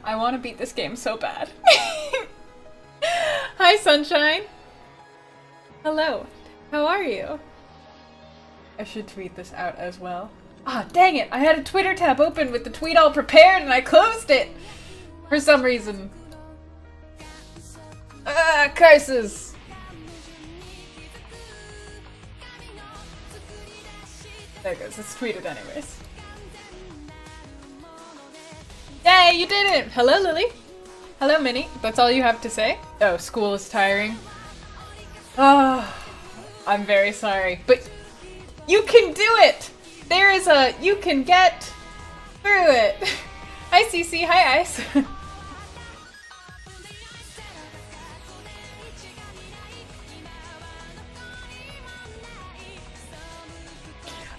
I want to beat this game so bad. Hi, Sunshine. Hello. How are you? I should tweet this out as well. Ah, dang it! I had a Twitter tab open with the tweet all prepared and I closed it! For some reason. Ah, curses! There it goes, let's tweet it anyways. Yay, you did it! Hello, Lily. Hello, Minnie. That's all you have to say? Oh, school is tiring. Oh, I'm very sorry, but you can do it! There is a, you can get through it. Hi, Cece. Hi, Ice.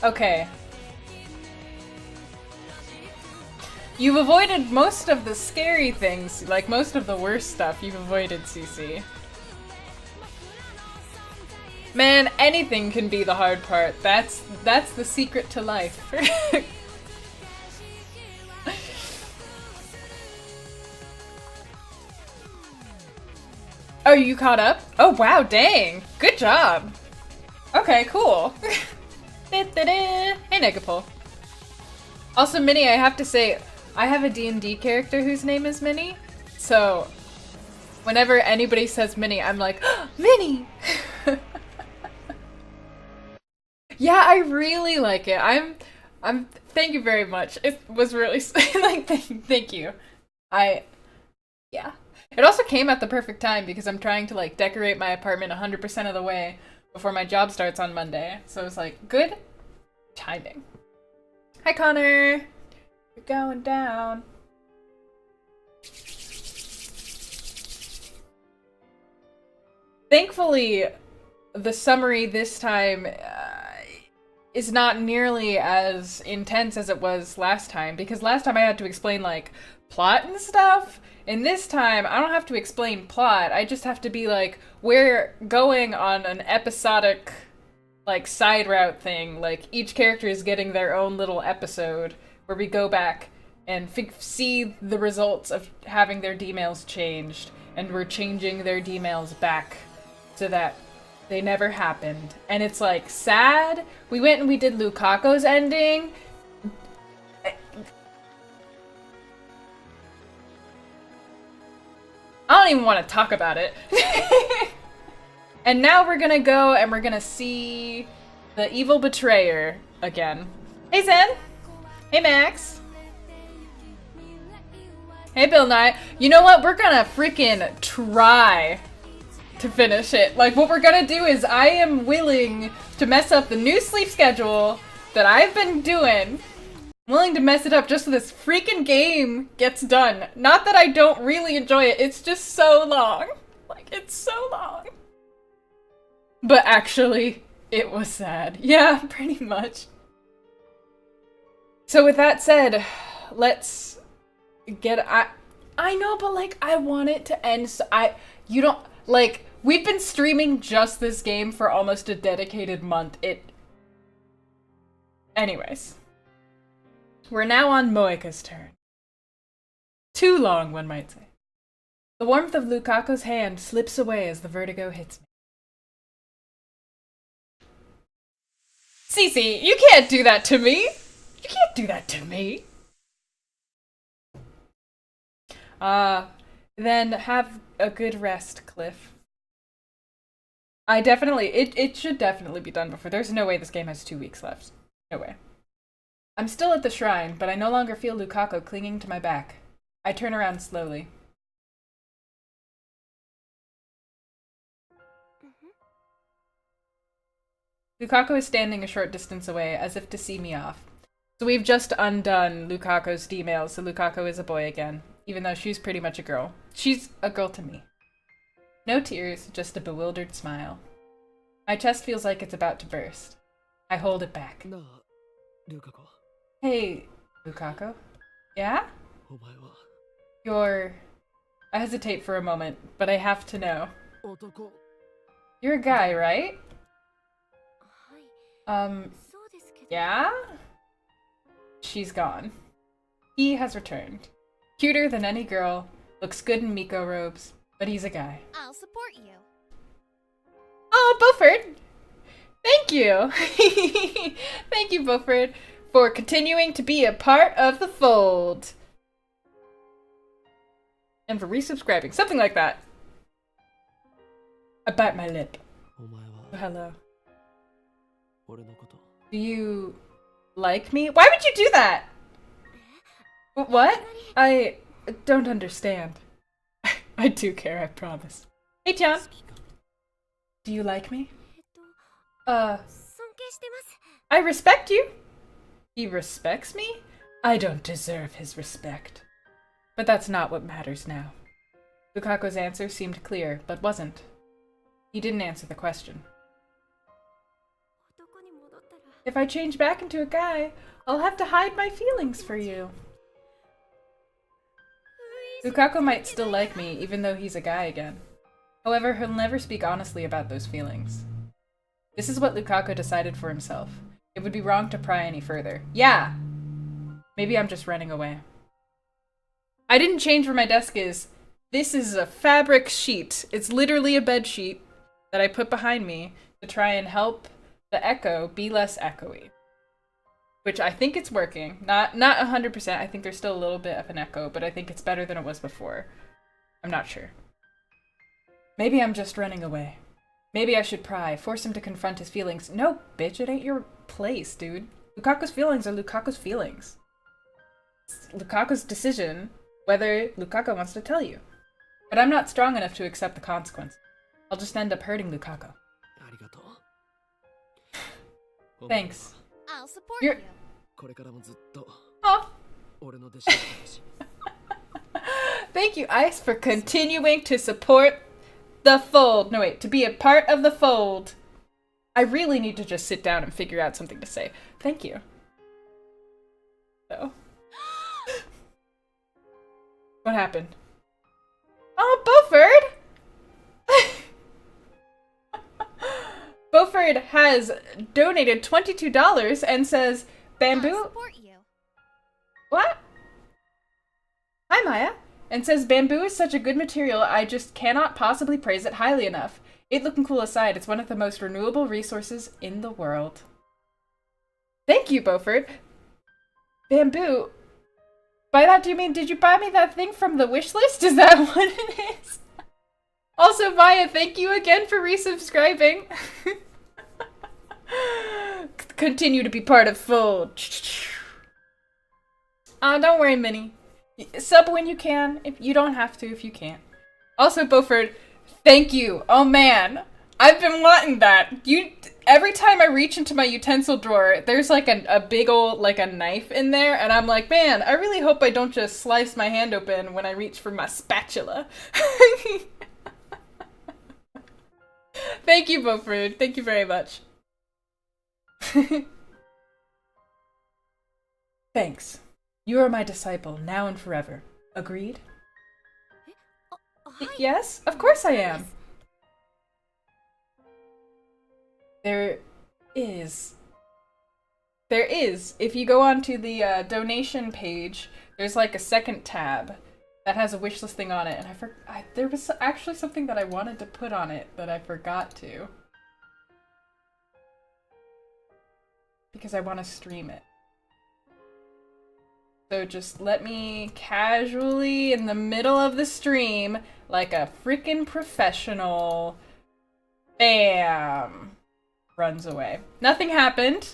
Okay. You've avoided most of the scary things, like most of the worst stuff you've avoided, Cece. Man, anything can be the hard part. That's the secret to life. Oh, you caught up? Oh wow, dang! Good job! Okay, cool. Hey, Negapole. Also, Minnie, I have to say, I have a D&D character whose name is Minnie, so whenever anybody says Minnie, I'm like, oh, Minnie! Yeah, I really like it. Thank you very much. It was really, like, thank you. Yeah. It also came at the perfect time because I'm trying to, like, decorate my apartment 100% of the way before my job starts on Monday. So it was like, good timing. Hi, Connor. You're going down. Thankfully, the summary this time is not nearly as intense as it was last time, because last time I had to explain, like, plot and stuff, and this time I don't have to explain plot, I just have to be like, we're going on an episodic, like, side route thing, like, each character is getting their own little episode, where we go back and see the results of having their D-mails changed, and we're changing their D-mails back so that they never happened. And it's, like, sad. We went and we did Lukako's ending. I don't even want to talk about it. And now we're gonna go and we're gonna see the evil betrayer again. Hey, Zen! Hey, Max! Hey, Bill Nye. You know what? We're gonna freaking try to finish it. Like, what we're gonna do is I am willing to mess up the new sleep schedule that I've been doing. I'm willing to mess it up just so this freaking game gets done. Not that I don't really enjoy it, it's just so long. Like, it's so long. But actually, it was sad. Yeah, pretty much. So with that said, let's get... I know, but, like, I want it to end so you don't... Like, we've been streaming just this game for almost a dedicated month. Anyways. We're now on Moeka's turn. Too long, one might say. The warmth of Lukako's hand slips away as the vertigo hits me. Cece, you can't do that to me! You can't do that to me! Then have a good rest, Cliff. It should definitely be done before. There's no way this game has 2 weeks left. No way. I'm still at the shrine, but I no longer feel Lukako clinging to my back. I turn around slowly. Lukako is standing a short distance away, as if to see me off. So we've just undone Lukako's D-mail, so Lukako is a boy again, even though she's pretty much a girl. She's a girl to me. No tears, just a bewildered smile. My chest feels like it's about to burst. I hold it back. Hey, Lukako. Yeah? I hesitate for a moment, but I have to know. You're a guy, right? Yeah? She's gone. He has returned. Cuter than any girl. Looks good in Miko robes. But he's a guy. I'll support you. Oh, Beaufort! Thank you! Thank you, Beaufort, for continuing to be a part of the fold. And for resubscribing. Something like that. I bite my lip. Oh, hello. Do you like me? Why would you do that? What? I don't understand. I do care, I promise. Hey, Chan. Do you like me? I respect you. He respects me? I don't deserve his respect. But that's not what matters now. Lukaku's answer seemed clear, but wasn't. He didn't answer the question. If I change back into a guy, I'll have to hide my feelings for you. Lukaku might still like me, even though he's a guy again. However, he'll never speak honestly about those feelings. This is what Lukaku decided for himself. It would be wrong to pry any further. Yeah! Maybe I'm just running away. I didn't change where my desk is. This is a fabric sheet. It's literally a bed sheet that I put behind me to try and help the echo be less echoey. Which I think it's working. Not 100%. I think there's still a little bit of an echo, but I think it's better than it was before. I'm not sure. Maybe I'm just running away. Maybe I should pry, force him to confront his feelings. No, bitch, it ain't your place, dude. Lukaku's feelings are Lukaku's feelings. It's Lukaku's decision whether Lukaku wants to tell you. But I'm not strong enough to accept the consequences. I'll just end up hurting Lukaku. Thanks. I'll support you. Oh. Thank you, Ice, for continuing to support the fold. No, wait, to be a part of the fold. I really need to just sit down and figure out something to say. Thank you. So. What happened? Oh, Beaufort! Beaufort has donated $22 and says, Bamboo? I'll support you. What? Hi, Maya. And says, bamboo is such a good material, I just cannot possibly praise it highly enough. It looking cool aside, it's one of the most renewable resources in the world. Thank you, Beaufort. Bamboo? By that, do you mean, did you buy me that thing from the wish list? Is that what it is? Also, Maya, thank you again for resubscribing. Continue to be part of Fold. Don't worry, Minnie. Sub when you can. If you don't have to, if you can't. Also, Beaufort, thank you. Oh man, I've been wanting that. Every time I reach into my utensil drawer, there's like a big old like a knife in there, and I'm like, man, I really hope I don't just slice my hand open when I reach for my spatula. Thank you, Beaufort. Thank you very much. Thanks. You are my disciple, now and forever. Agreed? Yes, of course I am. There is. If you go onto the donation page, there's like a second tab that has a wishlist thing on it, and there was actually something that I wanted to put on it that I forgot to. Because I want to stream it. So just let me casually, in the middle of the stream, like a freaking professional, bam, runs away. Nothing happened.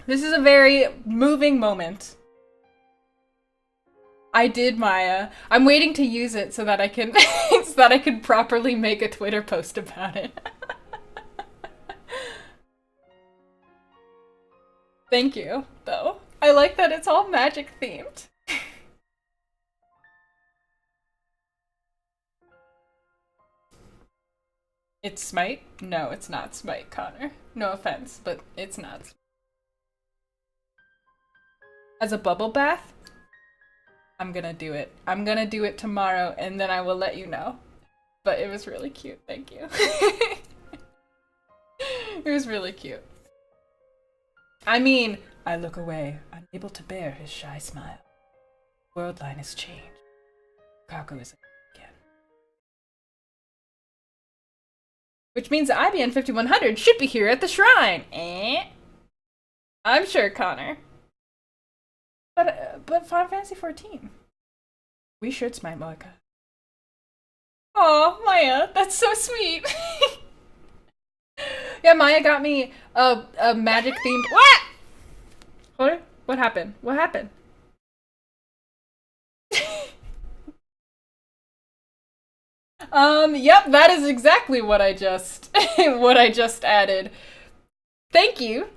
This is a very moving moment. I did, Maya. I'm waiting to use it so that I can, so that I can properly make a Twitter post about it. Thank you, though. I like that it's all magic themed. It's Smite? No, it's not Smite, Connor. No offense, but it's not. As a bubble bath? I'm gonna do it. I'm gonna do it tomorrow, and then I will let you know. But it was really cute, thank you. It was really cute. I mean, I look away, unable to bear his shy smile. World line has changed. Kako is again. Which means the IBN 5100 should be here at the shrine. Eh? I'm sure, Connor. But Final Fantasy 14. We should smite Moeka. Aw, Maya, that's so sweet. Yeah, Maya got me a magic themed. What? Hold on. What happened? What happened? Yep, that is exactly what I just added. Thank you.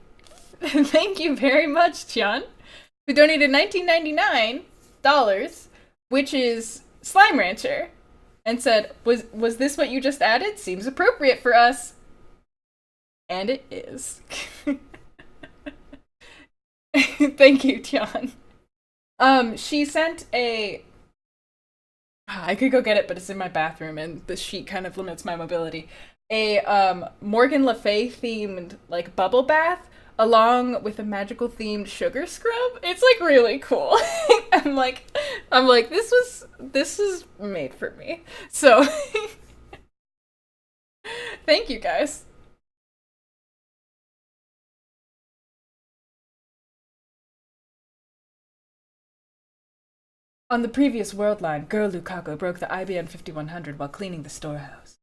Thank you very much, Tian. We donated $19.99, which is Slime Rancher, and said, was this what you just added? Seems appropriate for us. And it is. Thank you, Tian. She sent a... I could go get it, but it's in my bathroom, and the sheet kind of limits my mobility. A, Morgan Le Fay themed, like, bubble bath, along with a magical themed sugar scrub. It's, like, really cool. I'm like, this is made for me. So, thank you, guys. On the previous world line, Girl Lukako broke the IBN 5100 while cleaning the storehouse.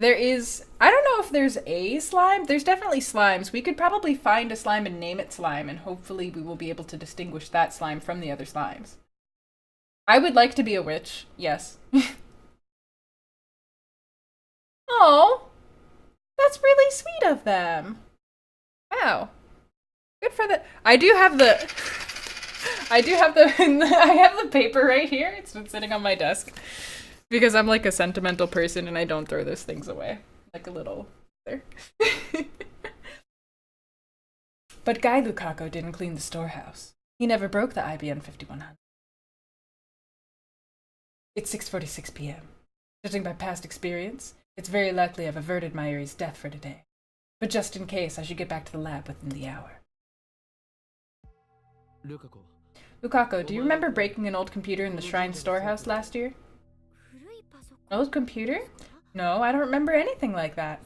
There is... I don't know if there's a slime. There's definitely slimes. We could probably find a slime and name it slime, and hopefully we will be able to distinguish that slime from the other slimes. I would like to be a witch, yes. Oh, that's really sweet of them. Wow. Good for the... I have the paper right here. It's been sitting on my desk. Because I'm like a sentimental person and I don't throw those things away. Like a little... there. But Guy Lukako didn't clean the storehouse. He never broke the IBN 5100. It's 6:46 p.m. Judging by past experience, it's very likely I've averted Mayuri's death for today. But just in case, I should get back to the lab within the hour. Lukako, do you remember breaking an old computer in the shrine storehouse last year? An old computer? No, I don't remember anything like that.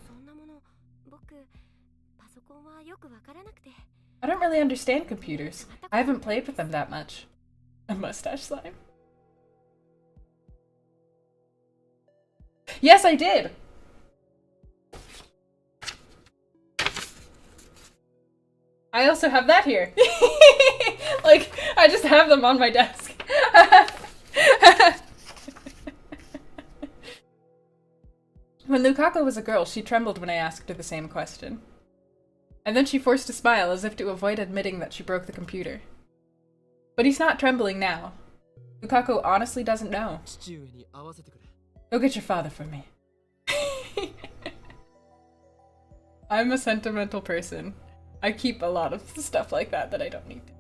I don't really understand computers. I haven't played with them that much. A mustache slime? Yes, I did! I also have that here. Like, I just have them on my desk. When Lukako was a girl, she trembled when I asked her the same question. And then she forced a smile as if to avoid admitting that she broke the computer. But he's not trembling now. Lukako honestly doesn't know. Go get your father for me. I'm a sentimental person. I keep a lot of stuff like that I don't need to.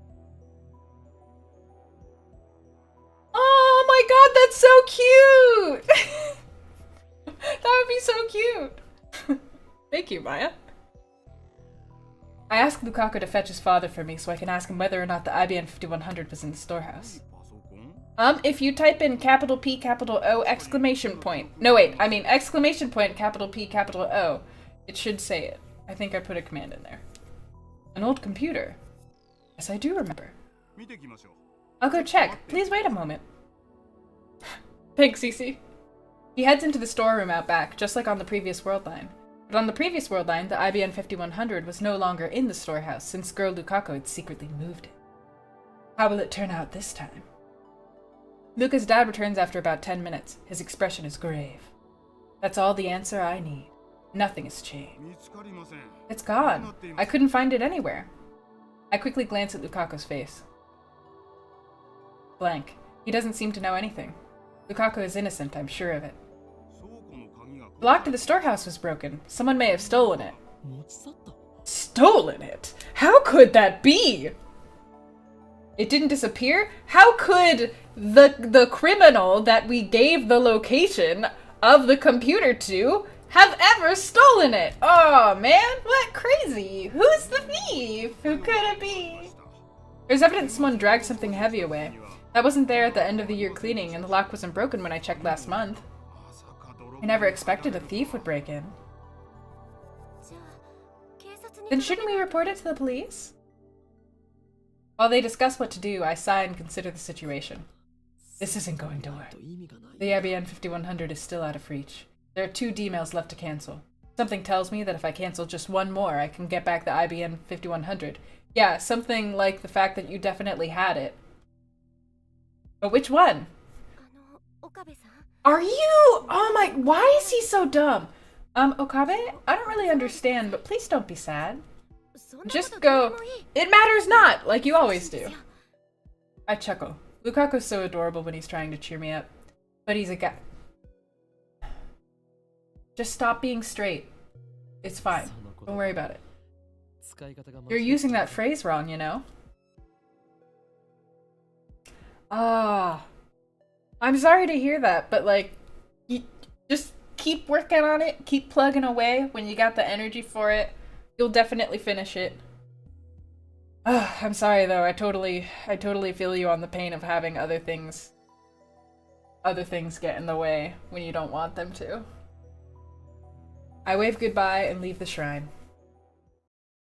Oh my god, that's so cute! That would be so cute! Thank you, Maya. I asked Lukako to fetch his father for me so I can ask him whether or not the IBN 5100 was in the storehouse. If you type in capital P, capital O, exclamation point. No, wait, I mean exclamation point, capital P, capital O. It should say it. I think I put a command in there. An old computer. Yes, I do remember. I'll go check. Please wait a moment. Thanks, Cece. He heads into the storeroom out back, just like on the previous world line. But on the previous world line, the IBN 5100 was no longer in the storehouse since Girl Lukako had secretly moved it. How will it turn out this time? Luca's dad returns after about 10 minutes. His expression is grave. That's all the answer I need. Nothing has changed. It's gone. I couldn't find it anywhere. I quickly glance at Lukako's face. Blank. He doesn't seem to know anything. Lukako is innocent, I'm sure of it. The lock to the storehouse was broken. Someone may have stolen it. Stolen it? How could that be? It didn't disappear? How could the criminal that we gave the location of the computer to have ever stolen it? Oh man, what crazy? Who's the thief? Who could it be? There's evidence someone dragged something heavy away. That wasn't there at the end of the year cleaning, and the lock wasn't broken when I checked last month. I never expected a thief would break in. Then shouldn't we report it to the police? While they discuss what to do, I sigh and consider the situation. This isn't going to work. The IBN 5100 is still out of reach. There are 2 D-mails left to cancel. Something tells me that if I cancel just one more, I can get back the IBN 5100. Yeah, something like the fact that you definitely had it. But which one? Are you? Oh my, why is he so dumb? Okabe? I don't really understand, but please don't be sad. Just go, it matters not, like you always do. I chuckle. Lukaku's so adorable when he's trying to cheer me up. But he's a guy. Just stop being straight. It's fine. Don't worry about it. You're using that phrase wrong, you know? Ah. I'm sorry to hear that, but like, you just keep working on it, keep plugging away. When you got the energy for it, you'll definitely finish it. I'm sorry though, I totally feel you on the pain of having other things get in the way when you don't want them to. I wave goodbye and leave the shrine.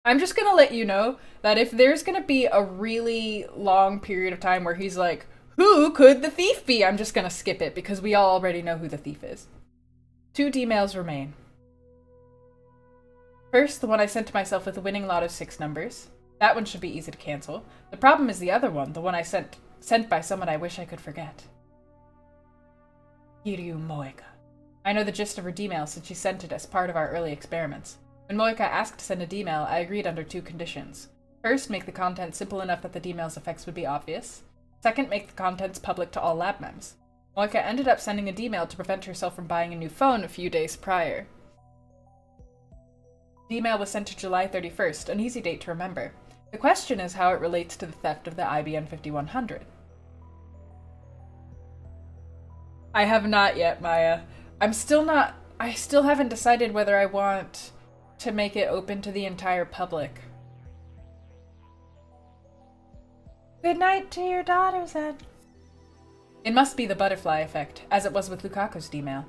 I'm just gonna let you know that if there's gonna be a really long period of time where he's like, who could the thief be? I'm just gonna skip it because we all already know who the thief is. 2 D-mails remain. First, the one I sent to myself with a winning lot of 6 numbers. That one should be easy to cancel. The problem is the other one, the one I sent by someone I wish I could forget. Kiryu Moeka. I know the gist of her D-mail since she sent it as part of our early experiments. When Moeka asked to send a D-mail, I agreed under 2 conditions. First, make the content simple enough that the D-mail's effects would be obvious. Second, make the contents public to all lab members. Moeka ended up sending a D-mail to prevent herself from buying a new phone a few days prior. The email was sent to July 31st, an easy date to remember. The question is how it relates to the theft of the IBN 5100. I have not yet, Maya. I still haven't decided whether I want to make it open to the entire public. Good night to your daughter, Ed. It must be the butterfly effect, as it was with Lukaku's D-mail.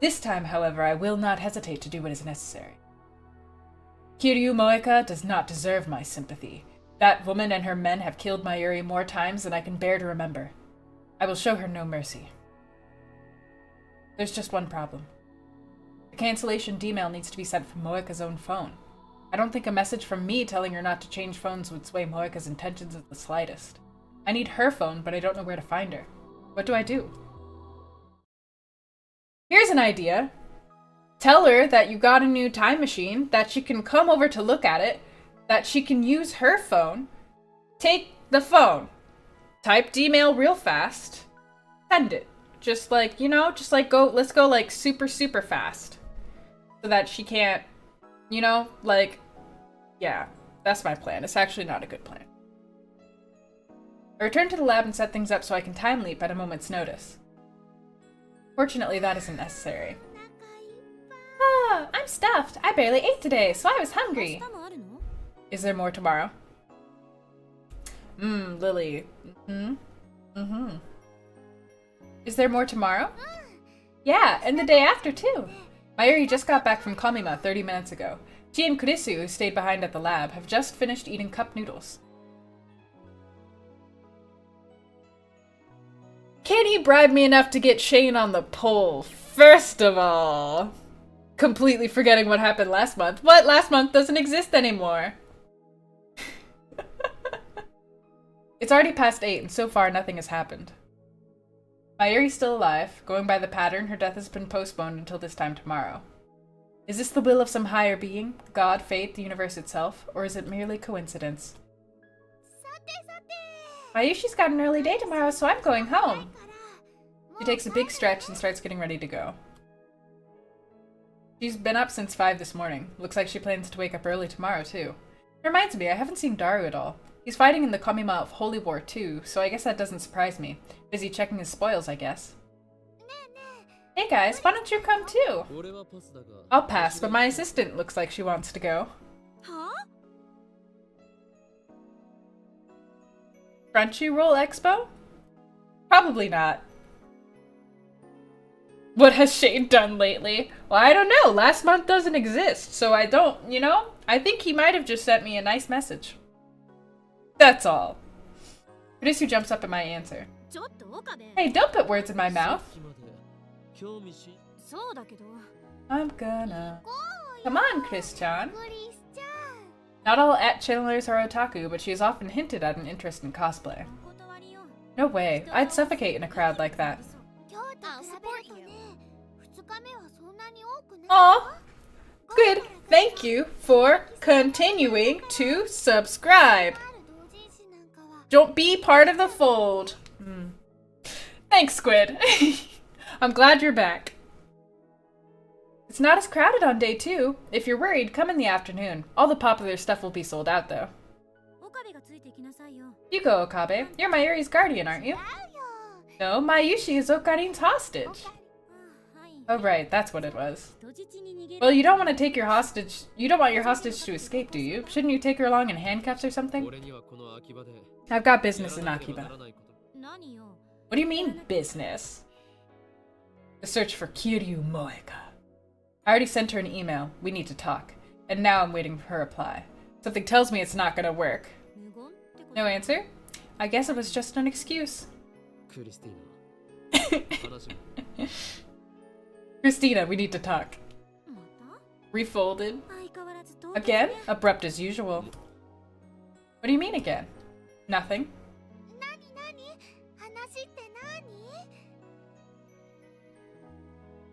This time, however, I will not hesitate to do what is necessary. Kiryu Moeka does not deserve my sympathy. That woman and her men have killed Mayuri more times than I can bear to remember. I will show her no mercy. There's just one problem. The cancellation D-mail needs to be sent from Moeka's own phone. I don't think a message from me telling her not to change phones would sway Moeka's intentions at the slightest. I need her phone, but I don't know where to find her. What do I do? Here's an idea. Tell her that you got a new time machine, that she can come over to look at it, that she can use her phone, take the phone, type D-mail real fast, send it. Just like, you know, just like let's go like super, super fast. So that she can't, you know, like, yeah, that's my plan. It's actually not a good plan. I return to the lab and set things up so I can time leap at a moment's notice. Fortunately, that isn't necessary. Ah, I'm stuffed. I barely ate today, so I was hungry. Is there more tomorrow? Lily. Is there more tomorrow? Yeah, and the day after, too. Mayuri just got back from Komima 30 minutes ago. She and Kurisu, who stayed behind at the lab, have just finished eating cup noodles. Can he bribe me enough to get Shane on the pole? First of all, completely forgetting what happened last month. What? Last month doesn't exist anymore. It's already past 8, and so far nothing has happened. Mayuri's still alive. Going by the pattern, her death has been postponed until this time tomorrow. Is this the will of some higher being? God, fate, the universe itself? Or is it merely coincidence? Mayushi's got an early day tomorrow, so I'm going home. She takes a big stretch and starts getting ready to go. She's been up since 5 this morning. Looks like she plans to wake up early tomorrow, too. Reminds me, I haven't seen Daru at all. He's fighting in the Komima of Holy War too, so I guess that doesn't surprise me. Busy checking his spoils, I guess. Hey guys, why don't you come too? I'll pass, but my assistant looks like she wants to go. Crunchyroll Expo? Probably not. What has Shane done lately? Well, I don't know. Last month doesn't exist, so I don't, you know? I think he might have just sent me a nice message. That's all. Kurisu jumps up at my answer. Hey, don't put words in my mouth. I'm gonna... Come on, Chris-chan. Not all channelers are otaku, but she has often hinted at an interest in cosplay. No way. I'd suffocate in a crowd like that. Aw. Good. Thank you for continuing to subscribe. Don't be part of the fold. Thanks, Squid. I'm glad you're back. It's not as crowded on day 2. If you're worried, come in the afternoon. All the popular stuff will be sold out, though. You go, Okabe. You're Mayuri's guardian, aren't you? No, Mayushi is Okarin's hostage. Oh right, that's what it was. Well, you don't want to take your hostage. You don't want your hostage to escape, do you? Shouldn't you take her along in handcuffs or something? I've got business in Akiba. What do you mean, business? The search for Kiryu Moeka. I already sent her an email. We need to talk. And now I'm waiting for her reply. Something tells me it's not gonna work. No answer? I guess it was just an excuse. Christina, we need to talk. Refolded. Again? Abrupt as usual. What do you mean again? Nothing.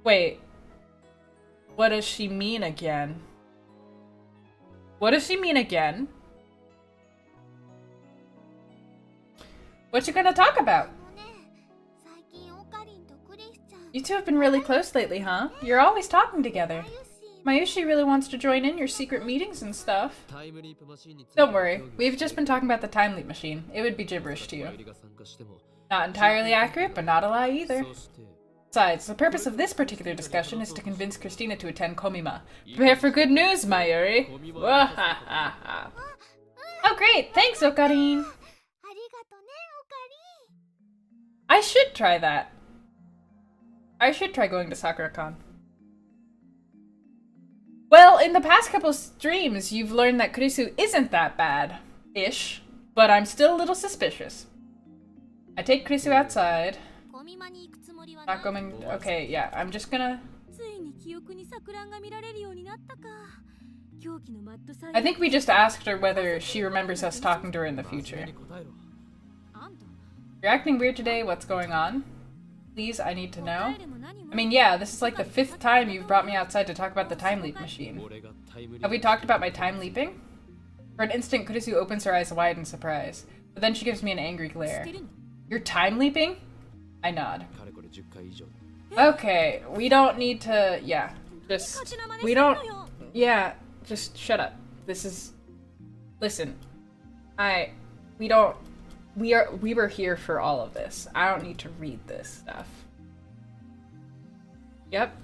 Wait. What does she mean again? What does she mean again? What you gonna talk about? You two have been really close lately, huh? You're always talking together. Mayushi really wants to join in your secret meetings and stuff. Don't worry, we've just been talking about the time leap machine. It would be gibberish to you. Not entirely accurate, but not a lie either. Besides, the purpose of this particular discussion is to convince Christina to attend Komima. Prepare for good news, Mayuri! Oh great, thanks, Okarin! I should try that. I should try going to Sakura-con. Well, in the past couple streams, you've learned that Kurisu isn't that bad-ish, but I'm still a little suspicious. I take Kurisu outside. Not going... Okay, yeah, I'm just gonna... I think we just asked her whether she remembers us talking to her in the future. You're acting weird today, what's going on? Please, I need to know. I mean, yeah, this is like the 5th time you've brought me outside to talk about the time leap machine. Have we talked about my time leaping? For an instant, Kurisu opens her eyes wide in surprise, but then she gives me an angry glare. You're time leaping? I nod. Okay, we don't need to, yeah, just, we don't, yeah, just shut up. This is, listen, we were here for all of this. I don't need to read this stuff. Yep.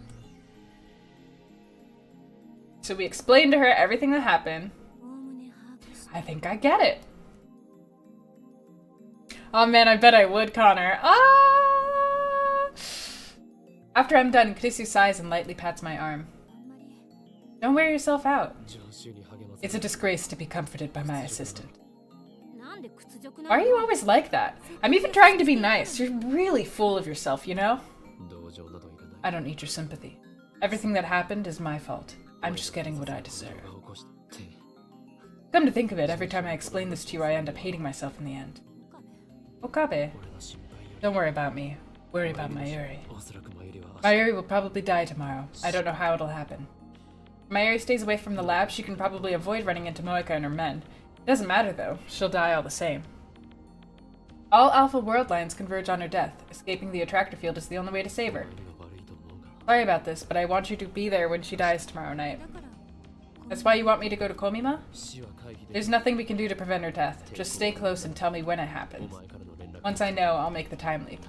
So we explained to her everything that happened. I think I get it. Oh man, I bet I would, Connor. Ah! After I'm done, Kurisu sighs and lightly pats my arm. Don't wear yourself out. It's a disgrace to be comforted by my assistant. Why are you always like that? I'm even trying to be nice. You're really full of yourself, you know? I don't need your sympathy. Everything that happened is my fault. I'm just getting what I deserve. Come to think of it, every time I explain this to you, I end up hating myself in the end. Okabe. Don't worry about me. Worry about Mayuri. Mayuri will probably die tomorrow. I don't know how it'll happen. If Mayuri stays away from the lab, she can probably avoid running into Moeka and her men. It doesn't matter though, she'll die all the same. All Alpha World lines converge on her death. Escaping the attractor field is the only way to save her. Sorry about this, but I want you to be there when she dies tomorrow night. That's why you want me to go to Komima? There's nothing we can do to prevent her death. Just stay close and tell me when it happens. Once I know, I'll make the time leap.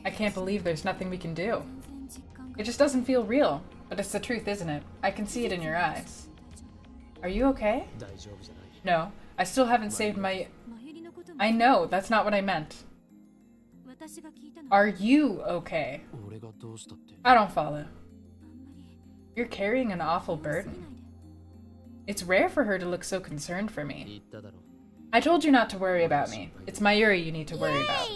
I can't believe there's nothing we can do. It just doesn't feel real. But it's the truth, isn't it? I can see it in your eyes. Are you okay? No, I still haven't saved my... I know, that's not what I meant. Are you okay? I don't follow. You're carrying an awful burden. It's rare for her to look so concerned for me. I told you not to worry about me. It's Mayuri you need to worry about.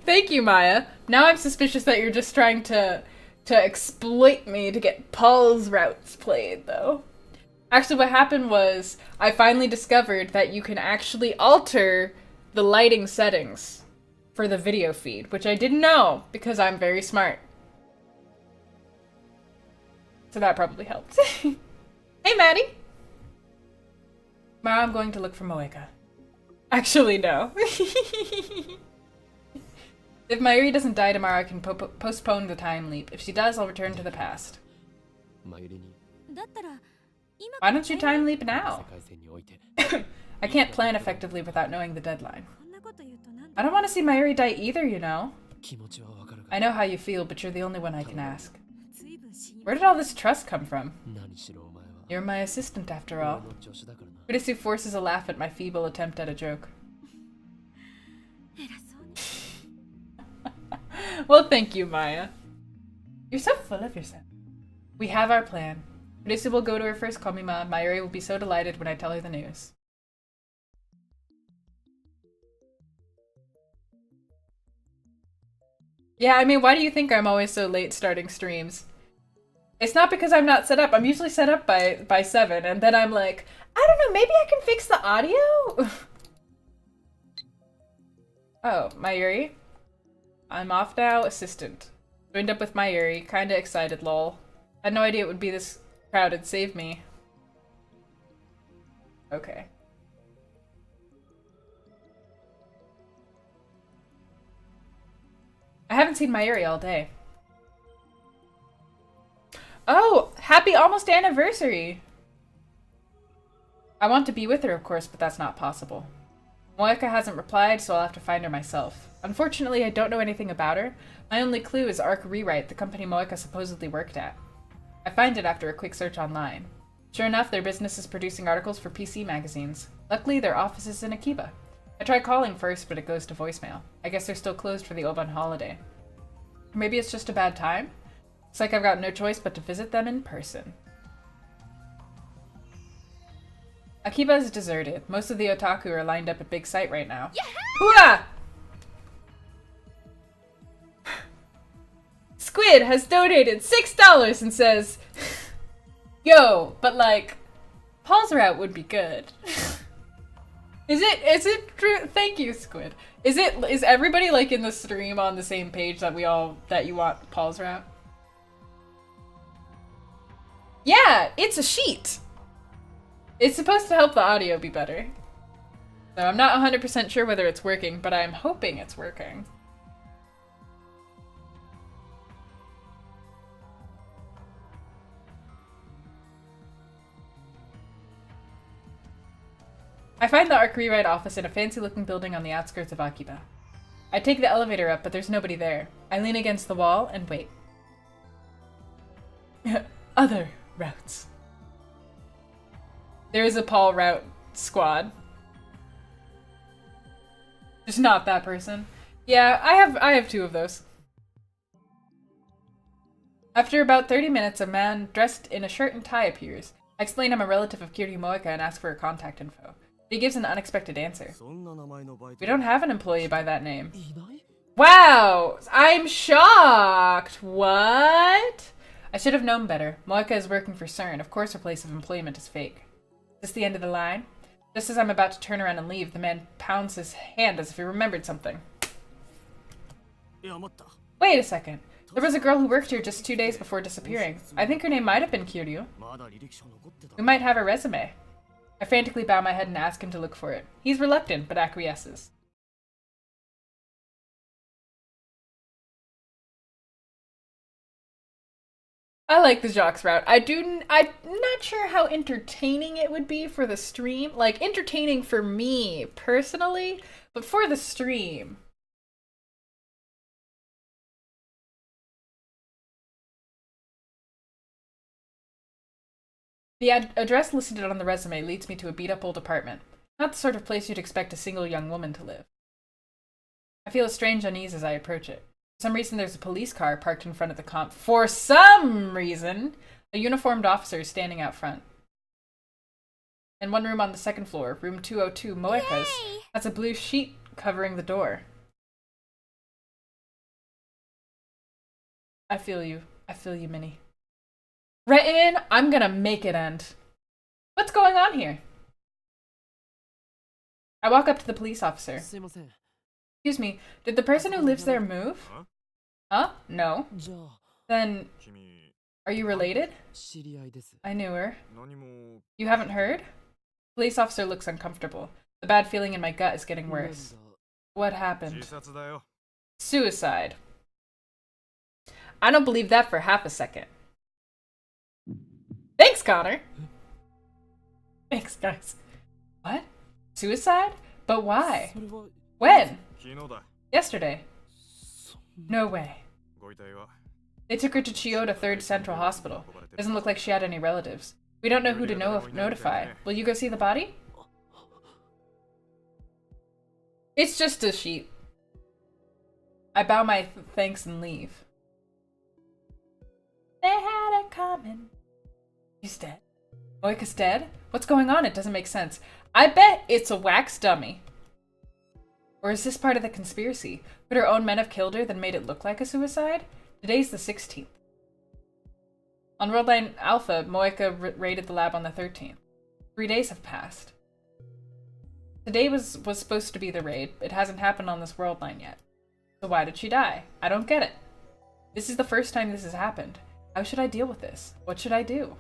Thank you, Maya. Now I'm suspicious that you're just trying to exploit me to get Paul's routes played, though. Actually, what happened was I finally discovered that you can actually alter the lighting settings for the video feed, which I didn't know because I'm very smart. So that probably helped. Hey, Maddie! Tomorrow I'm going to look for Moeka. Actually, no. If Mayuri doesn't die tomorrow, I can postpone the time leap. If she does, I'll return to the past. Why don't you time leap now? I can't plan effectively without knowing the deadline. I don't want to see Mayuri die either, you know. I know how you feel, but you're the only one I can ask. Where did all this trust come from? You're my assistant, after all. Kurisu forces a laugh at my feeble attempt at a joke. Well, thank you, Maya. You're so full of yourself. We have our plan. Kurisu will go to her first komima. Mayuri will be so delighted when I tell her the news. Yeah, I mean, why do you think I'm always so late starting streams? It's not because I'm not set up. I'm usually set up by 7, and then I'm like, I don't know, maybe I can fix the audio? Oh, Mayuri? I'm off now, assistant. Joined up with Mayuri, kinda excited, lol. Had no idea it would be this crowded, save me. Okay. I haven't seen Mayuri all day. Oh, happy almost anniversary! I want to be with her, of course, but that's not possible. Moeka hasn't replied, so I'll have to find her myself. Unfortunately, I don't know anything about her. My only clue is Arc Rewrite, the company Moeka supposedly worked at. I find it after a quick search online. Sure enough, their business is producing articles for PC magazines. Luckily, their office is in Akiba. I try calling first, but it goes to voicemail. I guess they're still closed for the Oban holiday. Maybe it's just a bad time? Looks like I've got no choice but to visit them in person. Akiba is deserted. Most of the otaku are lined up at Big Sight right now. Hooah! Squid has donated $6 and says, yo, but like, Paul's route would be good. Is it true? Thank you, Squid. Is everybody like in the stream on the same page that you want Paul's route? Yeah, it's a sheet. It's supposed to help the audio be better. So I'm not 100% sure whether it's working, but I'm hoping it's working. I find the Arc Rewrite office in a fancy-looking building on the outskirts of Akiba. I take the elevator up, but there's nobody there. I lean against the wall and wait. Other routes. There is a Paul route squad. Just not that person. Yeah, I have 2 of those. After about 30 minutes, a man dressed in a shirt and tie appears. I explain I'm a relative of Kiryu Moeka and ask for her contact info. He gives an unexpected answer. We don't have an employee by that name. Wow! I'm shocked! What? I should have known better. Moeka is working for CERN. Of course her place of employment is fake. Is this the end of the line? Just as I'm about to turn around and leave, the man pounds his hand as if he remembered something. Wait a second. There was a girl who worked here just 2 days before disappearing. I think her name might have been Kiryu. We might have a resume. I frantically bow my head and ask him to look for it. He's reluctant, but acquiesces. I like the Jacques route. I'm not sure how entertaining it would be for the stream. Like, entertaining for me, personally, but for the stream. The address listed on the resume leads me to a beat-up old apartment. Not the sort of place you'd expect a single young woman to live. I feel a strange unease as I approach it. For some reason, there's a police car parked in front of the comp. For some reason, a uniformed officer is standing out front. In one room on the second floor, room 202, Moeka's, has a blue sheet covering the door. I feel you. I feel you, Minnie. Retin, I'm gonna make it end. What's going on here? I walk up to the police officer. Excuse me, did the person who lives there move? Huh? No. Then, are you related? I knew her. You haven't heard? Police officer looks uncomfortable. The bad feeling in my gut is getting worse. What happened? Suicide. I don't believe that for half a second. Thanks, Connor! Thanks, guys. What? Suicide? But why? When? Yesterday. No way. They took her to Chiyoda 3rd Central Hospital. Doesn't look like she had any relatives. We don't know who to notify. Will you go see the body? It's just a sheet. I bow my thanks and leave. They had it coming. She's dead. Moeka's dead? What's going on? It doesn't make sense. I bet it's a wax dummy. Or is this part of the conspiracy? Could her own men have killed her, then made it look like a suicide? Today's the 16th. On World Line Alpha, Moeka raided the lab on the 13th. 3 days have passed. Today was supposed to be the raid. It hasn't happened on this World Line yet. So why did she die? I don't get it. This is the first time this has happened. How should I deal with this? What should I do?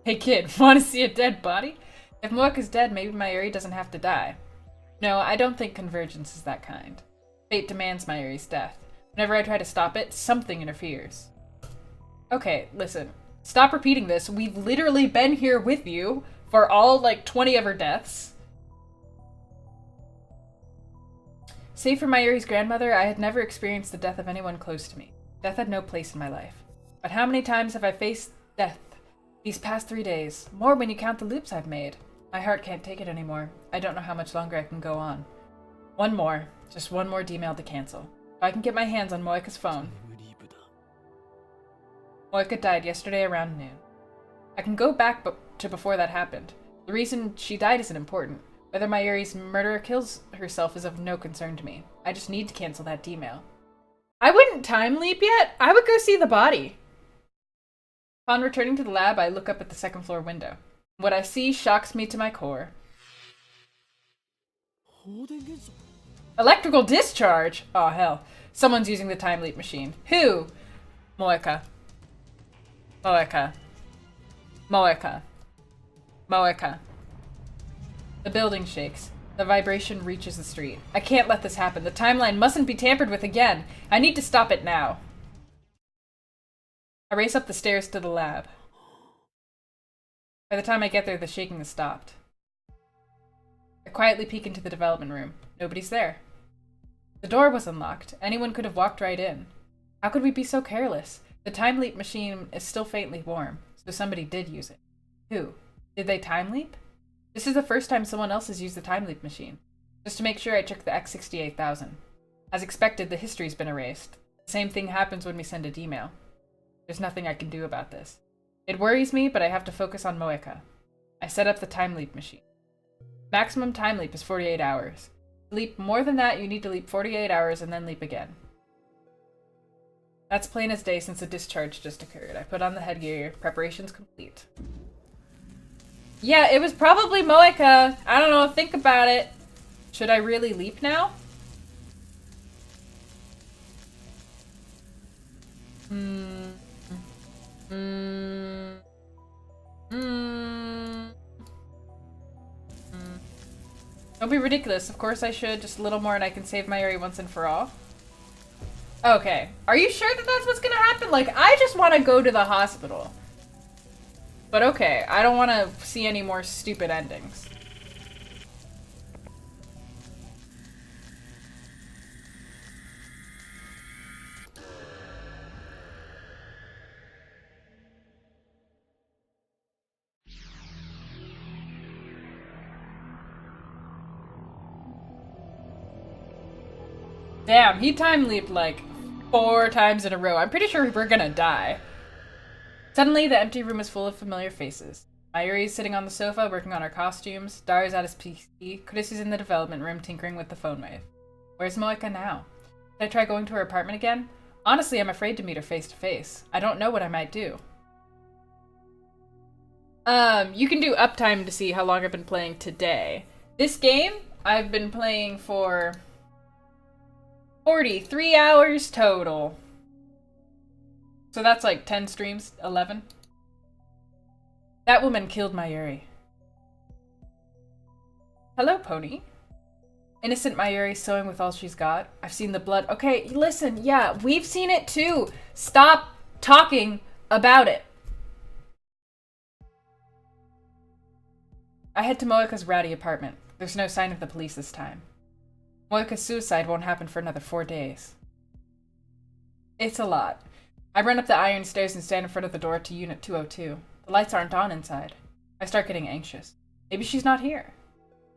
Hey kid, want to see a dead body? If Moeka's dead, maybe Mayuri doesn't have to die. No, I don't think Convergence is that kind. Fate demands Mayuri's death. Whenever I try to stop it, something interferes. Okay, listen. Stop repeating this. We've literally been here with you for all, 20 of her deaths. Save for Mayuri's grandmother, I had never experienced the death of anyone close to me. Death had no place in my life. But how many times have I faced death these past 3 days? More when you count the loops I've made. My heart can't take it anymore. I don't know how much longer I can go on. One more. Just one more D-mail to cancel. If I can get my hands on Moeka's phone. Moeka died yesterday around noon. I can go back to before that happened. The reason she died isn't important. Whether Mayuri's murderer kills herself is of no concern to me. I just need to cancel that D-mail. I wouldn't time leap yet. I would go see the body. Upon returning to the lab, I look up at the second floor window. What I see shocks me to my core. Electrical discharge? Oh, hell. Someone's using the time leap machine. Who? Moeka. Moeka. Moeka. Moeka. The building shakes. The vibration reaches the street. I can't let this happen. The timeline mustn't be tampered with again. I need to stop it now. I race up the stairs to the lab. By the time I get there, the shaking has stopped. I quietly peek into the development room. Nobody's there. The door was unlocked. Anyone could have walked right in. How could we be so careless? The time leap machine is still faintly warm, so somebody did use it. Who? Did they time leap? This is the first time someone else has used the time leap machine. Just to make sure, I checked the X68000. As expected, the history's been erased. The same thing happens when we send a D-mail. There's nothing I can do about this. It worries me, but I have to focus on Moeka. I set up the time leap machine. Maximum time leap is 48 hours. To leap more than that, you need to leap 48 hours and then leap again. That's plain as day since the discharge just occurred. I put on the headgear. Preparations complete. Yeah, it was probably Moeka. I don't know, think about it. Should I really leap now? Don't be ridiculous. Of course I should. Just a little more and I can save Mayuri once and for all. Okay. Are you sure that that's what's gonna happen? I just want to go to the hospital. But okay, I don't want to see any more stupid endings. Damn, he time leaped like 4 times in a row. I'm pretty sure we're gonna die. Suddenly, the empty room is full of familiar faces. Mayuri is sitting on the sofa, working on her costumes. Dara's at his PC. Chris is in the development room, tinkering with the phone wave. Where's Moeka now? Should I try going to her apartment again? Honestly, I'm afraid to meet her face to face. I don't know what I might do. You can do uptime to see how long I've been playing today. This game, I've been playing for 43 hours total. So that's like 10 streams, 11. That woman killed Mayuri. Hello, Pony. Innocent Mayuri sewing with all she's got. I've seen the blood. Okay, listen, yeah, we've seen it too. Stop talking about it. I head to Moeka's ratty apartment. There's no sign of the police this time. Moeka's suicide won't happen for another 4 days. It's a lot. I run up the iron stairs and stand in front of the door to Unit 202. The lights aren't on inside. I start getting anxious. Maybe she's not here.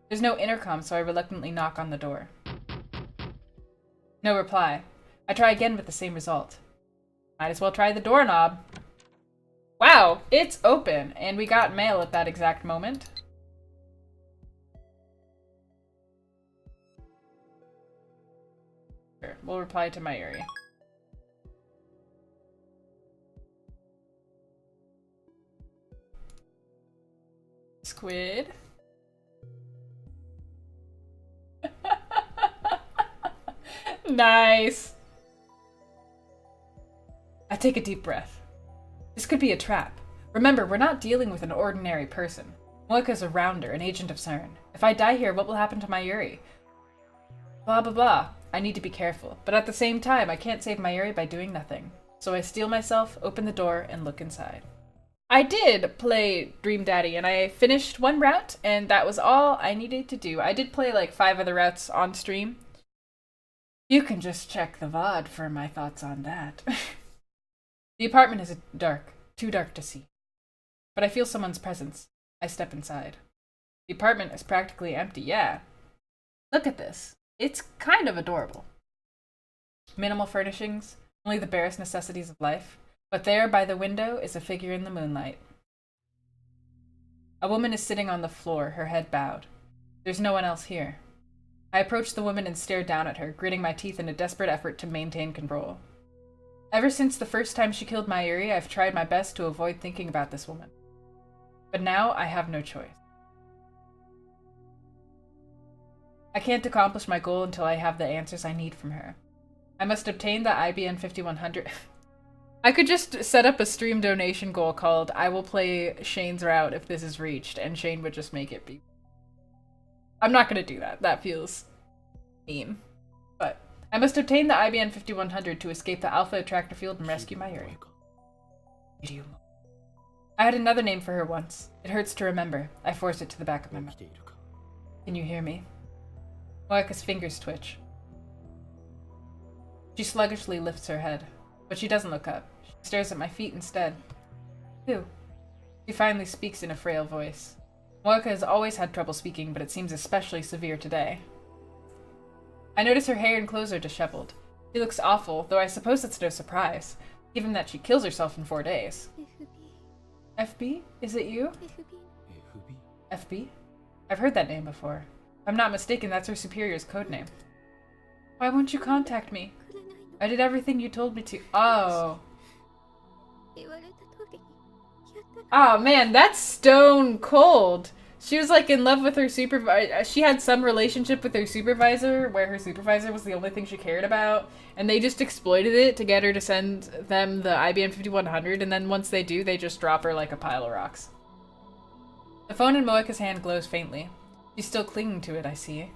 There's no intercom, so I reluctantly knock on the door. No reply. I try again with the same result. Might as well try the doorknob. Wow, it's open, and we got mail at that exact moment. Sure, we'll reply to Mayuri. Squid. Nice. I take a deep breath. This could be a trap. Remember, we're not dealing with an ordinary person. Moeka's a rounder, an agent of CERN. If I die here, what will happen to Mayuri? Blah blah blah. I need to be careful. But at the same time, I can't save Mayuri by doing nothing. So I steel myself, open the door, and look inside. I did play Dream Daddy, and I finished 1 route, and that was all I needed to do. I did play like 5 other routes on stream. You can just check the VOD for my thoughts on that. The apartment is dark, too dark to see. But I feel someone's presence. I step inside. The apartment is practically empty, yeah. Look at this. It's kind of adorable. Minimal furnishings, only the barest necessities of life. But there, by the window, is a figure in the moonlight. A woman is sitting on the floor, her head bowed. There's no one else here. I approach the woman and stare down at her, gritting my teeth in a desperate effort to maintain control. Ever since the first time she killed Mayuri, I've tried my best to avoid thinking about this woman. But now I have no choice. I can't accomplish my goal until I have the answers I need from her. I must obtain the IBN 5100. I could just set up a stream donation goal called I will play Shane's route if this is reached, and Shane would just make it be. I'm not gonna do that. That feels mean. But I must obtain the IBN 5100 to escape the Alpha Attractor Field and rescue Mayuri. I had another name for her once. It hurts to remember. I force it to the back of my mouth. Can you hear me? Moeka's fingers twitch. She sluggishly lifts her head. But she doesn't look up. She stares at my feet instead. Who? She finally speaks in a frail voice. Moeka has always had trouble speaking, but it seems especially severe today. I notice her hair and clothes are disheveled. She looks awful, though I suppose it's no surprise, given that she kills herself in 4 days. FB? Is it you? FB? I've heard that name before. If I'm not mistaken, that's her superior's codename. Why won't you contact me? I did everything you told me to. Oh. Oh man, that's stone cold. She was like in love with her supervisor. She had some relationship with her supervisor where her supervisor was the only thing she cared about. And they just exploited it to get her to send them the IBM 5100. And then once they do, they just drop her like a pile of rocks. The phone in Moeka's hand glows faintly. She's still clinging to it, I see.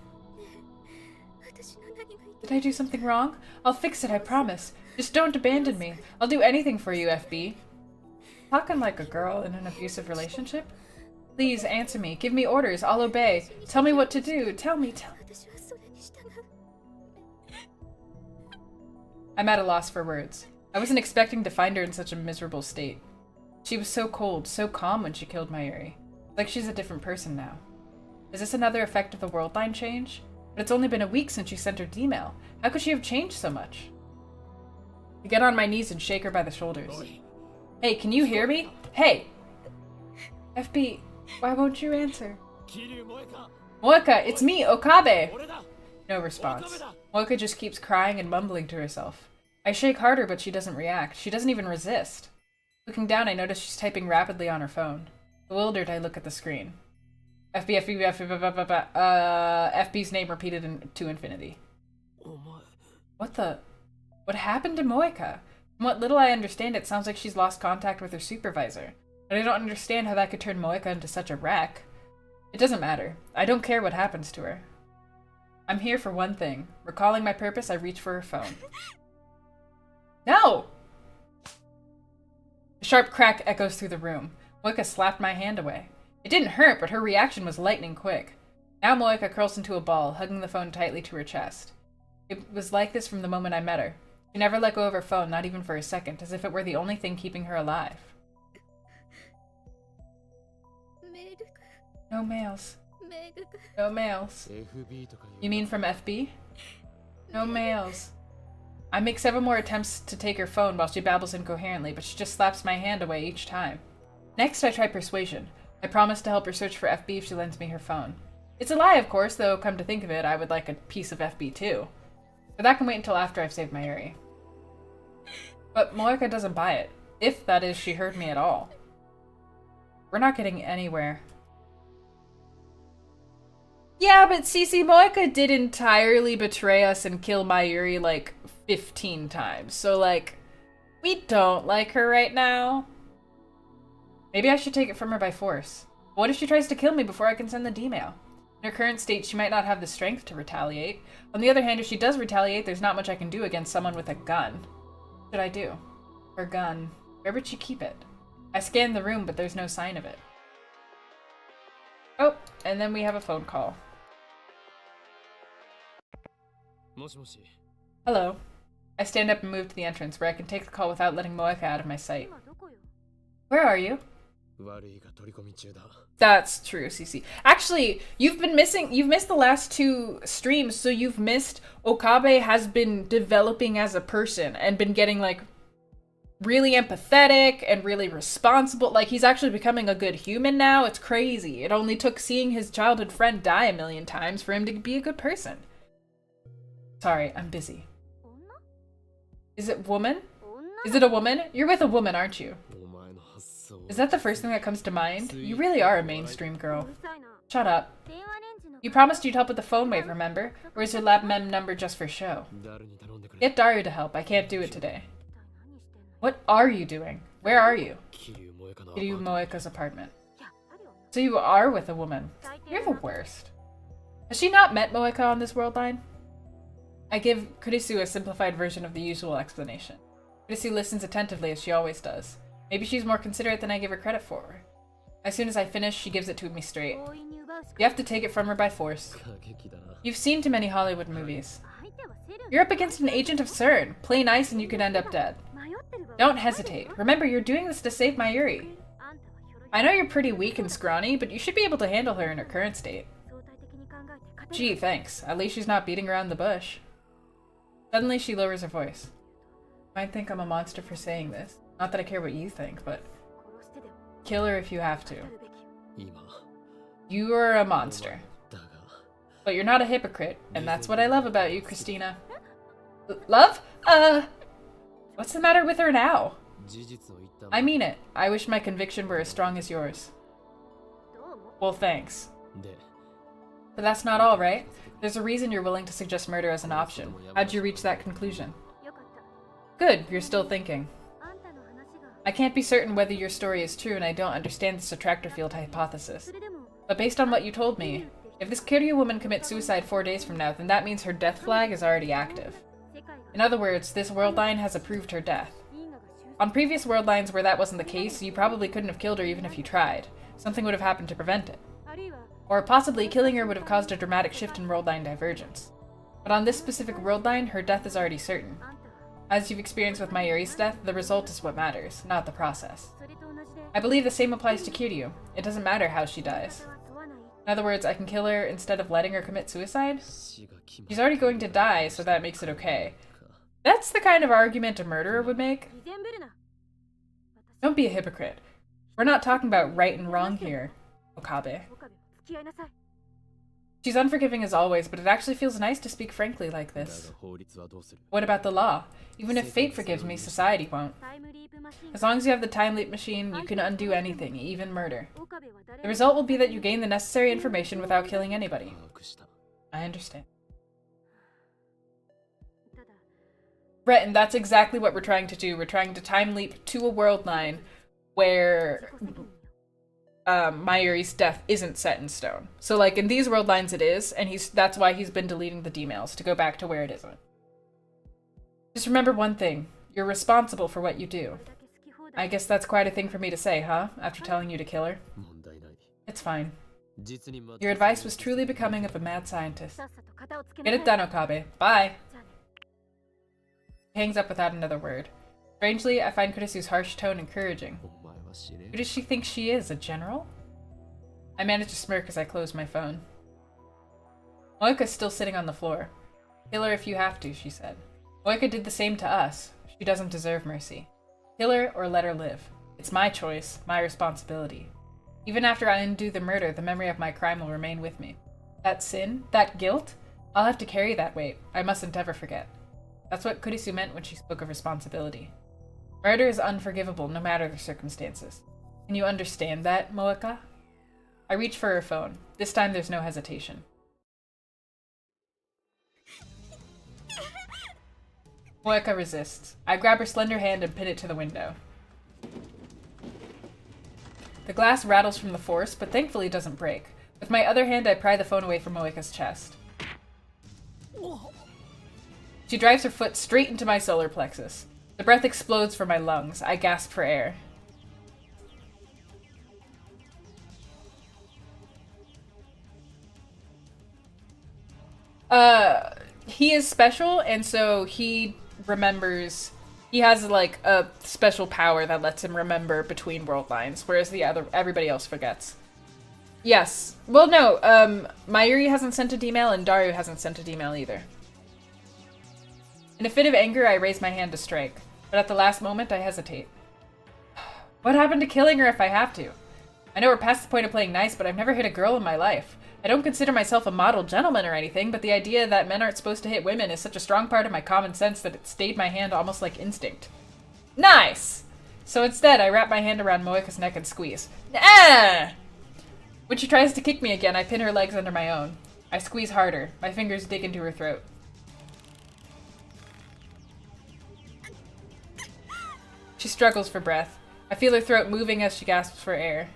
Did I do something wrong? I'll fix it, I promise. Just don't abandon me. I'll do anything for you, FB. Talking like a girl in an abusive relationship? Please, answer me. Give me orders. I'll obey. Tell me what to do. Tell me. I'm at a loss for words. I wasn't expecting to find her in such a miserable state. She was so cold, so calm when she killed Mayuri. Like she's a different person now. Is this another effect of the world line change? But it's only been a week since she sent her email. How could she have changed so much? I get on my knees and shake her by the shoulders. Hey, can you hear me? Hey! FB, why won't you answer? Moeka, it's me, Okabe! No response. Moeka just keeps crying and mumbling to herself. I shake harder, but she doesn't react. She doesn't even resist. Looking down, I notice she's typing rapidly on her phone. Bewildered, I look at the screen. FB's name repeated to infinity. What happened to Moeka? From what little I understand, it sounds like she's lost contact with her supervisor. But I don't understand how that could turn Moeka into such a wreck. It doesn't matter. I don't care what happens to her. I'm here for one thing. Recalling my purpose, I reach for her phone. No! A sharp crack echoes through the room. Moeka slapped my hand away. It didn't hurt, but her reaction was lightning quick. Now Moeka curls into a ball, hugging the phone tightly to her chest. It was like this from the moment I met her. She never let go of her phone, not even for a second, as if it were the only thing keeping her alive. No mails. No mails. You mean from FB? No mails. I make several more attempts to take her phone while she babbles incoherently, but she just slaps my hand away each time. Next, I try persuasion. I promise to help her search for FB if she lends me her phone. It's a lie, of course, though come to think of it, I would like a piece of FB too. But that can wait until after I've saved Mayuri. But Moeka doesn't buy it. If, that is, she heard me at all. We're not getting anywhere. Yeah, but Cece, Moeka did entirely betray us and kill Mayuri like 15 times. So like, we don't like her right now. Maybe I should take it from her by force. What if she tries to kill me before I can send the email? In her current state, she might not have the strength to retaliate. On the other hand, if she does retaliate, there's not much I can do against someone with a gun. What should I do? Her gun. Where would she keep it? I scan the room, but there's no sign of it. Oh, and then we have a phone call. Hello. I stand up and move to the entrance, where I can take the call without letting Moeka out of my sight. Where are you? That's true, Cece. Actually, you've missed the last 2 streams, so you've missed Okabe has been developing as a person and been getting, like, really empathetic and really responsible. Like, he's actually becoming a good human now. It's crazy. It only took seeing his childhood friend die a million times for him to be a good person. Sorry, I'm busy. Is it woman? Is it a woman? You're with a woman, aren't you? Is that the first thing that comes to mind? You really are a mainstream girl. Shut up. You promised you'd help with the phone wave, remember? Or is your lab mem number just for show? Get Daru to help. I can't do it today. What are you doing? Where are you? Kiryu Moeka's apartment. So you are with a woman. You're the worst. Has she not met Moeka on this world line? I give Kurisu a simplified version of the usual explanation. Kurisu listens attentively as she always does. Maybe she's more considerate than I give her credit for. As soon as I finish, she gives it to me straight. You have to take it from her by force. You've seen too many Hollywood movies. You're up against an agent of CERN. Play nice and you could end up dead. Don't hesitate. Remember, you're doing this to save Mayuri. I know you're pretty weak and scrawny, but you should be able to handle her in her current state. Gee, thanks. At least she's not beating around the bush. Suddenly, she lowers her voice. You might think I'm a monster for saying this. Not that I care what you think, but kill her if you have to. You are a monster. But you're not a hypocrite, and that's what I love about you, Christina. Love? What's the matter with her now? I mean it. I wish my conviction were as strong as yours. Well, thanks. But that's not all, right? There's a reason you're willing to suggest murder as an option. How'd you reach that conclusion? Good, you're still thinking. I can't be certain whether your story is true, and I don't understand this attractor field hypothesis. But based on what you told me, if this Kiryu woman commits suicide 4 days from now, then that means her death flag is already active. In other words, this world line has approved her death. On previous world lines where that wasn't the case, you probably couldn't have killed her even if you tried. Something would have happened to prevent it. Or possibly killing her would have caused a dramatic shift in world line divergence. But on this specific world line, her death is already certain. As you've experienced with Mayuri's death, the result is what matters, not the process. I believe the same applies to Kiryu. It doesn't matter how she dies. In other words, I can kill her instead of letting her commit suicide? She's already going to die, so that makes it okay. That's the kind of argument a murderer would make. Don't be a hypocrite. We're not talking about right and wrong here, Okabe. She's unforgiving as always, but it actually feels nice to speak frankly like this. What about the law? Even if fate forgives me, society won't. As long as you have the time leap machine, you can undo anything, even murder. The result will be that you gain the necessary information without killing anybody. I understand. Breton, that's exactly what we're trying to do. We're trying to time leap to a world line where Mayuri's death isn't set in stone. So, like, in these world lines it is, and that's why he's been deleting the D-mails, to go back to where it isn't. Just remember one thing. You're responsible for what you do. I guess that's quite a thing for me to say, huh? After telling you to kill her? It's fine. Your advice was truly becoming of a mad scientist. Get it done, Okabe. Bye! He hangs up without another word. Strangely, I find Kurisu's harsh tone encouraging. Who does she think she is, a general? I manage to smirk as I close my phone. Moika's still sitting on the floor. Kill her if you have to, she said. Moika did the same to us. She doesn't deserve mercy. Kill her or let her live. It's my choice, my responsibility. Even after I undo the murder, the memory of my crime will remain with me. That sin, that guilt, I'll have to carry that weight. I mustn't ever forget. That's what Kurisu meant when she spoke of responsibility. Murder is unforgivable, no matter the circumstances. Can you understand that, Moika? I reach for her phone. This time there's no hesitation. Moika resists. I grab her slender hand and pin it to the window. The glass rattles from the force, but thankfully doesn't break. With my other hand, I pry the phone away from Moika's chest. She drives her foot straight into my solar plexus. The breath explodes from my lungs. I gasp for air. He is special, and so he remembers. He has like a special power that lets him remember between world lines, whereas everybody else forgets. Yes. Well, no. Mayuri hasn't sent a D-mail, and Daru hasn't sent a D-mail either. In a fit of anger, I raise my hand to strike, but at the last moment, I hesitate. What happened to killing her if I have to? I know we're past the point of playing nice, but I've never hit a girl in my life. I don't consider myself a model gentleman or anything, but the idea that men aren't supposed to hit women is such a strong part of my common sense that it stayed my hand almost like instinct. Nice! So instead, I wrap my hand around Moika's neck and squeeze. Ah! When she tries to kick me again, I pin her legs under my own. I squeeze harder. My fingers dig into her throat. She struggles for breath. I feel her throat moving as she gasps for air.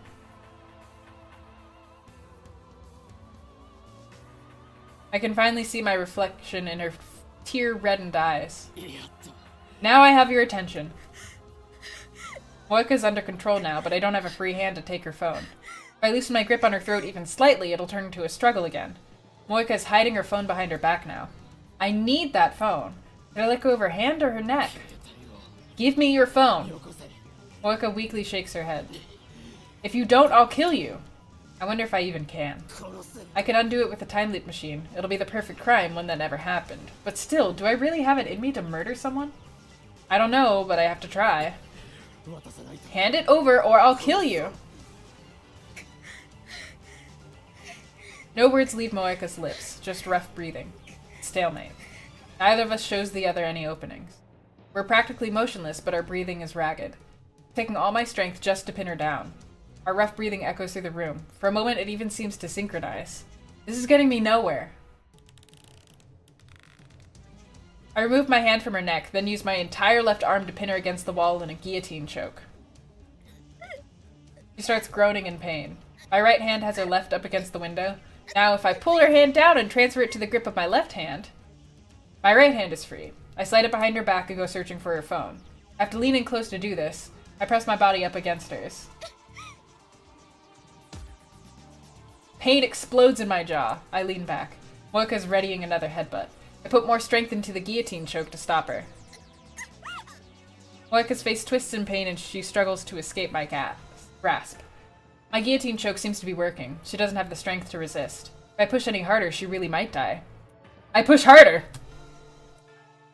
I can finally see my reflection in her tear-reddened eyes. Now I have your attention. Moika's under control now, but I don't have a free hand to take her phone. If I loosen my grip on her throat even slightly, it'll turn into a struggle again. Moika is hiding her phone behind her back now. I need that phone. Did I let go of her hand or her neck? Give me your phone. Moika weakly shakes her head. If you don't, I'll kill you. I wonder if I even can. I can undo it with a time leap machine. It'll be the perfect crime, one that never happened. But still, do I really have it in me to murder someone? I don't know, but I have to try. Hand it over or I'll kill you! No words leave Moika's lips, just rough breathing. Stalemate. Neither of us shows the other any openings. We're practically motionless, but our breathing is ragged. Taking all my strength just to pin her down. Our rough breathing echoes through the room. For a moment, it even seems to synchronize. This is getting me nowhere. I remove my hand from her neck, then use my entire left arm to pin her against the wall in a guillotine choke. She starts groaning in pain. My right hand has her left up against the window. Now, if I pull her hand down and transfer it to the grip of my left hand, my right hand is free. I slide it behind her back and go searching for her phone. I have to lean in close to do this. I press my body up against hers. Pain explodes in my jaw. I lean back. Moika's readying another headbutt. I put more strength into the guillotine choke to stop her. Moika's face twists in pain and she struggles to escape my grasp. My guillotine choke seems to be working. She doesn't have the strength to resist. If I push any harder, she really might die. I push harder!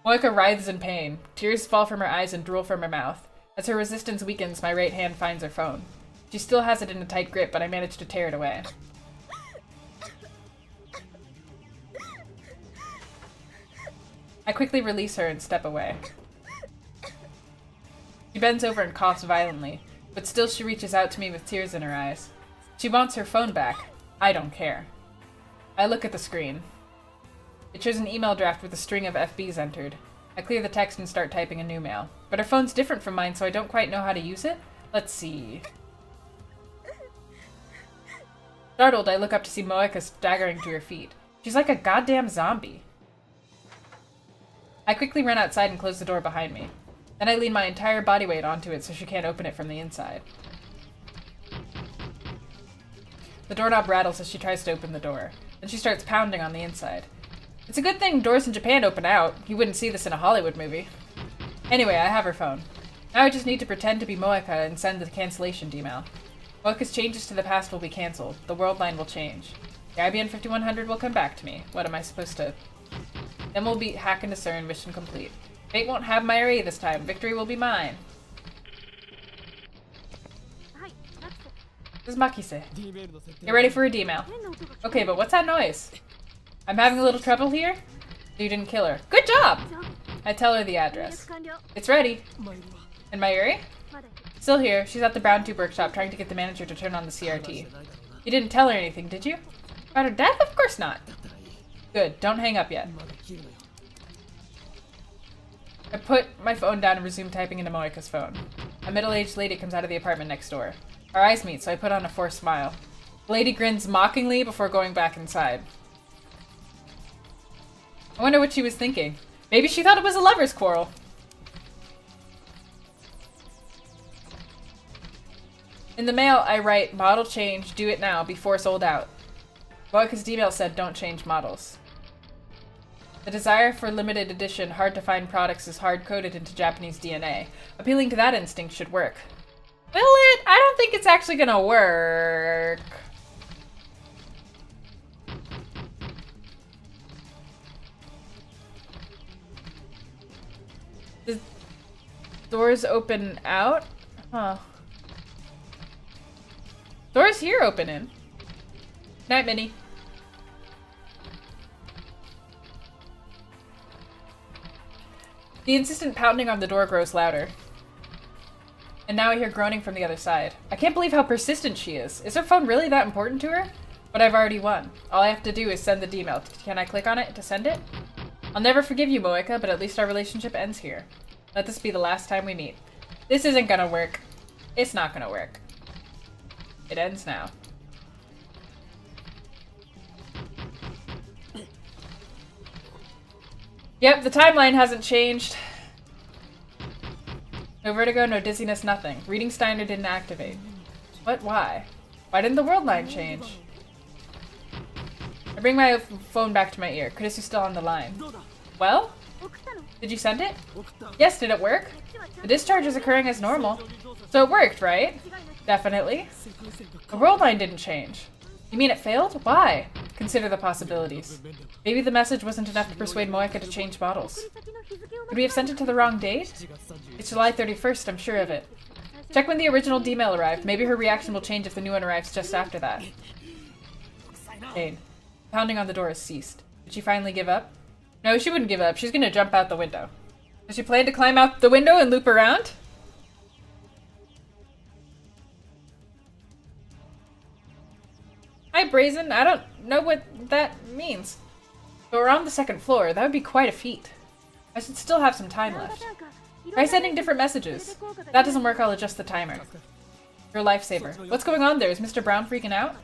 Moeka writhes in pain. Tears fall from her eyes and drool from her mouth. As her resistance weakens, my right hand finds her phone. She still has it in a tight grip, but I manage to tear it away. I quickly release her and step away. She bends over and coughs violently, but still she reaches out to me with tears in her eyes. She wants her phone back. I don't care. I look at the screen. It shows an email draft with a string of FBs entered. I clear the text and start typing a new mail. But her phone's different from mine, so I don't quite know how to use it. Let's see. Startled, I look up to see Moeka staggering to her feet. She's like a goddamn zombie. I quickly run outside and close the door behind me. Then I lean my entire body weight onto it so she can't open it from the inside. The doorknob rattles as she tries to open the door. Then she starts pounding on the inside. It's a good thing doors in Japan open out. You wouldn't see this in a Hollywood movie. Anyway, I have her phone. Now I just need to pretend to be Moeka and send the cancellation email. Moeka's changes to the past will be cancelled. The world line will change. The IBN 5100 will come back to me. What am I supposed to... Then we'll be hack and discern, mission complete. Fate won't have my array this time. Victory will be mine. This is Makise. Get ready for a D-mail. Okay, but what's that noise? I'm having a little trouble here? You didn't kill her. Good job! I tell her the address. It's ready. And Mayuri? Still here. She's at the Brown Tube workshop trying to get the manager to turn on the CRT. You didn't tell her anything, did you? About her death? Of course not. Good. Don't hang up yet. I put my phone down and resume typing into Moeka's phone. A middle-aged lady comes out of the apartment next door. Our eyes meet, so I put on a forced smile. The lady grins mockingly before going back inside. I wonder what she was thinking. Maybe she thought it was a lover's quarrel. In the mail, I write, model change, do it now, before sold out. Moeka's email said, don't change models. The desire for limited edition, hard-to-find products is hard-coded into Japanese DNA. Appealing to that instinct should work. Will it? I don't think it's actually gonna work. The doors open out? Huh. Doors here open in. Night, Minnie. The insistent pounding on the door grows louder. And now I hear groaning from the other side. I can't believe how persistent she is. Is her phone really that important to her? But I've already won. All I have to do is send the email. Can I click on it to send it? I'll never forgive you, Moeka, but at least our relationship ends here. Let this be the last time we meet. This isn't gonna work. It's not gonna work. It ends now. Yep, the timeline hasn't changed. No vertigo, no dizziness, nothing. Reading Steiner didn't activate. What? Why? Why didn't the world line change? I bring my phone back to my ear. Kurisu's still on the line. Well? Did you send it? Yes, did it work? The discharge is occurring as normal. So it worked, right? Definitely. The world line didn't change. You mean it failed? Why? Consider the possibilities. Maybe the message wasn't enough to persuade Moeka to change bottles. Could we have sent it to the wrong date? It's July 31st, I'm sure of it. Check when the original D-mail arrived. Maybe her reaction will change if the new one arrives just after that. Jane. Pounding on the door has ceased. Did she finally give up? No, she wouldn't give up. She's gonna jump out the window. Does she plan to climb out the window and loop around? Hi, Brazen. I don't know what that means. But we're on the second floor. That would be quite a feat. I should still have some time left. Try sending different messages. If that doesn't work, I'll adjust the timer. You're a lifesaver. What's going on there? Is Mr. Brown freaking out?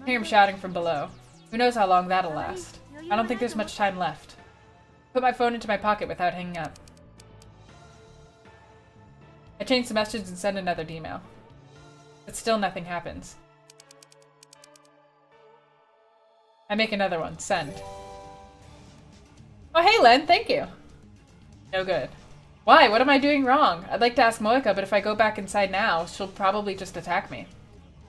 I hear him shouting from below. Who knows how long that'll last. I don't think there's much time left. Put my phone into my pocket without hanging up. I change the message and send another email. But still nothing happens. I make another one. Send. Oh, hey, Len. Thank you. No good. Why? What am I doing wrong? I'd like to ask Moeka, but if I go back inside now, she'll probably just attack me.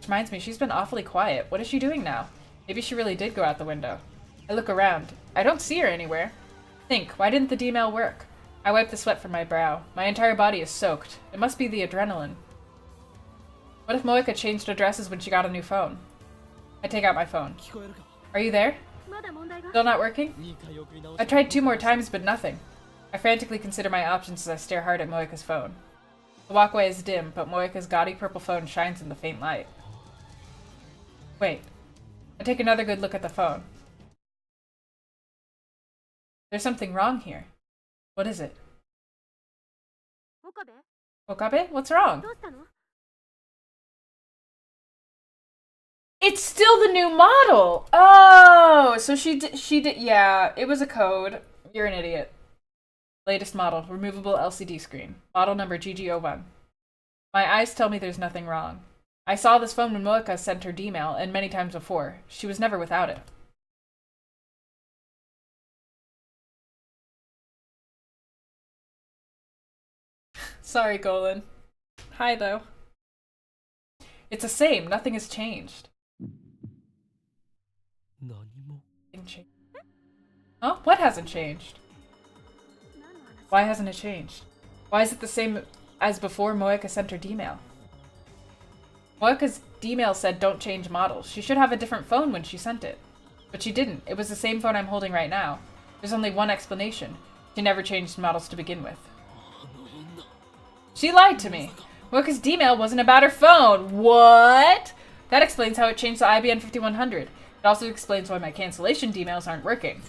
Which reminds me, she's been awfully quiet. What is she doing now? Maybe she really did go out the window. I look around. I don't see her anywhere. Think, why didn't the D-mail work? I wipe the sweat from my brow. My entire body is soaked. It must be the adrenaline. What if Moeka changed addresses when she got a new phone? I take out my phone. Are you there? Still not working? I tried 2 more times, but nothing. I frantically consider my options as I stare hard at Moeka's phone. The walkway is dim, but Moeka's gaudy purple phone shines in the faint light. Wait. I take another good look at the phone. There's something wrong here. What is it? Okabe? What's wrong? It's still the new model! Oh! So she did, yeah, it was a code. You're an idiot. Latest model, removable LCD screen. Model number GG01. My eyes tell me there's nothing wrong. I saw this phone when Moeka sent her D-mail, and many times before. She was never without it. Sorry, Golan. Hi, though. It's the same. Nothing has changed. Huh? What hasn't changed? Why hasn't it changed? Why is it the same as before Moeka sent her D-mail? Moeka's D-mail said don't change models. She should have a different phone when she sent it. But she didn't. It was the same phone I'm holding right now. There's only one explanation. She never changed models to begin with. She lied to me. Moeka's D-mail wasn't about her phone. What? That explains how it changed the IBN 5100. It also explains why my cancellation D-mails aren't working.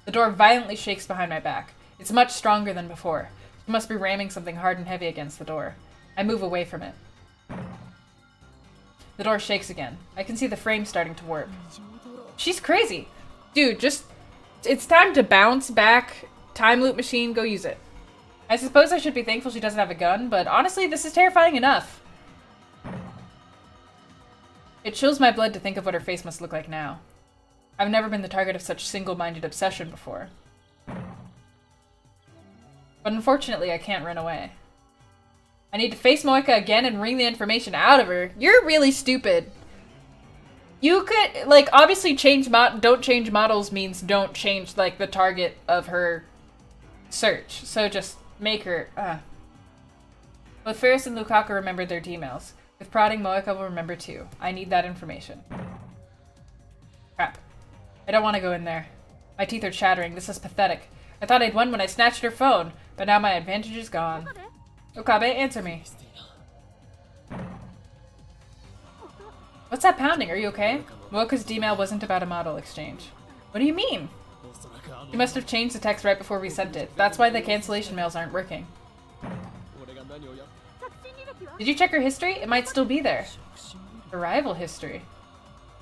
The door violently shakes behind my back. It's much stronger than before. She must be ramming something hard and heavy against the door. I move away from it. The door shakes again. I can see the frame starting to warp. She's crazy! Dude, just... It's time to bounce back. Time loop machine, go use it. I suppose I should be thankful she doesn't have a gun, but honestly, this is terrifying enough. It chills my blood to think of what her face must look like now. I've never been the target of such single-minded obsession before. But unfortunately, I can't run away. I need to face Moeka again and wring the information out of her. You're really stupid. You could, like, obviously don't change models means don't change, like, the target of her search. So just make her, Both Ferris and Lukaku remembered their D-mails. With prodding, Moeka will remember too. I need that information. Crap. I don't want to go in there. My teeth are chattering. This is pathetic. I thought I'd won when I snatched her phone, but now my advantage is gone. Okabe, answer me. What's that pounding? Are you okay? Moeka's D-mail wasn't about a model exchange. What do you mean? You must have changed the text right before we sent it. That's why the cancellation mails aren't working. Did you check her history? It might still be there. Arrival history.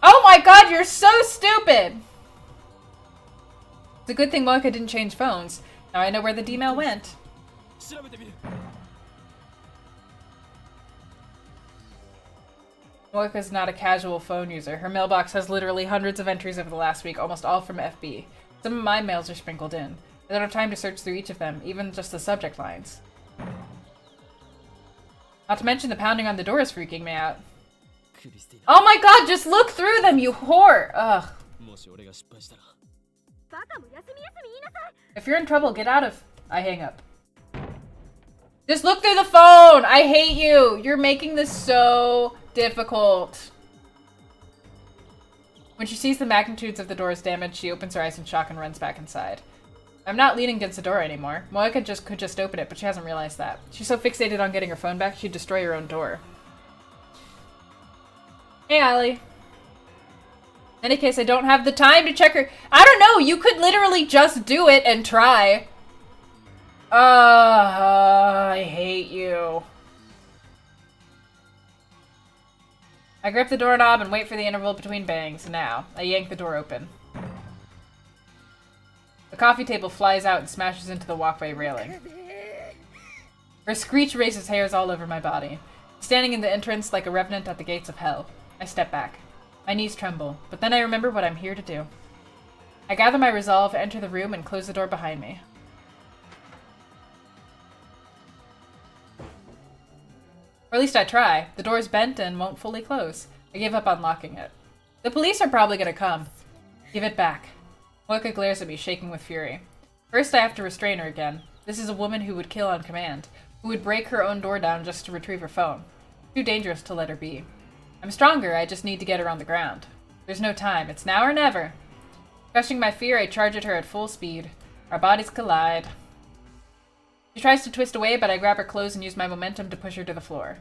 Oh my god, you're so stupid! It's a good thing Moeka didn't change phones. Now I know where the D-mail went. Moeka's not a casual phone user. Her mailbox has literally hundreds of entries over the last week, almost all from FB. Some of my mails are sprinkled in. I don't have time to search through each of them, even just the subject lines. Not to mention the pounding on the door is freaking me out. Oh my god, just look through them, you whore! Ugh. If you're in trouble, get out of... I hang up. Just look through the phone! I hate you! You're making this so difficult. When she sees the magnitudes of the door's damage, she opens her eyes in shock and runs back inside. I'm not leaning against the door anymore. Moeka could just open it, but she hasn't realized that. She's so fixated on getting her phone back, she'd destroy her own door. Hey, Allie. In any case, I don't have the time to check her. I don't know, you could literally just do it and try. I hate you. I grip the doorknob and wait for the interval between bangs. Now, I yank the door open. The coffee table flies out and smashes into the walkway railing. Her screech raises hairs all over my body. Standing in the entrance like a revenant at the gates of hell. I step back. My knees tremble, but then I remember what I'm here to do. I gather my resolve, enter the room, and close the door behind me. Or at least I try. The door's bent and won't fully close. I give up on locking it. The police are probably gonna come. Give it back. Moeka glares at me, shaking with fury. First, I have to restrain her again. This is a woman who would kill on command, who would break her own door down just to retrieve her phone. Too dangerous to let her be. I'm stronger, I just need to get her on the ground. There's no time, it's now or never. Crushing my fear, I charge at her at full speed. Our bodies collide. She tries to twist away, but I grab her clothes and use my momentum to push her to the floor.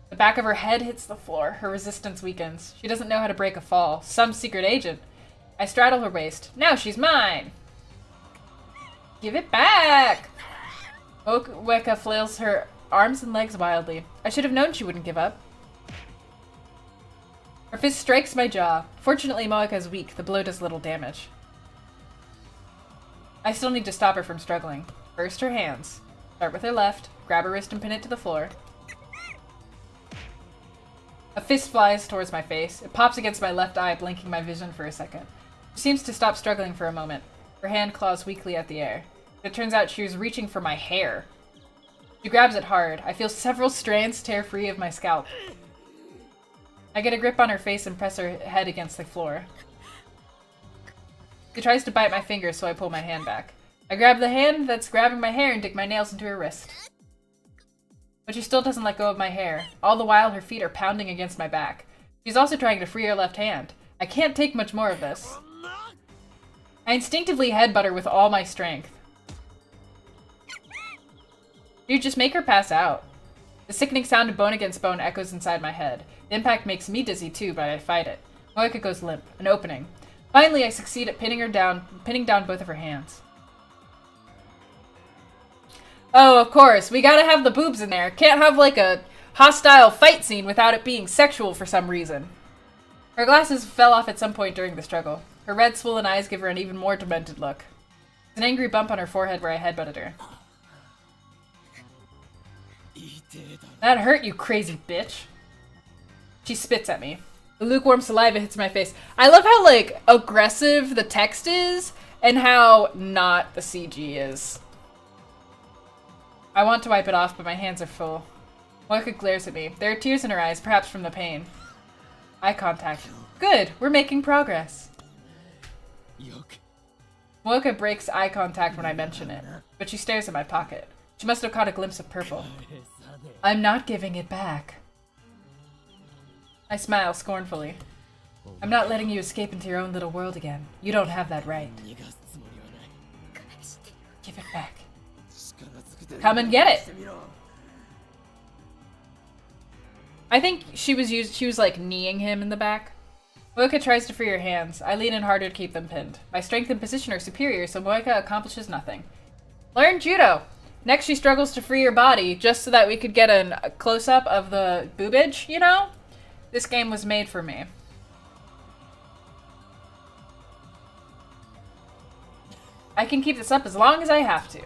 The back of her head hits the floor. Her resistance weakens. She doesn't know how to break a fall. Some secret agent. I straddle her waist. Now she's mine! Give it back! Moeka flails her arms and legs wildly. I should have known she wouldn't give up. Her fist strikes my jaw. Fortunately, Moeka is weak. The blow does little damage. I still need to stop her from struggling. First, her hands. Start with her left, grab her wrist and pin it to the floor. A fist flies towards my face. It pops against my left eye, blinking my vision for a second. She seems to stop struggling for a moment. Her hand claws weakly at the air. It turns out she was reaching for my hair. She grabs it hard. I feel several strands tear free of my scalp. I get a grip on her face and press her head against the floor. She tries to bite my fingers, so I pull my hand back. I grab the hand that's grabbing my hair and dig my nails into her wrist. But she still doesn't let go of my hair. All the while, her feet are pounding against my back. She's also trying to free her left hand. I can't take much more of this. I instinctively headbutt her with all my strength. Dude, just make her pass out. The sickening sound of bone against bone echoes inside my head. The impact makes me dizzy too, but I fight it. Moeka goes limp. An opening. Finally, I succeed at pinning down both of her hands. Oh, of course. We gotta have the boobs in there. Can't have, like, a hostile fight scene without it being sexual for some reason. Her glasses fell off at some point during the struggle. Her red, swollen eyes give her an even more demented look. There's an angry bump on her forehead where I headbutted her. That hurt, you crazy bitch. She spits at me. The lukewarm saliva hits my face. I love how, like, aggressive the text is and how not the CG is. I want to wipe it off, but my hands are full. Moeka glares at me. There are tears in her eyes, perhaps from the pain. Eye contact. Good, we're making progress. Moeka breaks eye contact when I mention it, but she stares at my pocket. She must have caught a glimpse of purple. I'm not giving it back. I smile scornfully. I'm not letting you escape into your own little world again. You don't have that right. Give it back. Come and get it! I think she was like kneeing him in the back. Moeka tries to free her hands. I lean in harder to keep them pinned. My strength and position are superior, so Moeka accomplishes nothing. Learn judo! Next she struggles to free her body, just so that we could get a close-up of the boobage, you know? This game was made for me. I can keep this up as long as I have to.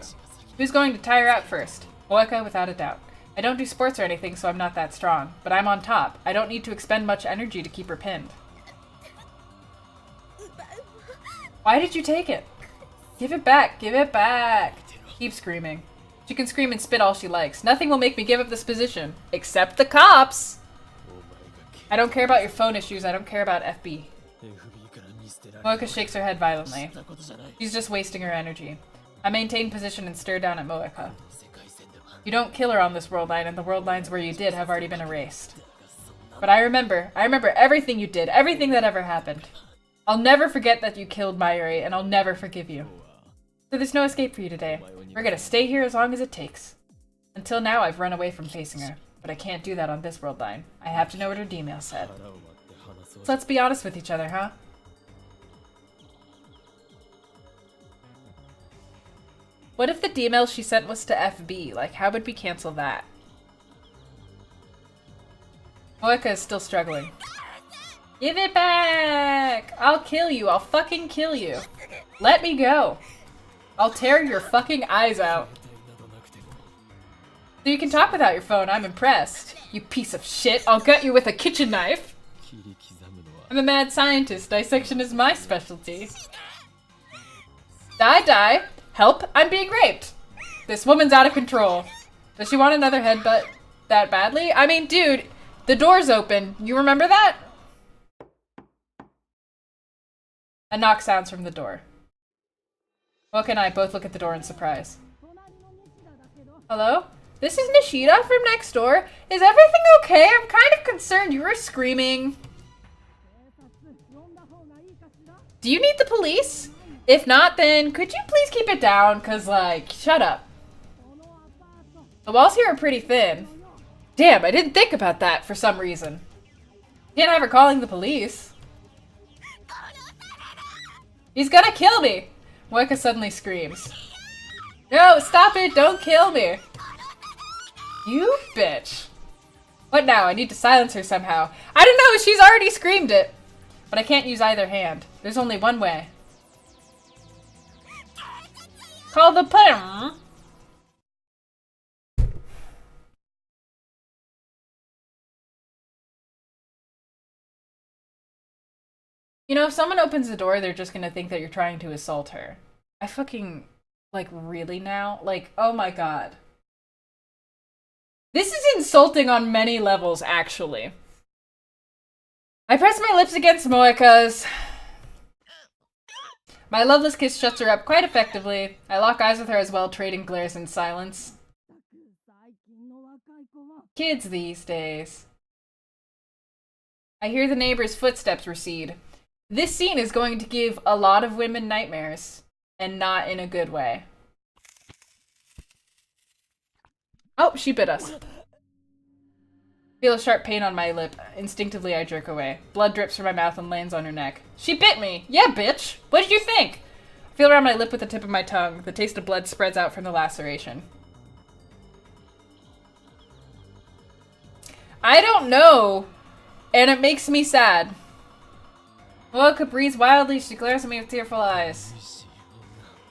Who's going to tire out first? Moeka, without a doubt. I don't do sports or anything, so I'm not that strong. But I'm on top. I don't need to expend much energy to keep her pinned. Why did you take it? Give it back! Give it back! Keep screaming. She can scream and spit all she likes. Nothing will make me give up this position. Except the cops! I don't care about your phone issues. I don't care about FB. Moeka shakes her head violently. She's just wasting her energy. I maintain position and stare down at Moeka. You don't kill her on this world line, and the world lines where you did have already been erased. But I remember everything you did, everything that ever happened. I'll never forget that you killed Mayuri, and I'll never forgive you. So there's no escape for you today. We're gonna stay here as long as it takes. Until now, I've run away from facing her, but I can't do that on this world line. I have to know what her D-mail said. So let's be honest with each other, huh? What if the D-mail she sent was to FB? Like, how would we cancel that? Moeka is still struggling. Give it back! I'll kill you. I'll fucking kill you. Let me go. I'll tear your fucking eyes out. So you can talk without your phone. I'm impressed. You piece of shit. I'll gut you with a kitchen knife. I'm a mad scientist. Dissection is my specialty. Die, die. Help, I'm being raped. This woman's out of control. Does she want another headbutt that badly? I mean, dude, the door's open. You remember that? A knock sounds from the door. Moeka and I both look at the door in surprise. Hello? This is Nishida from next door. Is everything okay? I'm kind of concerned. You were screaming. Do you need the police? If not, then could you please keep it down? Cause like, shut up. The walls here are pretty thin. Damn, I didn't think about that for some reason. Can't have her calling the police. He's gonna kill me! Moeka suddenly screams. No, stop it! Don't kill me! You bitch. What now? I need to silence her somehow. I don't know, she's already screamed it. But I can't use either hand. There's only one way. Call the police. You know, if someone opens the door, they're just gonna think that you're trying to assault her. I fucking, like, really now? Like, oh my god. This is insulting on many levels, actually. I press my lips against Moeka's. My loveless kiss shuts her up quite effectively. I lock eyes with her as well, trading glares in silence. Kids these days. I hear the neighbor's footsteps recede. This scene is going to give a lot of women nightmares, and not in a good way. Oh, she bit us. Feel a sharp pain on my lip. Instinctively, I jerk away. Blood drips from my mouth and lands on her neck. She bit me! Yeah, bitch! What did you think? I feel around my lip with the tip of my tongue. The taste of blood spreads out from the laceration. I don't know, and it makes me sad. Moeka breathes wildly. She glares at me with tearful eyes.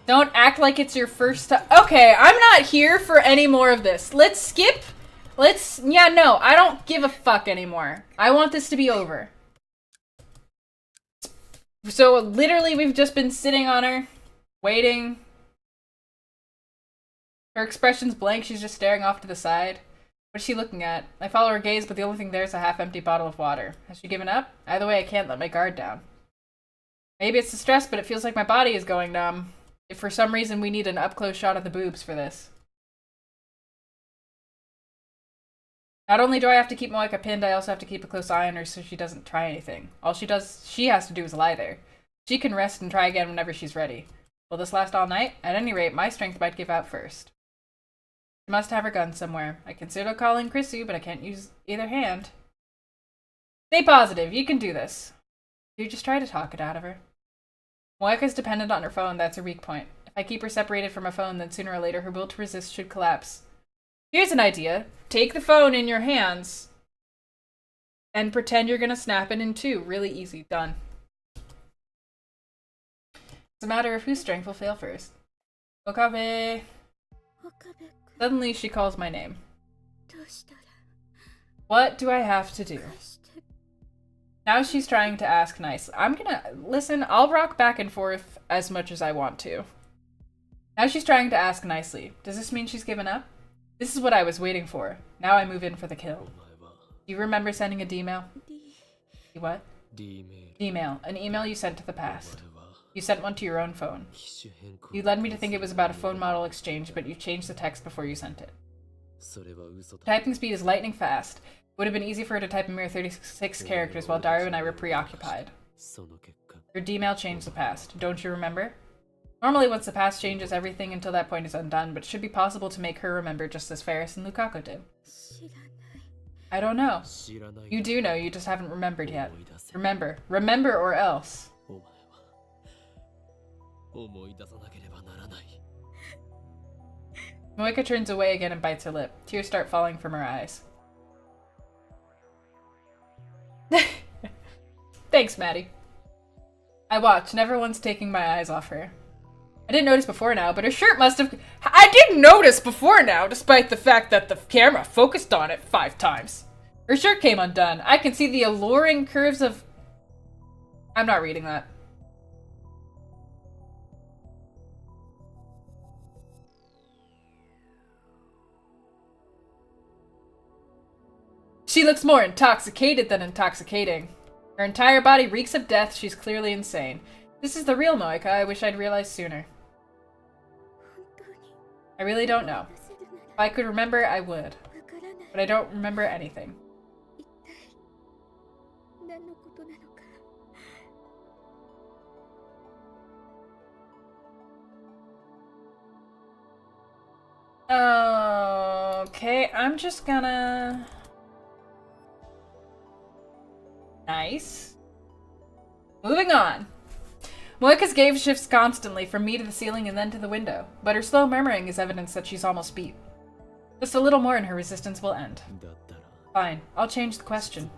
Don't act like it's your first time. Okay, I'm not here for any more of this. Let's skip. Yeah, no, I don't give a fuck anymore. I want this to be over. So, literally, we've just been sitting on her, waiting. Her expression's blank. She's just staring off to the side. What's she looking at? I follow her gaze, but the only thing there is a half-empty bottle of water. Has she given up? Either way, I can't let my guard down. Maybe it's the stress, but it feels like my body is going numb. If for some reason we need an up-close shot of the boobs for this. Not only do I have to keep Moeka pinned, I also have to keep a close eye on her so she doesn't try anything. All she has to do is lie there. She can rest and try again whenever she's ready. Will this last all night? At any rate, my strength might give out first. She must have her gun somewhere. I consider calling Chrisu, but I can't use either hand. Stay positive. You can do this. You just try to talk it out of her. Moeka's dependent on her phone. That's her weak point. If I keep her separated from her phone, then sooner or later her will to resist should collapse. Here's an idea. Take the phone in your hands and pretend you're gonna snap it in two. Really easy. Done. It's a matter of whose strength will fail first. Okabe. Suddenly she calls my name. What do I have to do? Now she's trying to ask nicely. Listen, I'll rock back and forth as much as I want to. Now she's trying to ask nicely. Does this mean she's given up? This is what I was waiting for. Now I move in for the kill. Do you remember sending a D-mail? What? D-mail. An email you sent to the past. You sent one to your own phone. You led me to think it was about a phone model exchange, but you changed the text before you sent it. Typing speed is lightning fast. It would have been easy for her to type a mere 36 characters while Daru and I were preoccupied. Your D-mail changed the past. Don't you remember? Normally once the past changes, everything until that point is undone, but it should be possible to make her remember just as Ferris and Lukaku did. I don't know. You do know, you just haven't remembered yet. Remember. Remember or else. Moeka turns away again and bites her lip. Tears start falling from her eyes. Thanks, Maddie. I watch, never once taking my eyes off her. I didn't notice before now, but her shirt must have... I didn't notice before now, despite the fact that the camera focused on it 5 times. Her shirt came undone. I can see the alluring curves of... I'm not reading that. She looks more intoxicated than intoxicating. Her entire body reeks of death. She's clearly insane. This is the real Moeka. I wish I'd realized sooner. I really don't know. If I could remember, I would. But I don't remember anything. Okay, I'm just gonna... Nice. Moving on. Moeka's gaze shifts constantly from me to the ceiling and then to the window, but her slow murmuring is evidence that she's almost beat. Just a little more and her resistance will end. Fine, I'll change the question.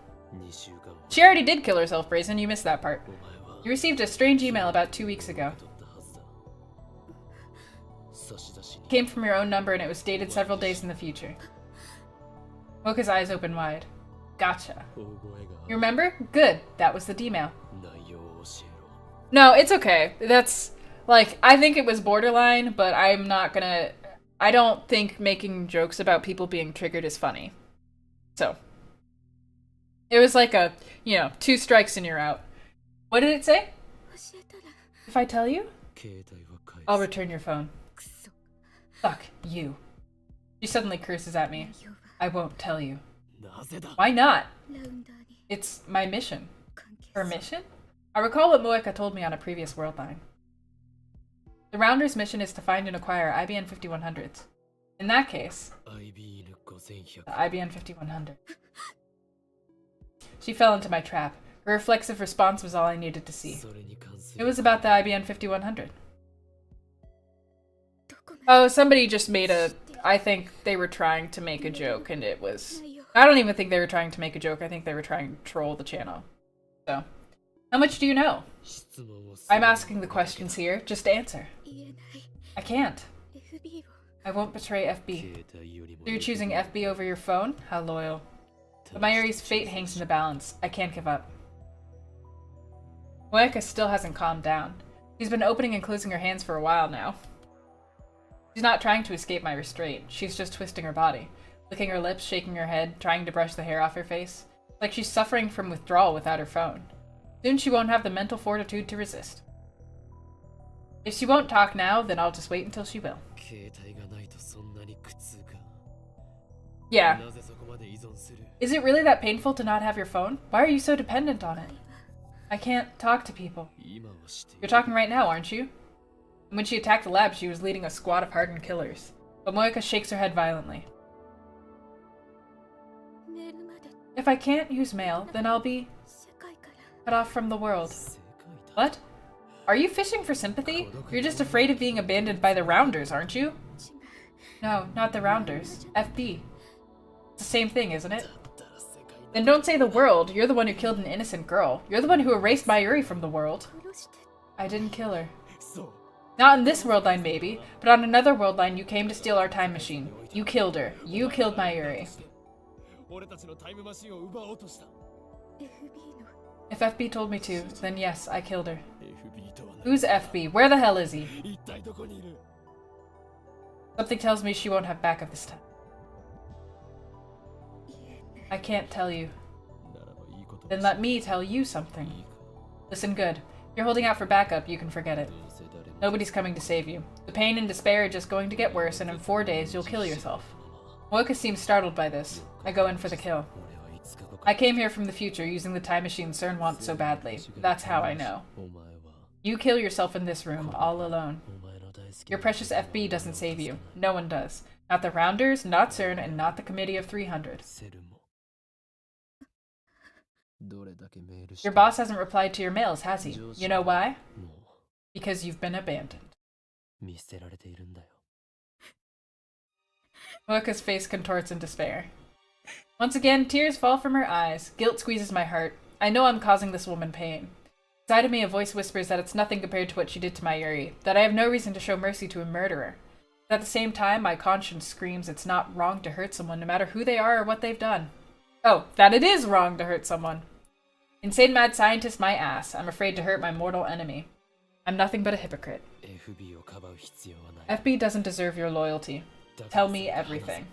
She already did kill herself, Brazen. You missed that part. You received a strange email about 2 weeks ago. It came from your own number and it was dated several days in the future. Moeka's eyes open wide. Gotcha. You remember? Good. That was the D-mail. No, it's okay. That's, like, I think it was borderline, but I'm not gonna... I don't think making jokes about people being triggered is funny. So. It was like a, 2 strikes and you're out. What did it say? If I tell you? I'll return your phone. Fuck you. She suddenly curses at me. I won't tell you. Why not? It's my mission. Her mission? I recall what Moeka told me on a previous world line. The Rounder's mission is to find and acquire IBN 5100s. In that case, the IBN 5100. She fell into my trap. Her reflexive response was all I needed to see. It was about the IBN 5100. Oh, somebody just made a... I think they were trying to make a joke, and it was... I don't even think they were trying to make a joke. I think they were trying to troll the channel. So, how much do you know? I'm asking the questions here. Just answer. I can't. I won't betray FB. So you're choosing FB over your phone? How loyal. But Mayuri's fate hangs in the balance. I can't give up. Moeka still hasn't calmed down. She's been opening and closing her hands for a while now. She's not trying to escape my restraint. She's just twisting her body. Licking her lips, shaking her head, trying to brush the hair off her face. Like she's suffering from withdrawal without her phone. Soon she won't have the mental fortitude to resist. If she won't talk now, then I'll just wait until she will. Yeah. Is it really that painful to not have your phone? Why are you so dependent on it? I can't talk to people. You're talking right now, aren't you? When she attacked the lab, she was leading a squad of hardened killers. But Moeka shakes her head violently. If I can't use mail, then I'll be cut off from the world. What? Are you fishing for sympathy? You're just afraid of being abandoned by the Rounders, aren't you? No, not the Rounders. FB. It's the same thing, isn't it? Then don't say the world. You're the one who killed an innocent girl. You're the one who erased Mayuri from the world. I didn't kill her. Not in this world line, maybe, but on another world line you came to steal our time machine. You killed her. You killed Mayuri. If FB told me to, then yes, I killed her. Who's FB? Where the hell is he? Something tells me she won't have backup this time. I can't tell you. Then let me tell you something. Listen good. If you're holding out for backup, you can forget it. Nobody's coming to save you. The pain and despair are just going to get worse, and in 4 days, you'll kill yourself. Moeka seems startled by this. I go in for the kill. I came here from the future using the time machine CERN wants so badly. That's how I know. You kill yourself in this room, all alone. Your precious FB doesn't save you. No one does. Not the Rounders, not CERN, and not the Committee of 300. Your boss hasn't replied to your mails, has he? You know why? Because you've been abandoned. Moeka's face contorts in despair. Once again, tears fall from her eyes. Guilt squeezes my heart. I know I'm causing this woman pain. Inside of me, a voice whispers that it's nothing compared to what she did to Mayuri, that I have no reason to show mercy to a murderer. But at the same time, my conscience screams it's not wrong to hurt someone no matter who they are or what they've done. Oh, that it is wrong to hurt someone. Insane mad scientist my ass. I'm afraid to hurt my mortal enemy. I'm nothing but a hypocrite. FB doesn't deserve your loyalty. Tell me everything.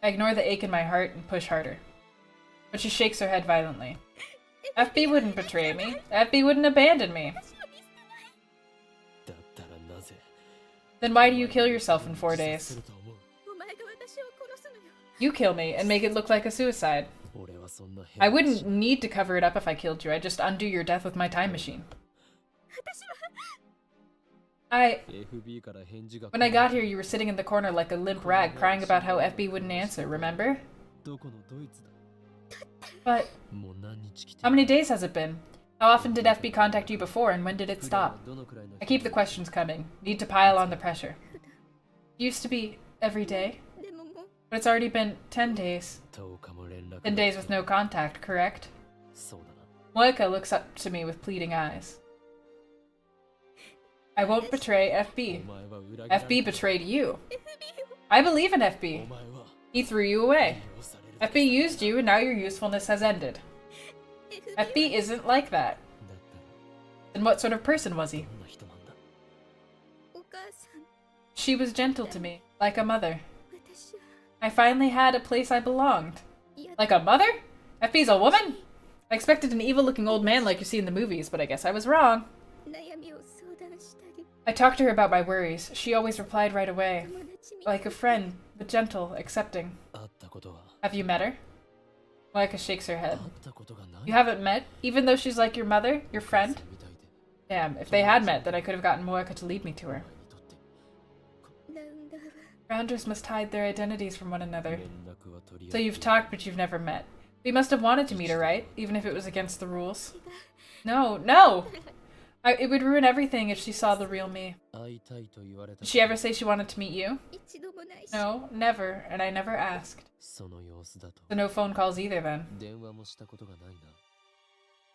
I ignore the ache in my heart and push harder. But she shakes her head violently. FB wouldn't betray me. FB wouldn't abandon me. Then why do you kill yourself in 4 days? You kill me and make it look like a suicide. I wouldn't need to cover it up if I killed you. I'd just undo your death with my time machine. When I got here, you were sitting in the corner like a limp rag, crying about how FB wouldn't answer, remember? But how many days has it been? How often did FB contact you before, and when did it stop? I keep the questions coming. Need to pile on the pressure. It used to be every day, but it's already been 10 days. 10 days with no contact, correct? Moeka looks up to me with pleading eyes. I won't betray FB. FB betrayed you. I believe in FB. He threw you away. FB used you, and now your usefulness has ended. FB isn't like that. Then what sort of person was he? She was gentle to me, like a mother. I finally had a place I belonged. Like a mother? FB's a woman? I expected an evil-looking old man like you see in the movies, but I guess I was wrong. I talked to her about my worries. She always replied right away. Like a friend, but gentle, accepting. Have you met her? Moeka shakes her head. You haven't met? Even though she's like your mother? Your friend? Damn, if they had met, then I could have gotten Moeka to lead me to her. Rounders must hide their identities from one another. So you've talked, but you've never met. We must have wanted to meet her, right? Even if it was against the rules. No, no! It would ruin everything if she saw the real me. Did she ever say she wanted to meet you? No, never, and I never asked. So no phone calls either, then.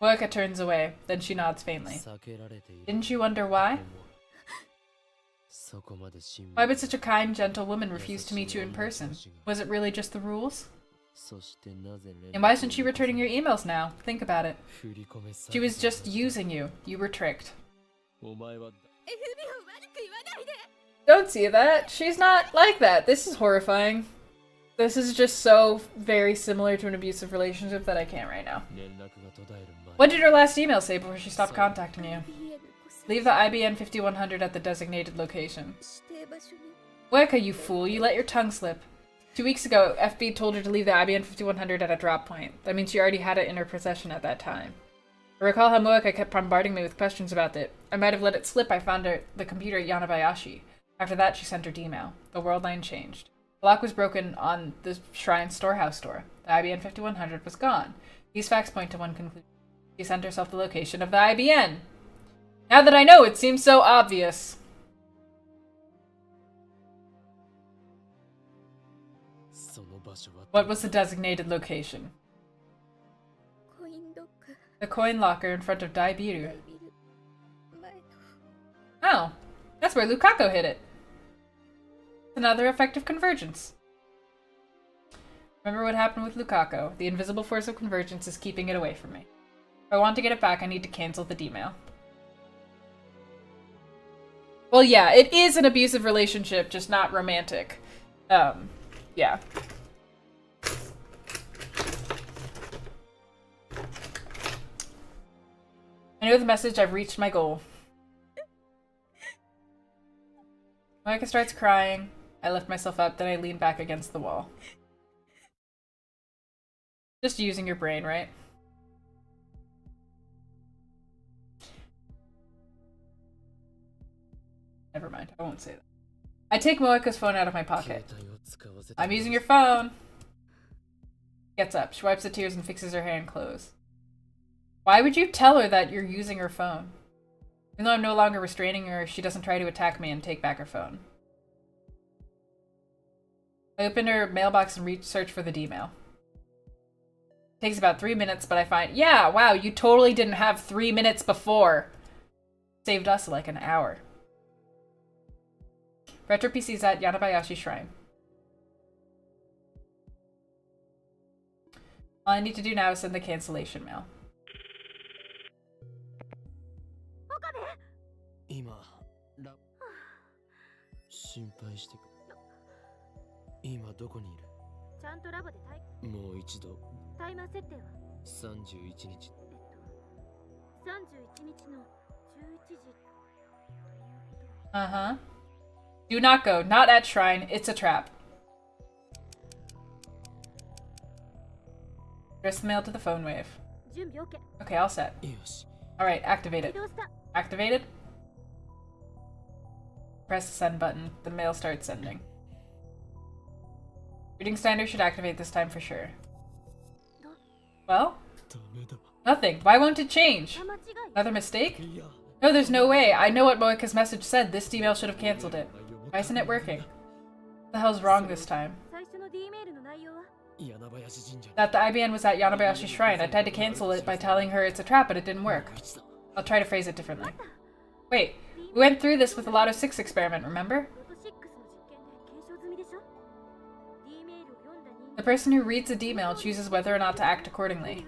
Moeka turns away, then she nods faintly. Didn't you wonder why? Why would such a kind, gentle woman refuse to meet you in person? Was it really just the rules? And why isn't she returning your emails now? Think about it. She was just using you. You were tricked. Don't see that. She's not like that. This is horrifying. This is just so very similar to an abusive relationship that I can't right now. What did her last email say before she stopped contacting you? Leave the IBN 5100 at the designated location. Moeka, you fool. You let your tongue slip. 2 weeks ago, FB told her to leave the IBN 5100 at a drop point. That means she already had it in her possession at that time. I recall how Moeka kept bombarding me with questions about it. I might have let it slip I found the computer at Yanabayashi. After that, she sent her email. The world line changed. The lock was broken on the Shrine's storehouse door. The IBN 5100 was gone. These facts point to one conclusion. She sent herself the location of the IBN. Now that I know, it seems so obvious. What was the designated location? The coin locker in front of Daibiru. Oh, that's where Lukaku hid it. Another effective convergence. Remember what happened with Lukaku. The invisible force of convergence is keeping it away from me. If I want to get it back, I need to cancel the D-mail. Well, yeah, it is an abusive relationship, just not romantic. Yeah. I know the message. I've reached my goal. Moeka starts crying. I lift myself up, then I lean back against the wall. Just using your brain, right? Never mind, I won't say that. I take Moeka's phone out of my pocket. I'm using your phone. Gets up. She wipes the tears and fixes her hand closed. Why would you tell her that you're using her phone? Even though I'm no longer restraining her, she doesn't try to attack me and take back her phone. I open her mailbox and search for the D-mail. It takes about 3 minutes, but I find, yeah, wow, you totally didn't have 3 minutes before. Saved us like an hour. Retro PC's at Yanabayashi Shrine. All I need to do now is send the cancellation mail. もう一度タイマー設定は31日31日の11時 Uh-huh. Do not go. Not at shrine. It's a trap. Address the mail to the phone wave. Okay, all set. Alright, activate it. Activated? Press the send button. The mail starts sending. Reading standard should activate this time for sure. Well? Nothing. Why won't it change? Another mistake? No, there's no way. I know what Moika's message said. This email should have cancelled it. Why isn't it working? What the hell's wrong this time? That the IBN was at Yanabayashi Shrine. I tried to cancel it by telling her it's a trap, but it didn't work. I'll try to phrase it differently. Wait, we went through this with the Lotto 6 experiment, remember? The person who reads the email chooses whether or not to act accordingly.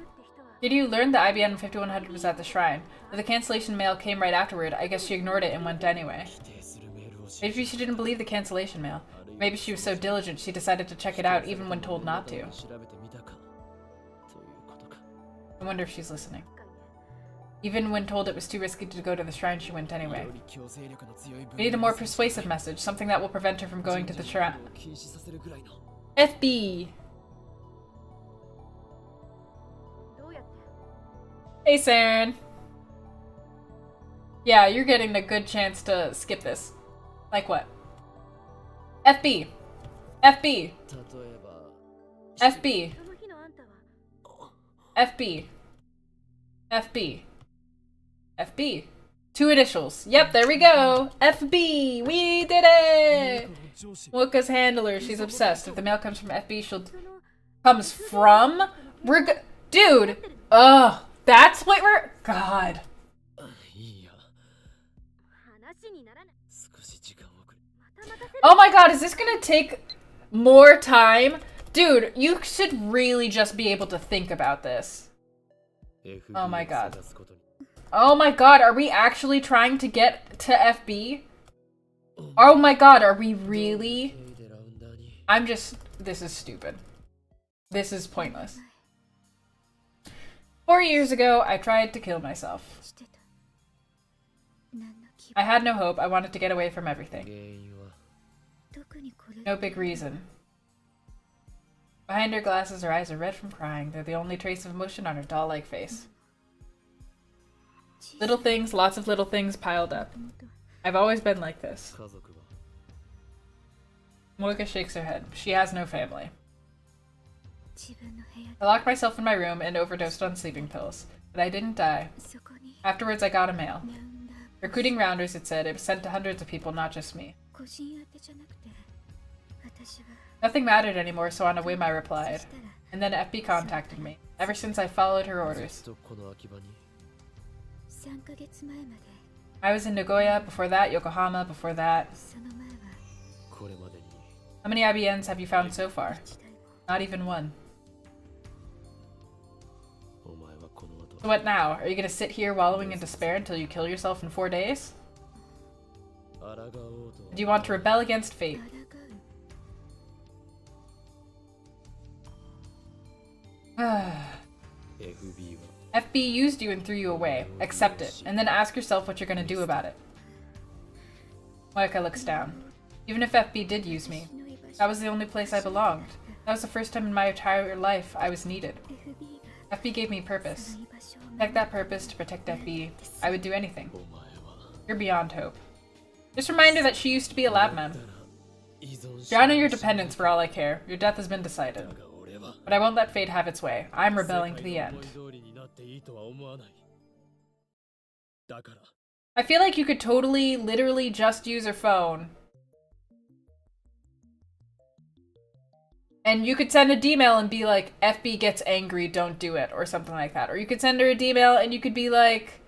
Kiryu learned the IBN 5100 was at the shrine, but the cancellation mail came right afterward. I guess she ignored it and went anyway. Maybe she didn't believe the cancellation mail. Maybe she was so diligent she decided to check it out even when told not to. I wonder if she's listening. Even when told it was too risky to go to the shrine, she went anyway. We need a more persuasive message, something that will prevent her from going to the shrine. FB! Hey, Saren! Yeah, you're getting a good chance to skip this. Like what? FB! FB! FB! FB! FB! FB! 2 initials. Yep, there we go! FB! We did it! Mocha's handler, she's obsessed. If the mail comes from FB, she'll... Comes from? Dude! Ugh! That's what we're... God. Oh my god, is this gonna take more time? Dude, you should really just be able to think about this. Oh my god. Oh my god, are we actually trying to get to FB? Oh my god, are we really? I'm just... This is stupid. This is pointless. 4 years ago, I tried to kill myself. I had no hope. I wanted to get away from everything. No big reason. Behind her glasses, her eyes are red from crying. They're the only trace of emotion on her doll-like face. Little things, lots of little things piled up. I've always been like this. Moika shakes her head. She has no family. I locked myself in my room and overdosed on sleeping pills, but I didn't die. Afterwards, I got a mail. Recruiting rounders, it said. It was sent to hundreds of people, not just me. Nothing mattered anymore, so on a whim I replied. And then FB contacted me. Ever since I followed her orders. I was in Nagoya, before that Yokohama, before that... How many IBNs have you found so far? Not even one. So what now? Are you gonna sit here wallowing in despair until you kill yourself in 4 days? Do you want to rebel against fate? FB used you and threw you away. Accept it, and then ask yourself what you're gonna do about it. Moika looks down. Even if FB did use me, that was the only place I belonged. That was the first time in my entire life I was needed. FB gave me purpose. To protect that purpose, to protect FB, I would do anything. You're beyond hope. Just a reminder that she used to be a lab mem. Drown in your dependence for all I care. Your death has been decided. But I won't let fate have its way. I'm rebelling to the end. I feel like you could totally, literally just use her phone. And you could send a D-mail and be like, FB gets angry, don't do it, or something like that. Or you could send her a D-mail and you could be like,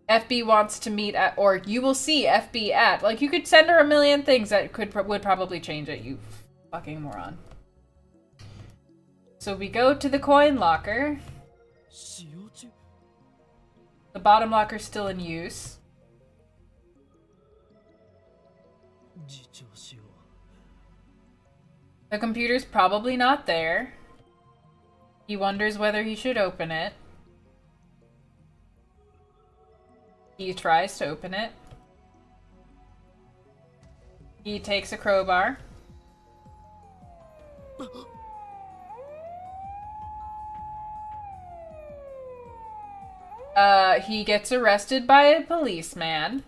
FB wants to meet at, or you will see FB at. Like, you could send her a million things that would probably change it, you fucking moron. So we go to the coin locker. The bottom locker's still in use. The computer's probably not there. He wonders whether he should open it. He tries to open it. He takes a crowbar. He gets arrested by a policeman.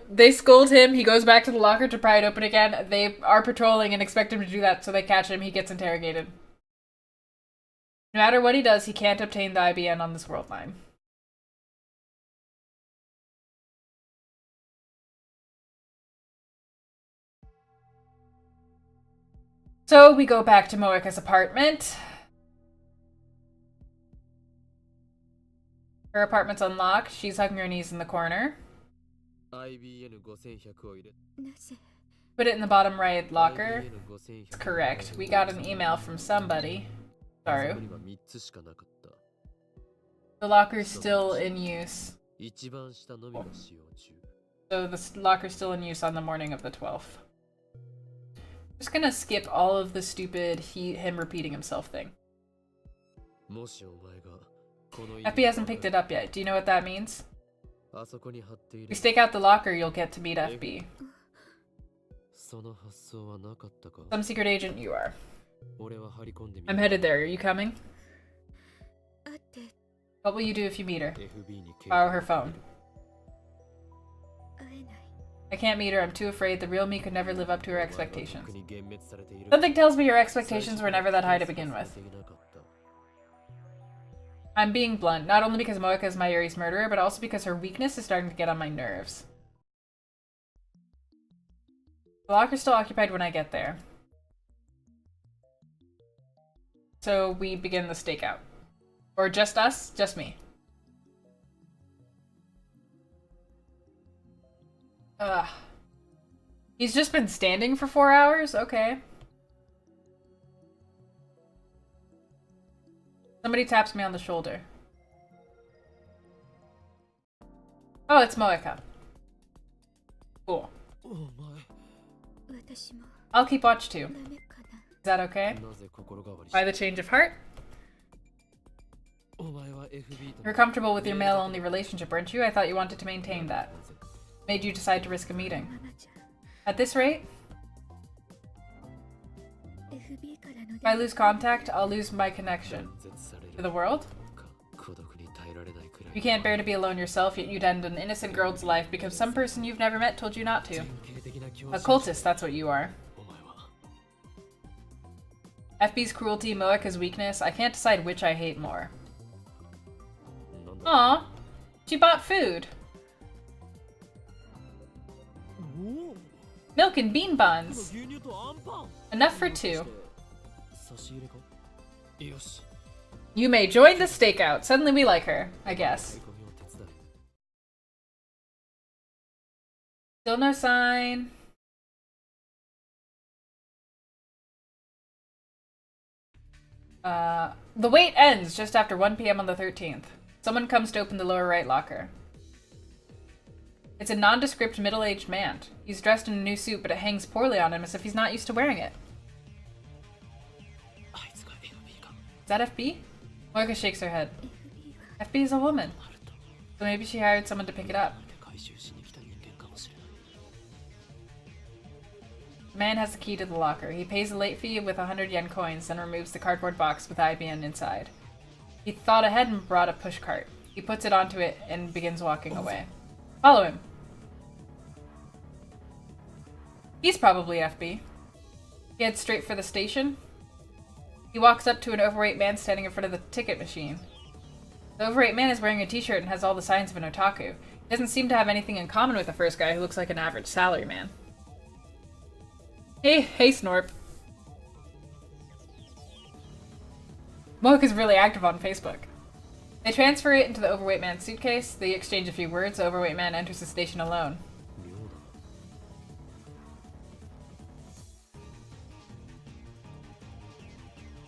They scold him. He goes back to the locker to pry it open again. They are patrolling and expect him to do that, so they catch him. He gets interrogated. No matter what he does, he can't obtain the IBN on this world line. So we go back to Moeka's apartment. Her apartment's unlocked. She's hugging her knees in the corner. Put it in the bottom right locker. It's correct. We got an email from somebody. Sorry. The locker's still in use. So the locker's still in use on the morning of the 12th. I'm just gonna skip all of the stupid him repeating himself thing. FB hasn't picked it up yet. Do you know what that means? If you stake out the locker, you'll get to meet FB. Some secret agent you are. I'm headed there. Are you coming? What will you do if you meet her? Borrow her phone. I can't meet her. I'm too afraid. The real me could never live up to her expectations. Something tells me your expectations were never that high to begin with. I'm being blunt, not only because Moeka is Mayuri's murderer, but also because her weakness is starting to get on my nerves. The locker's still occupied when I get there. So we begin the stakeout. Or just us? Just me. Ugh. He's just been standing for 4 hours? Okay. Somebody taps me on the shoulder. Oh, it's Moeka. Cool. I'll keep watch too. Is that okay? By the change of heart? You're comfortable with your male-only relationship, aren't you? I thought you wanted to maintain that. Made you decide to risk a meeting. At this rate? If I lose contact, I'll lose my connection. To the world? You can't bear to be alone yourself, yet you'd end an innocent girl's life because some person you've never met told you not to. A cultist, that's what you are. FB's cruelty, Moeka's weakness, I can't decide which I hate more. Aw, she bought food. Milk and bean buns. Enough for 2. You may join the stakeout. Suddenly we like her, I guess. Still no sign. The wait ends just after 1 p.m. on the 13th. Someone comes to open the lower right locker. It's a nondescript middle-aged man. He's dressed in a new suit, but it hangs poorly on him as if he's not used to wearing it. Is that FB? Moeka shakes her head. FB is a woman. So maybe she hired someone to pick it up. The man has the key to the locker. He pays a late fee with 100 yen coins, then removes the cardboard box with IBN inside. He thought ahead and brought a pushcart. He puts it onto it and begins walking away. Follow him. He's probably FB. He heads straight for the station. He walks up to an overweight man standing in front of the ticket machine. The overweight man is wearing a t-shirt and has all the signs of an otaku. He doesn't seem to have anything in common with the first guy who looks like an average salaryman. Hey Snorp. Moek is really active on Facebook. They transfer it into the overweight man's suitcase. They exchange a few words. The overweight man enters the station alone.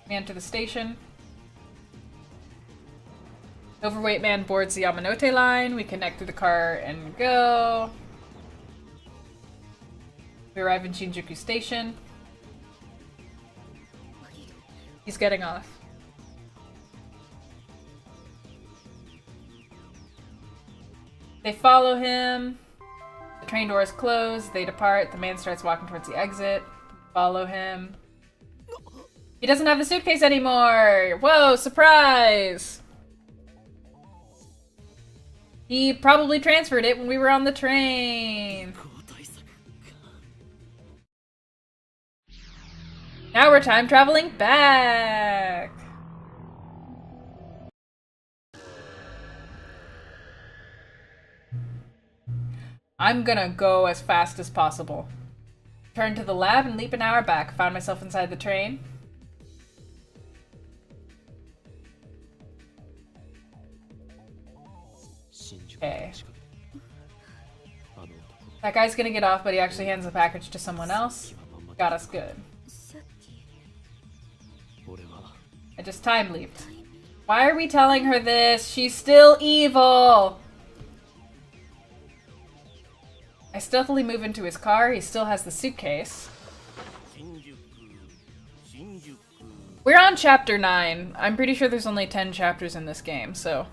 We enter the station. Overweight man boards the Yamanote line. We connect through the car and go. We arrive in Shinjuku Station. He's getting off. They follow him. The train doors close. They depart. The man starts walking towards the exit. Follow him. He doesn't have the suitcase anymore! Whoa, surprise! He probably transferred it when we were on the train. Now we're time traveling back! I'm gonna go as fast as possible. Turn to the lab and leap an hour back. Found myself inside the train. Okay. That guy's gonna get off, but he actually hands the package to someone else. Got us good. I just time leaped. Why are we telling her this? She's still evil! I stealthily move into his car. He still has the suitcase. We're on chapter 9. I'm pretty sure there's only 10 chapters in this game, so...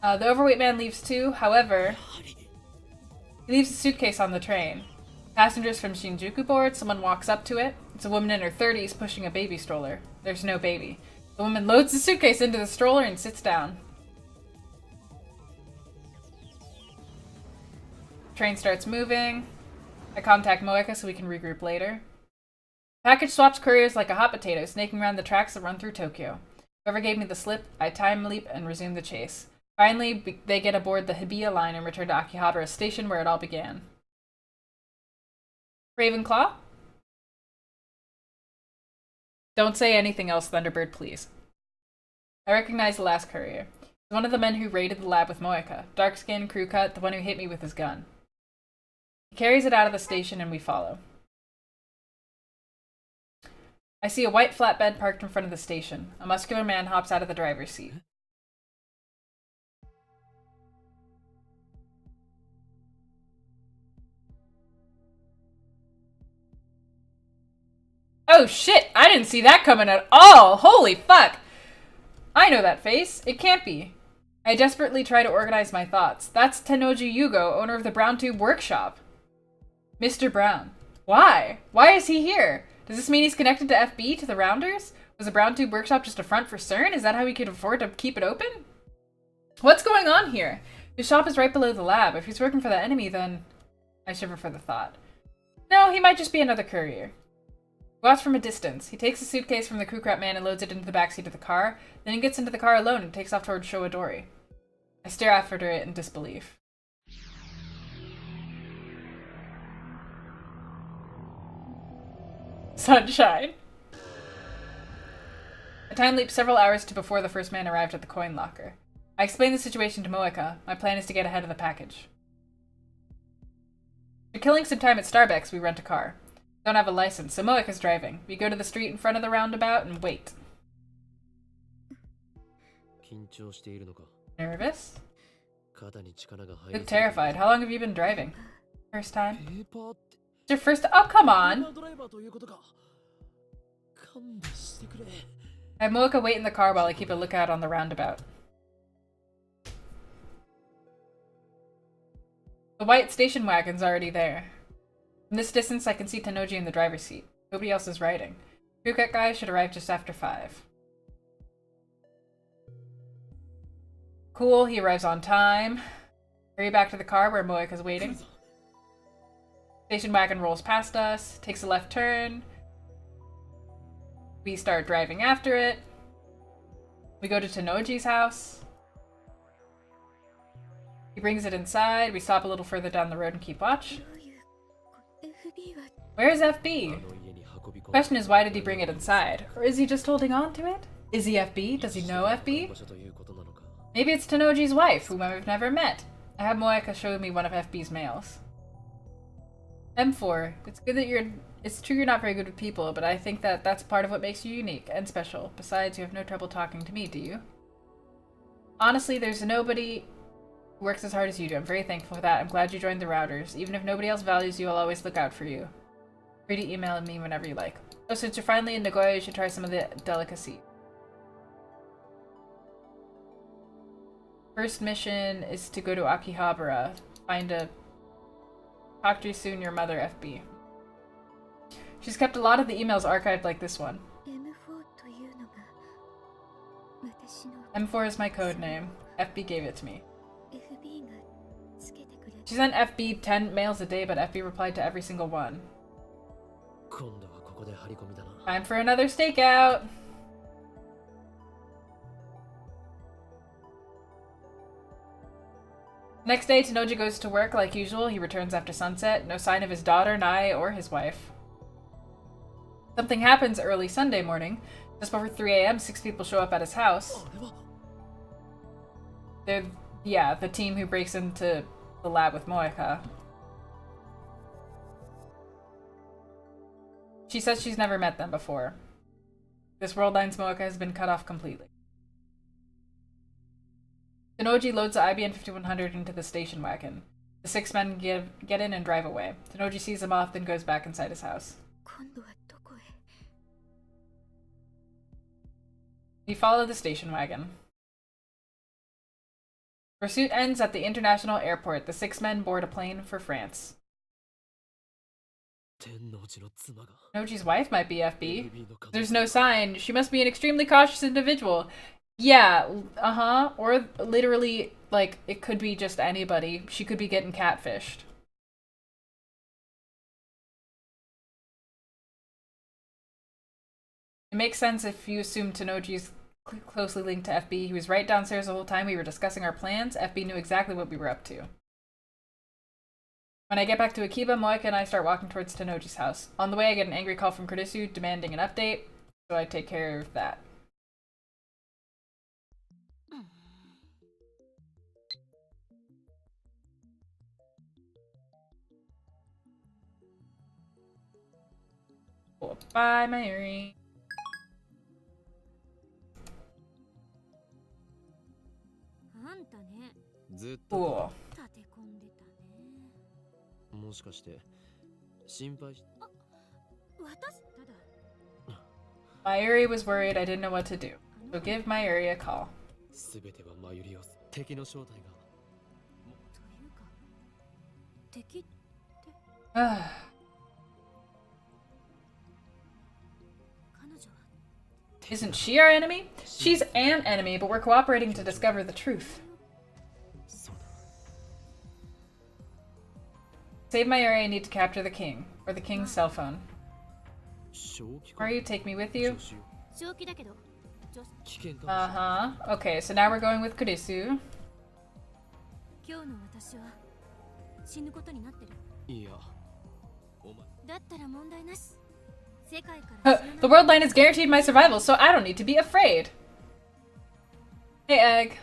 the overweight man leaves too, however... He leaves the suitcase on the train. Passengers from Shinjuku board, someone walks up to it. It's a woman in her 30s pushing a baby stroller. There's no baby. The woman loads the suitcase into the stroller and sits down. Train starts moving. I contact Moeka so we can regroup later. Package swaps couriers like a hot potato, snaking around the tracks that run through Tokyo. Whoever gave me the slip, I time leap and resume the chase. Finally, they get aboard the Hibiya line and return to Akihabara Station where it all began. Ravenclaw? Don't say anything else, Thunderbird, please. I recognize the last courier. He's one of the men who raided the lab with Moeka. Dark skin, crew cut, the one who hit me with his gun. He carries it out of the station and we follow. I see a white flatbed parked in front of the station. A muscular man hops out of the driver's seat. Oh shit! I didn't see that coming at all! Holy fuck! I know that face. It can't be. I desperately try to organize my thoughts. That's Tennoji Yugo, owner of the Brown Tube Workshop. Mr. Brown. Why? Why is he here? Does this mean he's connected to FB, to the Rounders? Was the Brown Tube Workshop just a front for CERN? Is that how he could afford to keep it open? What's going on here? His shop is right below the lab. If he's working for the enemy, then... I shiver for the thought. No, he might just be another courier. Watch from a distance. He takes a suitcase from the crew crap man and loads it into the backseat of the car. Then he gets into the car alone and takes off towards Showadori. I stare after it in disbelief. Sunshine. I time leap several hours to before the first man arrived at the coin locker. I explain the situation to Moeka. My plan is to get ahead of the package. After killing some time at Starbucks, we rent a car. Don't have a license, so Moeka's driving. We go to the street in front of the roundabout and wait. Nervous? Look terrified. How long have you been driving? First time? It's your first— oh, come on! I have Moeka wait in the car while I keep a lookout on the roundabout. The white station wagon's already there. From this distance, I can see Tennoji in the driver's seat. Nobody else is riding. Crew cut guy should arrive just after 5. Cool, he arrives on time. Hurry back to the car where Moeka's waiting. Station wagon rolls past us, takes a left turn. We start driving after it. We go to Tennoji's house. He brings it inside. We stop a little further down the road and keep watch. Where is FB? Question is, why did he bring it inside? Or is he just holding on to it? Is he FB? Does he know FB? Maybe it's Tennoji's wife, whom I've never met. I have Moeka show me one of FB's mails. M4. It's good that it's true you're not very good with people, but I think that that's part of what makes you unique and special. Besides, you have no trouble talking to me, do you? Honestly, there's nobody who works as hard as you do. I'm very thankful for that. I'm glad you joined the Routers. Even if nobody else values you, I'll always look out for you. Free to email me whenever you like. Oh, since you're finally in Nagoya, you should try some of the delicacy. First mission is to go to Akihabara. Talk to you soon, your mother, FB. She's kept a lot of the emails archived like this one. M4 is my code name. FB gave it to me. She sent FB 10 mails a day, but FB replied to every single one. Time for another stakeout! Next day, Tanoji goes to work like usual. He returns after sunset. No sign of his daughter, Nai, or his wife. Something happens early Sunday morning. Just before 3 a.m., 6 people show up at his house. They're, the team who breaks into the lab with Moeka. She says she's never met them before. This World Line's Moeka has been cut off completely. Tanoji loads the IBN 5100 into the station wagon. The 6 men get in and drive away. Tanoji sees them off, then goes back inside his house. We follow the station wagon. Pursuit ends at the international airport. The 6 men board a plane for France. Tanoji's wife might be FB. There's no sign. She must be an extremely cautious individual. Yeah, or literally, like, it could be just anybody. She could be getting catfished. It makes sense if you assume Tanoji's closely linked to FB. He was right downstairs the whole time we were discussing our plans. FB knew exactly what we were up to. When I get back to Akiba, Moeka and I start walking towards Tanoji's house. On the way, I get an angry call from Kurisu demanding an update, so I take care of that. Bye, Mayuri. Cool. Mayuri was worried I didn't know what to do, so give Mayuri a call. Isn't she our enemy? She's an enemy, but we're cooperating to discover the truth. Save my area, I need to capture the king, or the king's cell phone. Where you take me with you? Okay, so now we're going with Kurisu. The world line has guaranteed my survival, so I don't need to be afraid. Hey, Egg.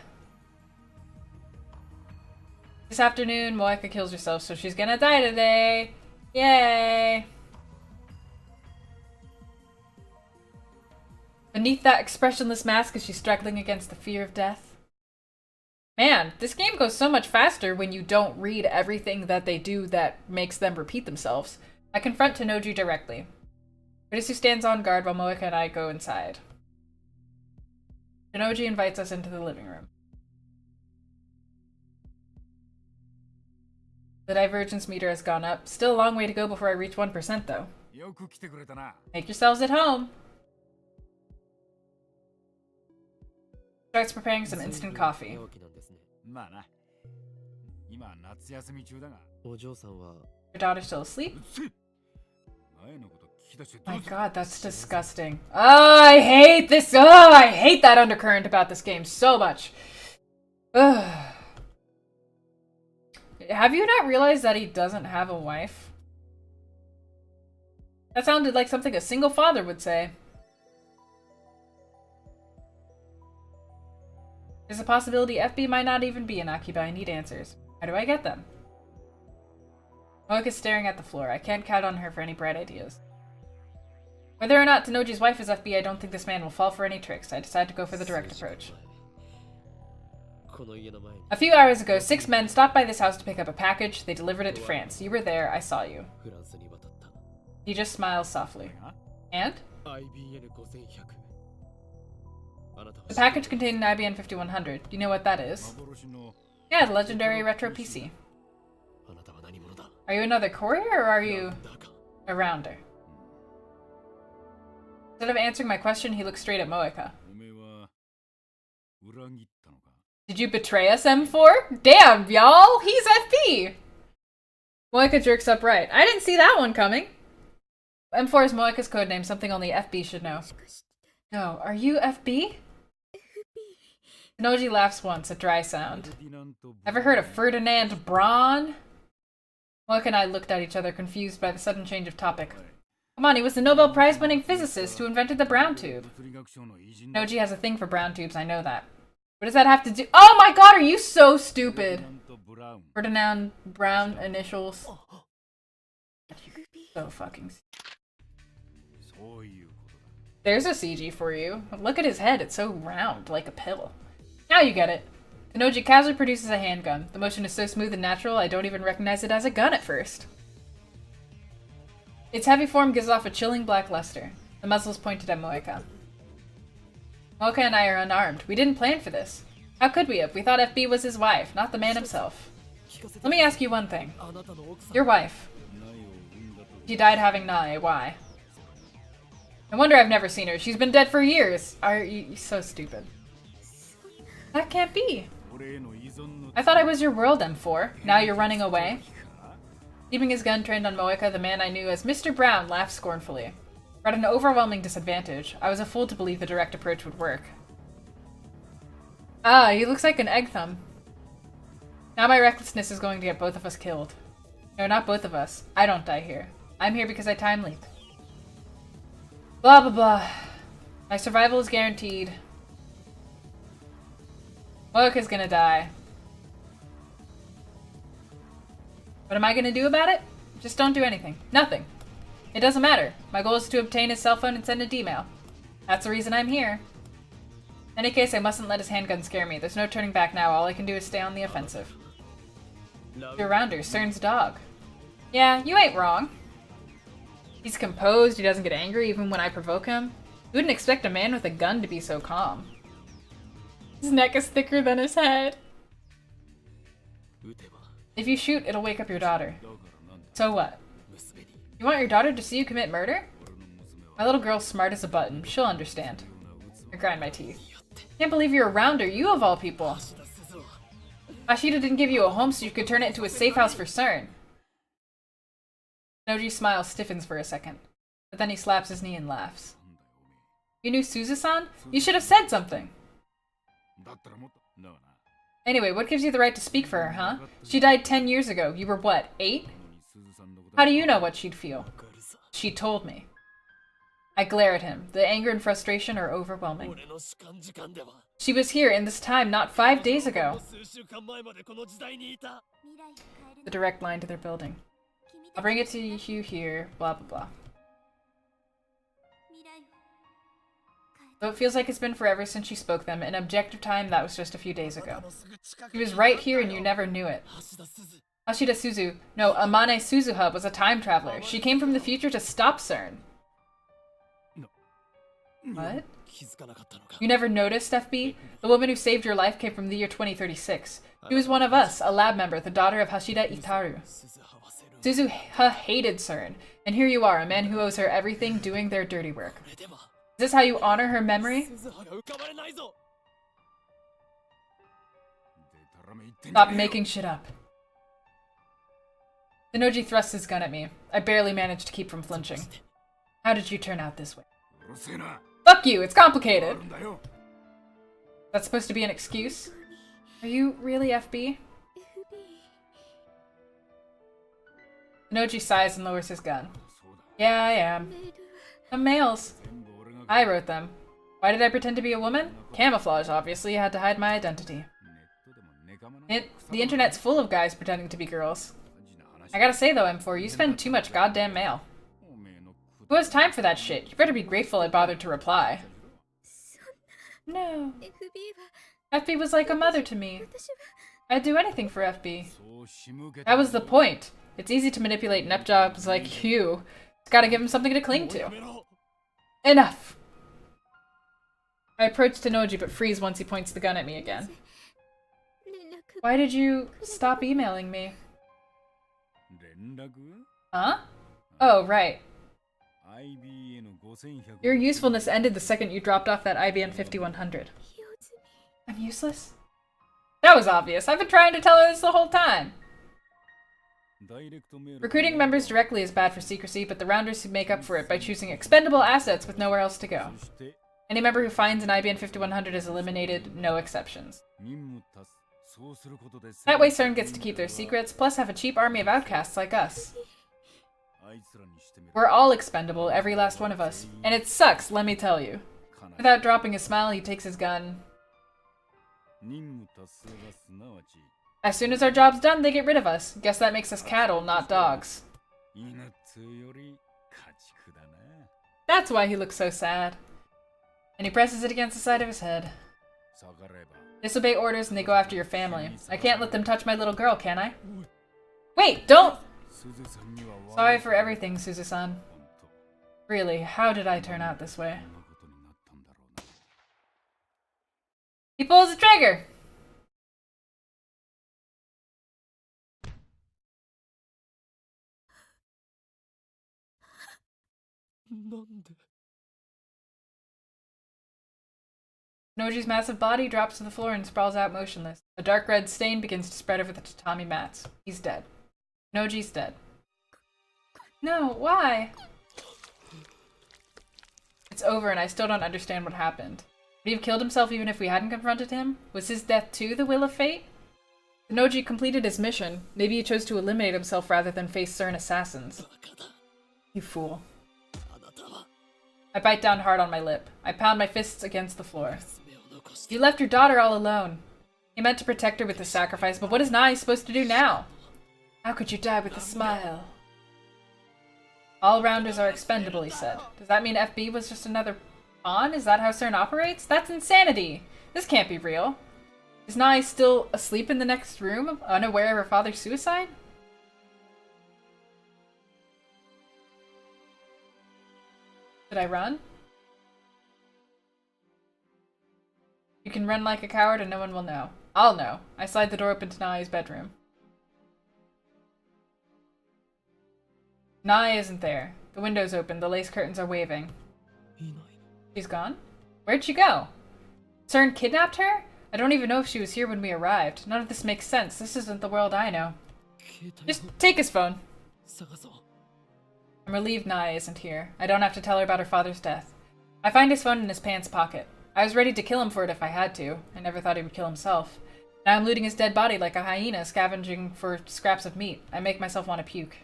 This afternoon, Moeka kills herself, so she's gonna die today. Yay! Beneath that expressionless mask, is she struggling against the fear of death? Man, this game goes so much faster when you don't read everything that they do that makes them repeat themselves. I confront Tanoji directly. Kurisu stands on guard while Moeka and I go inside. Tanoji invites us into the living room. The divergence meter has gone up. Still a long way to go before I reach 1% though. Make yourselves at home! Starts preparing some instant coffee. Your daughter's still asleep? My god, that's disgusting. Oh, I hate this! Oh, I hate that undercurrent about this game so much. Ugh. Have you not realized that he doesn't have a wife? That sounded like something a single father would say. There's a possibility FB might not even be in Akiba. I need answers. How do I get them? Moeka's staring at the floor. I can't count on her for any bright ideas. Whether or not Tanoji's wife is FB, I don't think this man will fall for any tricks. I decide to go for the direct approach. この家の前に A few hours ago, 6 men stopped by this house to pick up a package. They delivered it to France. You were there. I saw you. フランスに渡った He just smiles softly. And? IBN5100 あなたは The package contained an IBN 5100. Do you know what that is? Yeah, the legendary retro PC. あなたは何者だ Are you another courier or are you だか a rounder? Instead of answering my question, he looked straight at Moeka. おめえは裏切ったのか Did you betray us, M4? Damn, y'all! He's FP! Moeka jerks upright. I didn't see that one coming. M4 is Moeka's codename, something only FB should know. No, are you FB? Noji laughs once, a dry sound. Ever heard of Ferdinand Braun? Moeka and I looked at each other, confused by the sudden change of topic. Come on, he was the Nobel Prize-winning physicist who invented the brown tube. Noji has a thing for brown tubes, I know that. What does that have to do- Oh my god, are you so stupid? Ferdinand Brown initials. So fucking There's a CG for you. Look at his head, it's so round, like a pill. Now you get it. Tenoji casually produces a handgun. The motion is so smooth and natural, I don't even recognize it as a gun at first. Its heavy form gives off a chilling black luster. The muzzle is pointed at Moeka. Moeka and I are unarmed. We didn't plan for this. How could we have? We thought FB was his wife, not the man himself. Let me ask you one thing. あなたの奥さん Your wife. She died having Nae. Why? No wonder I've never seen her. She's been dead for years. Are you so stupid? That can't be. I thought I was your world, M4. Now you're running away. Keeping his gun trained on Moeka, the man I knew as Mr. Brown laughed scornfully. We're at an overwhelming disadvantage. I was a fool to believe the direct approach would work. Ah, he looks like an egg thumb. Now my recklessness is going to get both of us killed. No, not both of us. I don't die here. I'm here because I time leap. Blah blah blah. My survival is guaranteed. Moeka's gonna die. What am I gonna do about it? Just don't do anything. Nothing. It doesn't matter. My goal is to obtain his cell phone and send a D-mail. That's the reason I'm here. In any case, I mustn't let his handgun scare me. There's no turning back now. All I can do is stay on the offensive. You're Rounder, Cern's dog. Yeah, you ain't wrong. He's composed, he doesn't get angry even when I provoke him. You wouldn't expect a man with a gun to be so calm. His neck is thicker than his head. 撃てば If you shoot, it'll wake up your daughter. だからなんだ So what? 娘に You want your daughter to see you commit murder? 俺の娘は My little girl's smart as a button. She'll understand. ような器 I grind my teeth. やって Can't believe you're a Rounder, you of all people. 橋田鈴は Ashida didn't give you a home so you could turn it into a safe house for Cern. Noji's smile stiffens for a second, but then he slaps his knee and laughs. なんだよおめ You knew Suzu-san? You should have said something. えだったらもっとだがな Anyway, what gives you the right to speak for her, huh? She died 10 years ago. You were what, 8? なのにすずさんのこと How do you know what she'd feel? わかるさ She told me. I glare at him. The anger and frustration are overwhelming. 俺の主観時間では She was here in this time not 5 days ago. 数週間前までこの時代にいた The direct line to their building. I'll bring it to you here, blah blah blah. Though it feels like it's been forever since she spoke them, in objective time that was just a few days あなた ago. のすぐ近く She に was right here and you never knew it. 橋田鈴 Ashida Suzu, no, Amane Suzuha was a time traveler. She came from the future to stop Cern. What? 気づかなかったのか You never noticed, FB? The woman who saved your life came from the year 2036. She was one of us, a lab member, the daughter of Hashida Itaru. 鈴は忘れる Suzuha hated Cern, and here you are, a man who owes her everything, doing their dirty work. これでは Is this how you honor her memory? 鈴葉が浮かばれないぞ でたらめ言ってんじゃ Stop ねえよ making shit up. Tenoji thrusts his gun at me. I barely managed to keep from flinching. How did you turn out this way? うるせえな Fuck you, it's あ complicated. るんだよ That's supposed to be an excuse? Are you really FB? Tenoji sighs and lowers his gun. そうだ Yeah, I am. Some mails. 全部俺が I wrote them. Why did I pretend to be a woman? Camouflage, obviously. I had to hide my identity. ネットでもネカマなんか The internet's full of guys pretending to be girls. マジな話 I gotta say though, M4, you spend too much goddamn mail. おめえの Who has time for that shit? You better be grateful I bothered to reply. No. FB は FB was like a mother to me. 私が I'd do anything for FB. そう仕向け That was the point. It's easy to manipulate inept jobs like you. It's gotta give him something to cling to. Enough! I approach Tenoji but freeze once he points the gun at me again. 連絡 Why did you stop emailing me? 連絡 Huh? Oh, right. IBN 5100 Your usefulness ended the second you dropped off that IBN 5100. 用済み I'm useless? That was obvious. I've been trying to tell her this the whole time. ダイレクトメール Recruiting members directly is bad for secrecy, but the rounders who make up for it by choosing expendable assets with nowhere else to go. そして Any member who finds an IBN 5100 is eliminated, no exceptions. 任務達成そうすることで That way CERN gets to keep their secrets, plus have a cheap army of outcasts like us. あいつらにしてみる We're all expendable, every last one of us. And it sucks, let me tell you. かな Without dropping a smile, he takes his gun. 任務達成はすなわち As soon as our job's done, they get rid of us. Guess that makes us cattle, not dogs. 犬つより家畜だな That's why he looks so sad. And he presses it against the side of his head. 下がれば Disobey orders and they go after your family. I can't let them touch my little girl, can I? Wait, don't! すずさんには Sorry for everything, Suzu-san. 本当 Really, how did I turn out this way? こんなことになったんだろうな He pulls the trigger! Noji's massive body drops to the floor and sprawls out motionless. A dark red stain begins to spread over the tatami mats. He's dead. Noji's dead. No, why? It's over and I still don't understand what happened. Would he have killed himself even if we hadn't confronted him? Was his death too the will of fate? Noji completed his mission. Maybe he chose to eliminate himself rather than face CERN assassins. You fool. I bite down hard on my lip. I pound my fists against the floor. You left your daughter all alone. He meant to protect her with the sacrifice, but what is Nai supposed to do now? How could you die with a smile? All rounders are expendable, he said. Does that mean FB was just another pawn? Is that how CERN operates? That's insanity! This can't be real. Is Nai still asleep in the next room, unaware of her father's suicide? Should I run? You can run like a coward and no one will know. I'll know. I slide the door open to Nai's bedroom. Nai isn't there. The window's open, the lace curtains are waving. She's gone? Where'd she go? CERN kidnapped her? I don't even know if she was here when we arrived. None of this makes sense. This isn't the world I know. Just take his phone. I'm relieved Nai isn't here. I don't have to tell her about her father's death. I find his phone in his pants pocket. I was ready to kill him for it if I had to. I never thought he would kill himself. Now I'm looting his dead body like a hyena scavenging for scraps of meat. I make myself want to puke.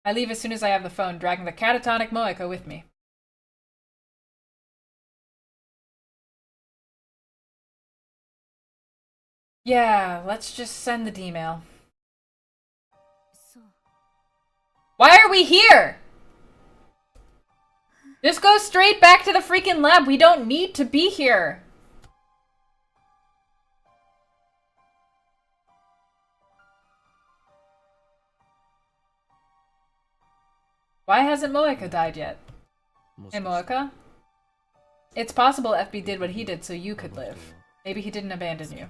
I leave as soon as I have the phone, dragging the catatonic Moeka with me. Yeah, let's just send the D-mail. そう Why are we here? Just go straight back to the freaking lab. We don't need to be here. Why hasn't Moeka died yet? Hey, Moeka? It's possible FB did what he did so you could live. Maybe he didn't abandon you.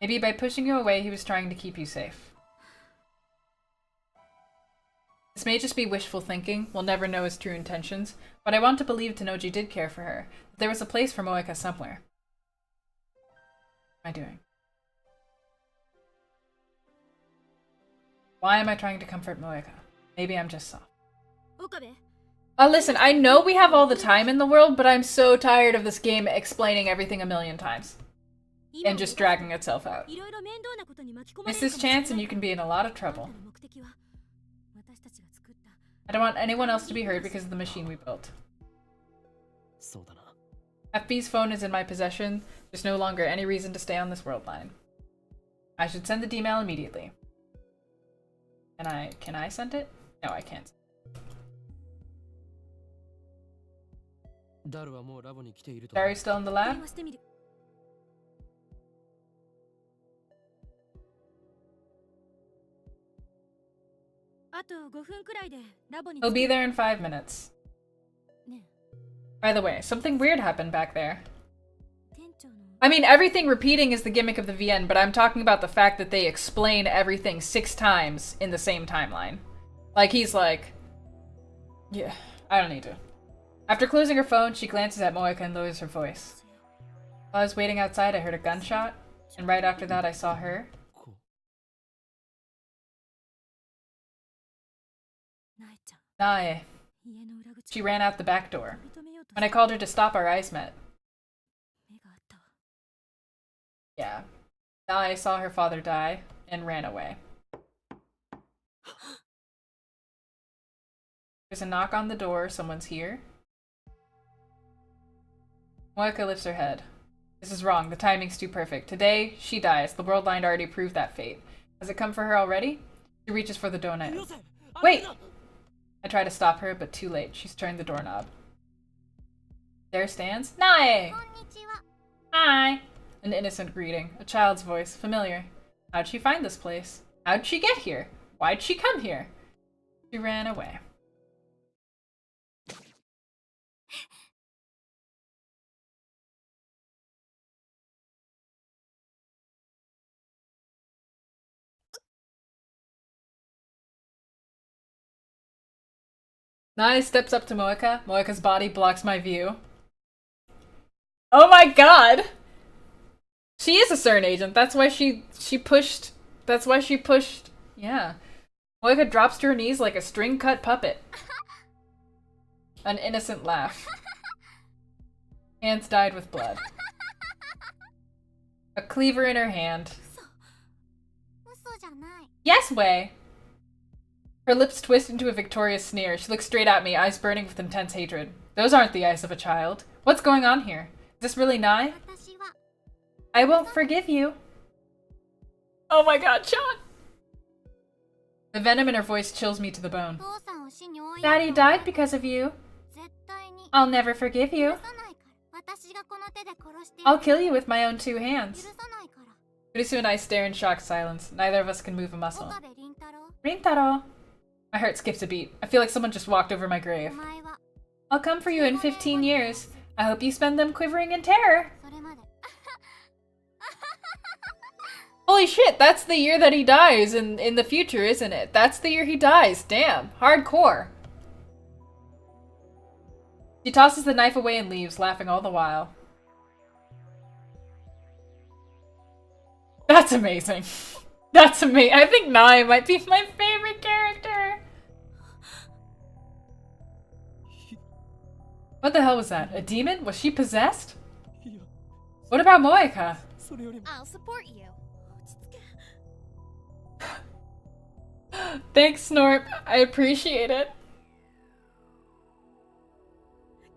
Maybe by pushing you away, he was trying to keep you safe. This may just be wishful thinking, we'll never know his true intentions, but I want to believe Tenoji did care for her, that there was a place for Moeka somewhere. What am I doing? Why am I trying to comfort Moeka? Maybe I'm just soft. 岡部 Listen, I know we have all the time in the world, but I'm so tired of this game explaining everything a million times. And just dragging itself out. いろいろ面倒なことに巻き込まれ Miss る this かもしれない chance and you can be in a lot of あな trouble. たの目的は私たちが作った I don't want anyone else to be hurt because of the machine we built. そうだな FB's phone is in my possession. There's no longer any reason to stay on this world line. I should send the D-mail immediately. Can I send it? No, I can't. ダルはもうラボに来ていると Are you still in the 電 lab? 話してみるあと5分くらいでラボに He'll be there in 5 minutes. ね By the way, something weird happened back there. 店長の I mean, everything repeating is the gimmick of the VN, but I'm talking about the fact that they explain everything 6 times in the same timeline. Like, he's like... Yeah, I don't need to. After closing her phone, she glances at Moeka and lowers her voice. While I was waiting outside, I heard a gunshot, and right after that I saw her. なえちゃん Nae. 家の裏口 She ran out the back door. 認めようと When I called her to stop, our eyes met. 目があったわ Yeah. Nae saw her father die and ran away. There's a knock on the door. Someone's here. Moeka lifts her head. This is wrong. The timing's too perfect. Today, she dies. The world line already proved that fate. Has it come for her already? She reaches for the donut. Wait! I try to stop her, but too late. She's turned the doorknob. There stands Nae! こんにちは Hi! An innocent greeting. A child's voice. Familiar. How'd she find this place? How'd she get here? Why'd she come here? She ran away. Nae steps up to Moeka. Moeka's body blocks my view. Oh my god! She is a CERN agent. That's why she pushed... That's why she pushed... Yeah. Moeka drops to her knees like a string-cut puppet. An innocent laugh. Hands dyed with blood. A cleaver in her hand. 嘘じゃない Yes, Wei! Her lips twist into a victorious sneer. She looks straight at me, eyes burning with intense hatred. Those aren't the eyes of a child. What's going on here? Is this really Nae? 私は I won't forgive you. Oh my god, Sean! The venom in her voice chills me to the bone. 父さんを死に追いや Daddy った died because of you. 絶対に I'll never forgive 許 you. さないから私がこの手で殺して I'll kill you with my own 2許 hands. さないから Kurisu and I stare in shocked silence. Neither of us can move a muscle. 岡部倫太郎 Rintaro. My heart skips a beat. I feel like someone just walked over my お grave. 前は I'll come for you in 15 years. I hope you spend them quivering in terror. それまで Holy shit, that's the year that he dies in the future, isn't it? That's the year he dies. Damn. Hardcore. She tosses the knife away and leaves, laughing all the while. That's amazing. That's amazing. I think Nae might be my favorite character. What the hell was that? A demon? Was she possessed? What about Moeka? I'll support you Thanks, Snorp. I appreciate it.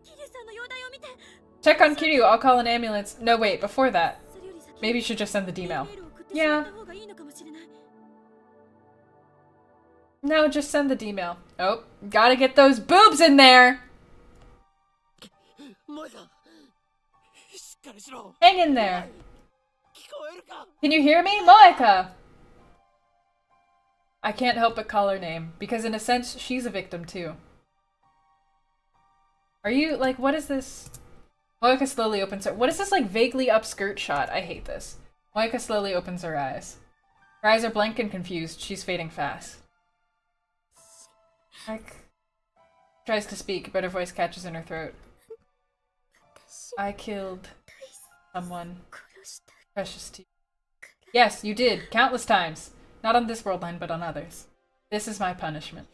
キリさんの容体を見て Check on Kiryu. I'll call an ambulance. No, wait. Before that, それより先に maybe you should just send the D-mail. メールを送ってしまった方がいいのかもしれない No, just send the D-mail. Oh, gotta get those boobs in there. 萌さんしっかりしろ Hang in there. 聞こえるか Can you hear me? Moeka! I can't help but call her name, because in a sense, she's a victim too. Are you, like, what is this? Moeka slowly opens her- What is this, like, vaguely upskirt shot? I hate this. Moeka slowly opens her eyes. Her eyes are blank and confused. She's fading fast. Like... Tries to speak, but her voice catches in her throat. I killed... someone 殺した precious to you. Yes, you did, countless times. Not on this world line, but on others. This is my punishment.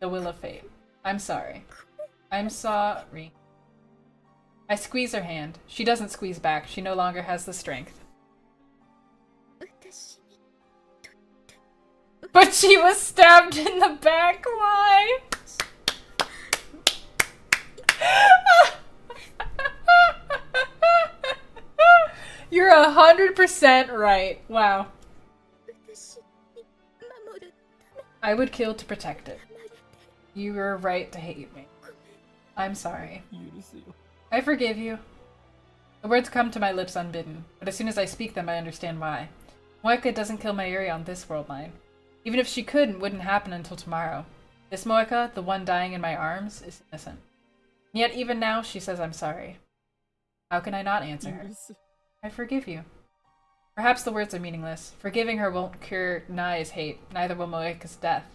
The will of fate. I'm sorry. I'm sorry. I squeeze her hand. She doesn't squeeze back. She no longer has the strength. 私に But she was stabbed in the back. Why? You're 100% right. Wow. 私に守るため I would kill to protect it. 離れて You were right to hate me. ごめん I'm sorry. 許すよ I forgive you. The words come to my lips unbidden, but as soon as I speak them, I understand why. Moeka doesn't kill Mayuri on this world line. Even if she could, it wouldn't happen until tomorrow. This Moeka, the one dying in my arms, is innocent. And yet even now, she says I'm sorry. How can I not answer her? I forgive you. Perhaps the words are meaningless. Forgiving her won't cure Nai's hate, neither will Moeka's death.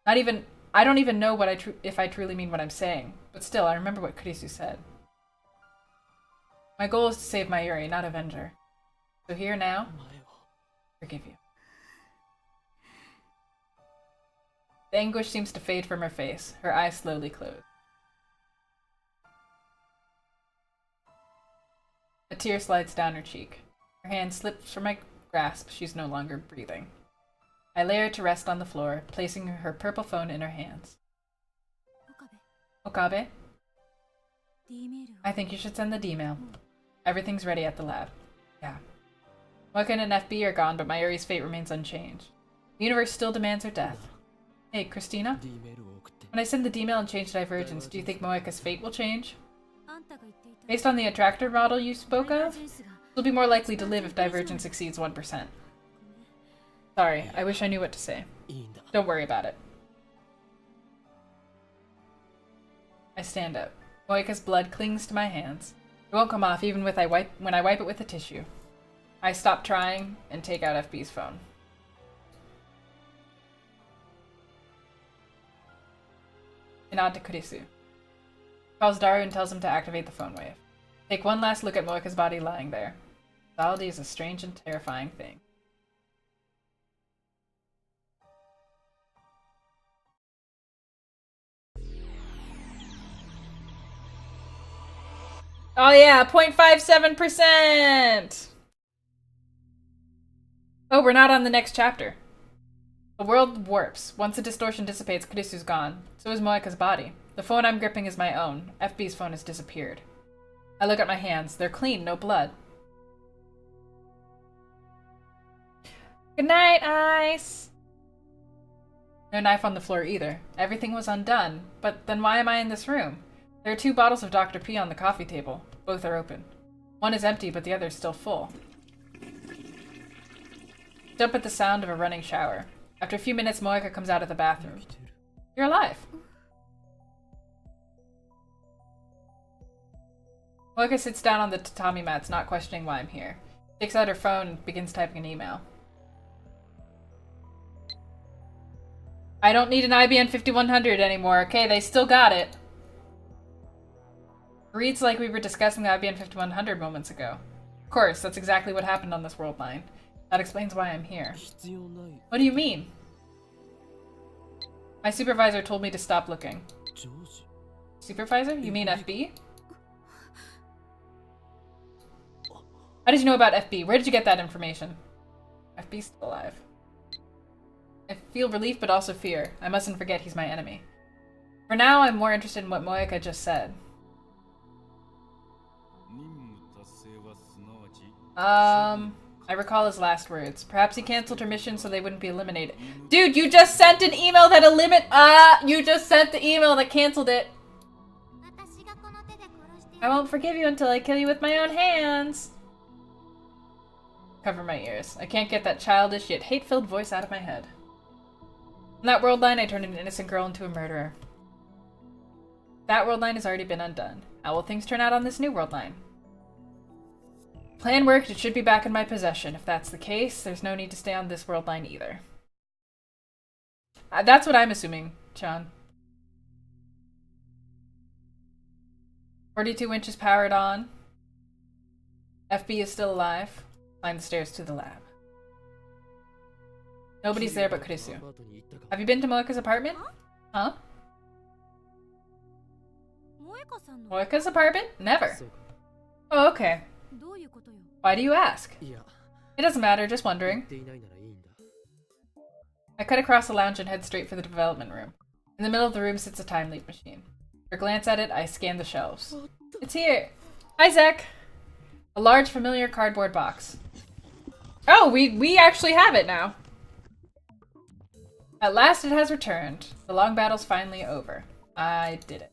I don't even know if I truly mean what I'm saying, but still, I remember what Kurisu said. My goal is to save Mayuri, not avenge her. So here now, forgive you. The anguish seems to fade from her face. Her eyes slowly close. A tear slides down her cheek. Her hand slips from my grasp. She's no longer breathing. I lay her to rest on the floor, placing her purple phone in her hands. Okabe? I think you should send the D-mail. Everything's ready at the lab. Yeah. Moeka and FB are gone, but Mayuri's fate remains unchanged. The universe still demands her death. Hey, Christina? When I send the D-mail and change divergence, do you think Moeka's fate will change? Based on the attractor model you spoke of, she'll be more likely to live if divergence exceeds 1%. Sorry, I wish I knew what to say. Don't worry about it. I stand up. Moeka's blood clings to my hands. It won't come off even when I wipe it with a tissue. I stop trying and take out FB's phone. I nod to Kurisu. Calls Daru and tells him to activate the phone wave. Take one last look at Moeka's body lying there. Reality is a strange and terrifying thing. Oh yeah, 0.57%! Oh, we're not on the next chapter. The world warps. Once the distortion dissipates, Kurisu's gone. So is Moeka's body. The phone I'm gripping is my own. FB's phone has disappeared. I look at my hands. They're clean, no blood. Good night, Ice! No knife on the floor either. Everything was undone. But then why am I in this room? There are 2 bottles of Dr. P on the coffee table. Both are open. One is empty, but the other is still full. Jump at the sound of a running shower. After a few minutes, Moeka comes out of the bathroom. You're alive. Moeka sits down on the tatami mats, not questioning why I'm here. Takes out her phone and begins typing an email. I don't need an IBM 5100 anymore. Okay, they still got it. Reads like we were discussing the IBM 5100 moments ago. Of course, that's exactly what happened on this world line. That explains why I'm here. What do you mean? My supervisor told me to stop looking. Supervisor? You mean FB? How did you know about FB? Where did you get that information? FB's still alive. I feel relief but also fear. I mustn't forget he's my enemy. For now, I'm more interested in what Moeka just said. I recall his last words. Perhaps he canceled her mission so they wouldn't be eliminated. Dude, you just sent an email that you just sent the email that canceled it. I won't forgive you until I kill you with my own hands. Cover my ears. I can't get that childish yet hate-filled voice out of my head. In that world line, I turned an innocent girl into a murderer. That world line has already been undone. How will things turn out on this new world line? Plan worked, it should be back in my possession. If that's the case, there's no need to stay on this world line either. That's what I'm assuming, Chan. 42 inches powered on. FB is still alive. Climb the stairs to the lab. Nobody's there but Kurisu. Have you been to Moeka's apartment? Huh? Moeka's apartment? Never. Oh, okay. Why do you ask? It doesn't matter, just wondering. I cut across the lounge and head straight for the development room. In the middle of the room sits a time leap machine. For a glance at it, I scan the shelves. It's here! Hi, Zek! A large, familiar cardboard box. Oh, we actually have it now! At last it has returned. The long battle's finally over. I did it.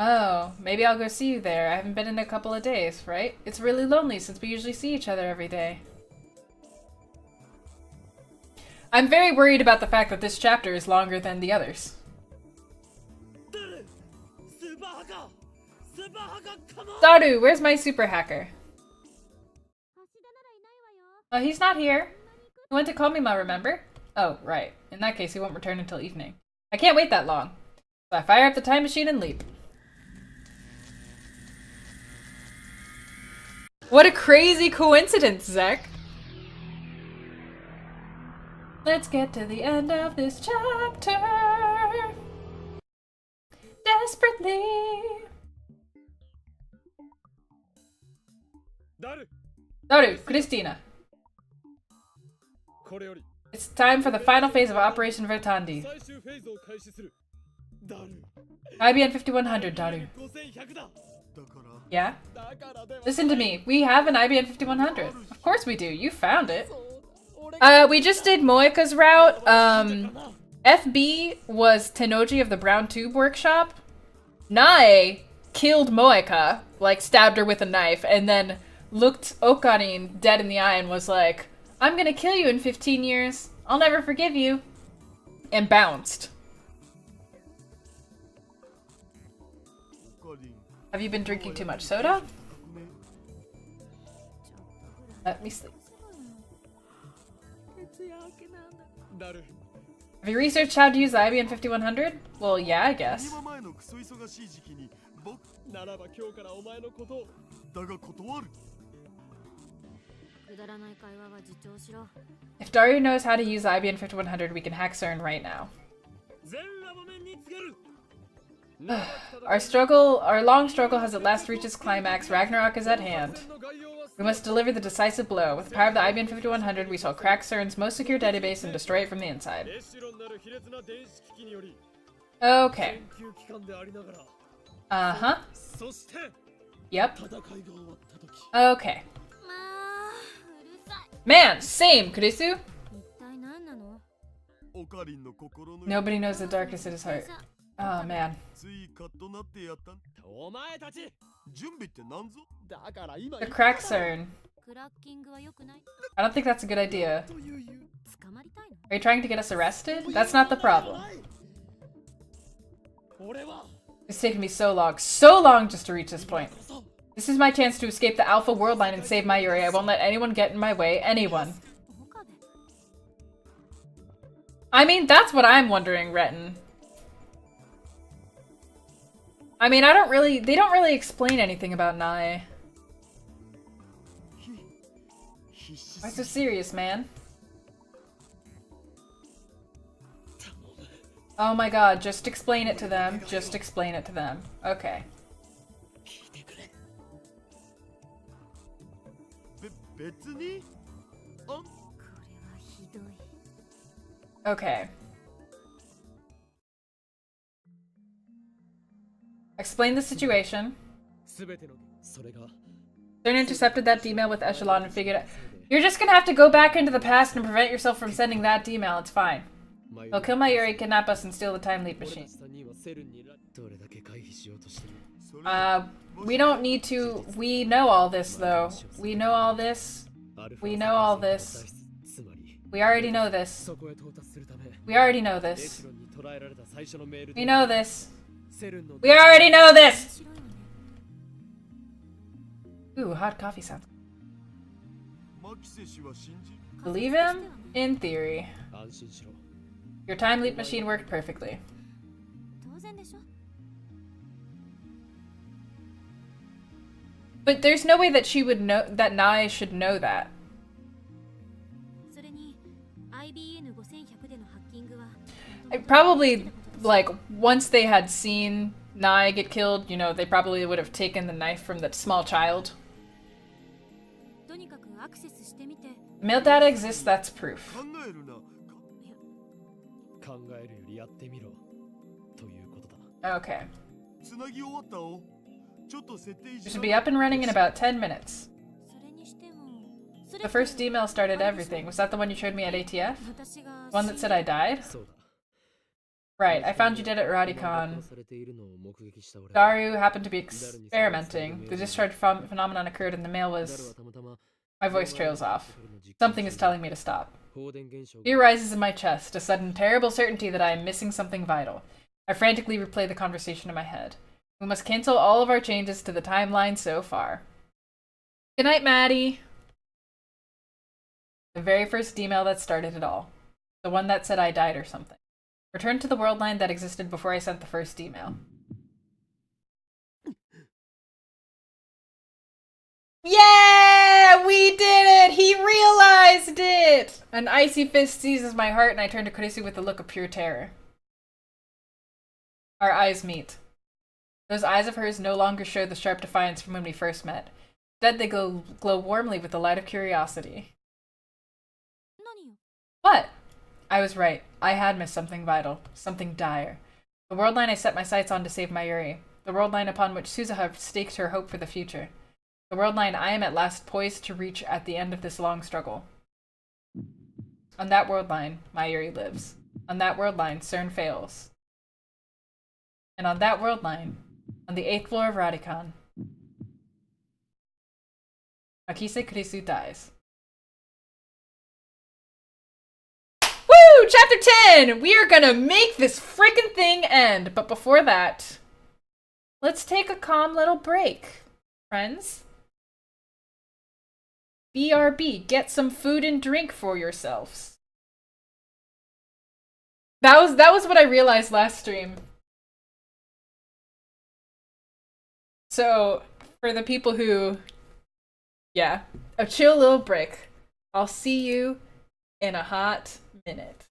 Oh, maybe I'll go see you there. I haven't been in a couple of days, right? It's really lonely since we usually see each other every day. I'm very worried about the fact that this chapter is longer than the others. Daru, where's my super hacker? Oh, he's not here. He went to Komima, remember? Oh, right. In that case, he won't return until evening. I can't wait that long. So I fire up the time machine and leap. What a crazy coincidence, Zek! Let's get to the end of this chapter. Desperately. Daru, Christina. It's time for the final phase of Operation Vertandi. IBN 5100, Daru. Yeah? Listen to me. We have an IBN 5100. Of course we do. You found it. We just did Moeka's route. FB was Tenoji of the Brown Tube Workshop. Nae killed Moeka, like stabbed her with a knife, and then looked Okarin dead in the eye and was like, I'm gonna kill you in 15 years. I'll never forgive you. And bounced. Have you been drinking too much soda? Let me sleep. Have you researched how to use the IBM 5100? Well, yeah, I guess. If Daru knows how to use the IBM 5100, we can hack CERN right now. Our long struggle has at last reached its climax. Ragnarok is at hand. We must deliver the decisive blow. With the power of the IBM 5100, we shall crack CERN's most secure database and destroy it from the inside. Okay. Uh-huh. Yep. Okay. Man, same, Kurisu. Nobody knows the darkness in his heart. Oh, man. The crack CERN. I don't think that's a good idea. Are you trying to get us arrested? That's not the problem. It's taken me so long just to reach this point. This is my chance to escape the Alpha world line and save my Yuri. I won't let anyone get in my way. Anyone. I mean, that's what I'm wondering, Retin. I mean, they don't really explain anything about Nae. Why so serious, man? Oh my god, just explain it to them. Just explain it to them. Okay. Okay. Explain the situation. CERN intercepted that D-mail with Echelon and figured out— You're just gonna have to go back into the past and prevent yourself from sending that D-mail. It's fine. They'll kill my Yuri, kidnap us, and steal the time leap machine. We don't need to— We know all this, though. We know all this. We know all this. We already know this. We already know this. We know this. We already know this! Ooh, hot coffee sound. Believe him? In theory. Your time leap machine worked perfectly. But there's no way that she would know— that Nae should know that. Probably, like, once they had seen Nae get killed, you know, they probably would have taken the knife from that small child. Mail data exists, that's proof. Okay. We should be up and running in about 10 minutes. The first email started everything. Was that the one you showed me at ATF? The one that said I died? Right, I found you dead at Radicon. Daru happened to be experimenting. The discharge phenomenon occurred and the male was... My voice trails off. Something is telling me to stop. Fear rises in my chest, a sudden terrible certainty that I am missing something vital. I frantically replay the conversation in my head. We must cancel all of our changes to the timeline so far. Good night, Maddie. The very first email that started it all. The one that said I died or something. Return to the world line that existed before I sent the first email. Yeah! We did it! He realized it! An icy fist seizes my heart and I turn to Kurisu with a look of pure terror. Our eyes meet. Those eyes of hers no longer show the sharp defiance from when we first met. Instead, they glow warmly with the light of curiosity. What? I was right. I had missed something vital. Something dire. The world line I set my sights on to save Mayuri. The world line upon which Suzuha staked her hope for the future. The world line I am at last poised to reach at the end of this long struggle. On that world line, Mayuri lives. On that world line, CERN fails. And on that world line, on the 8th floor of Radicon, Akise Kurisu dies. Woo! Chapter 10! We are gonna make this frickin' thing end! But before that, let's take a calm little break, friends. BRB, get some food and drink for yourselves. That was what I realized last stream. So, for the people who... Yeah, a chill little break. I'll see you in a hot minute.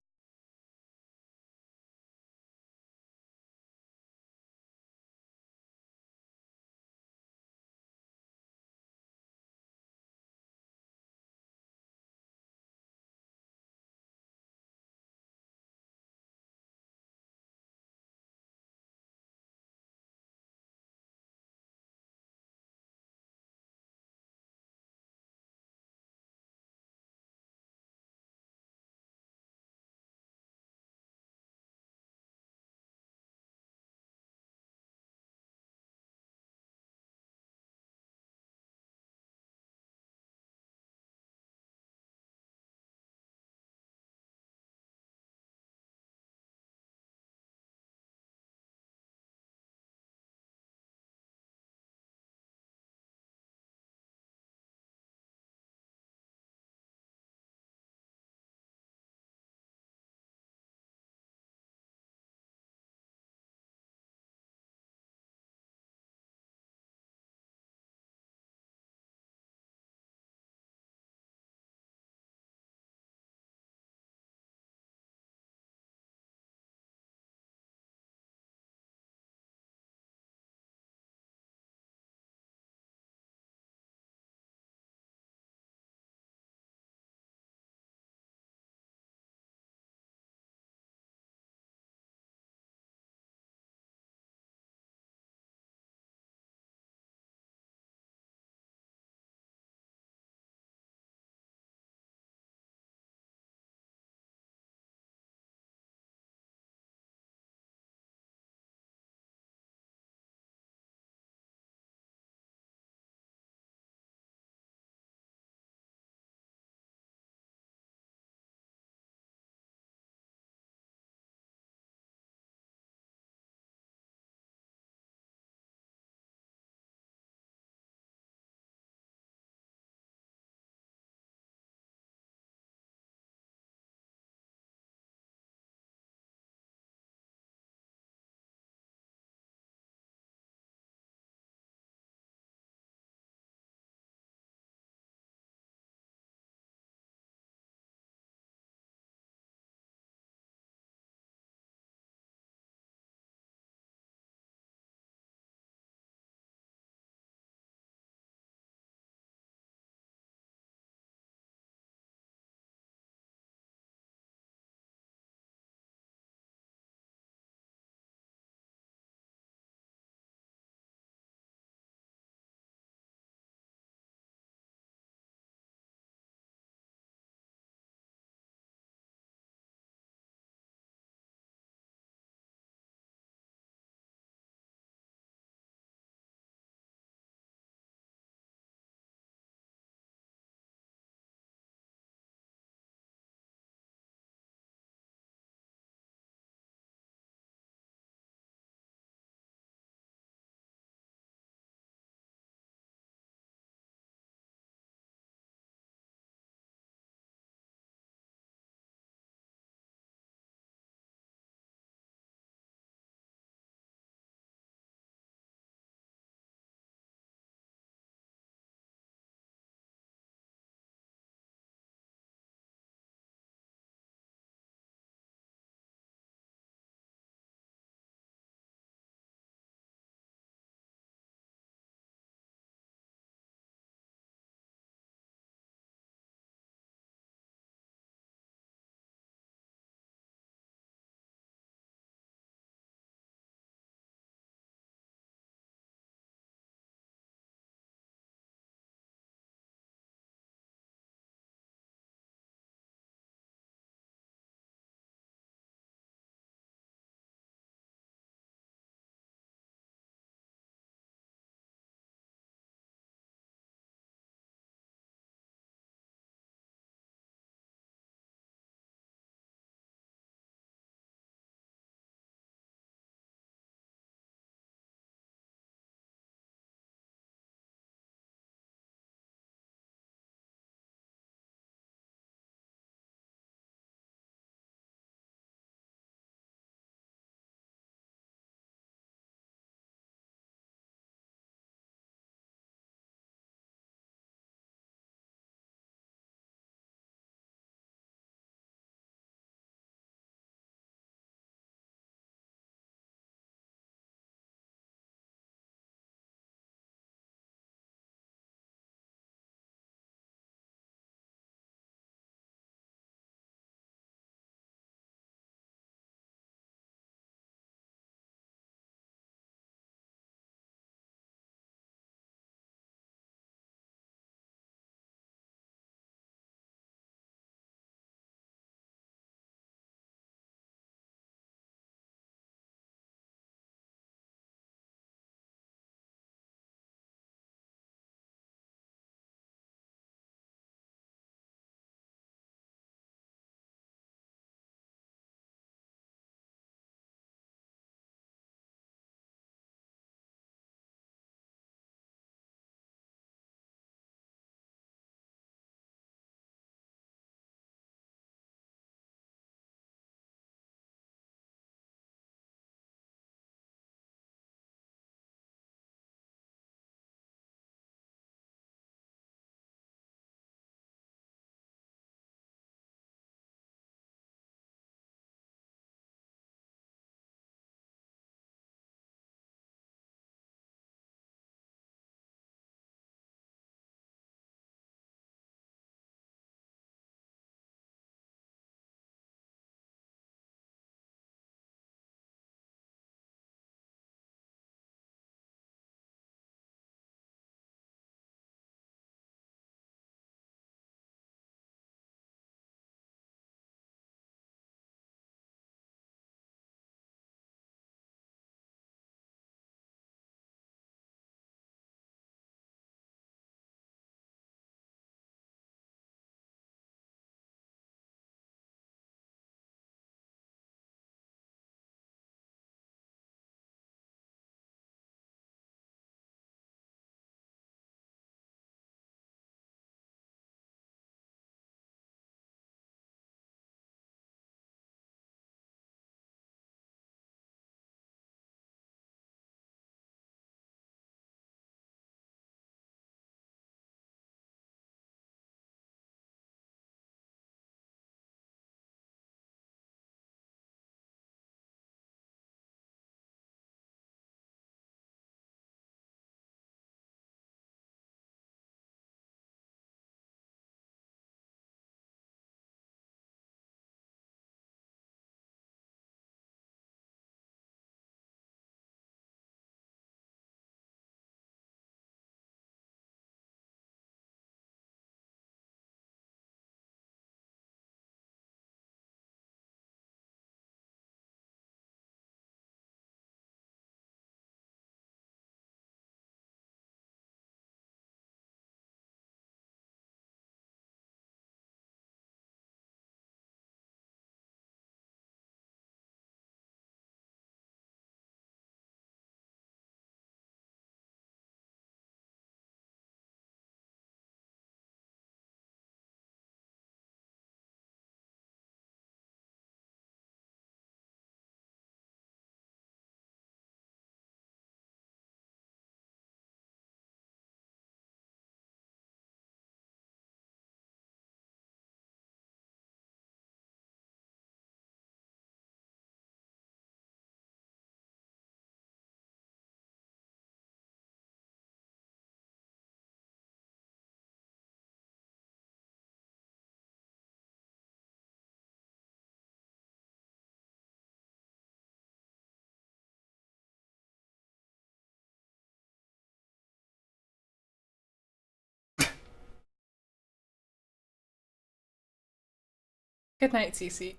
Good night, Cece.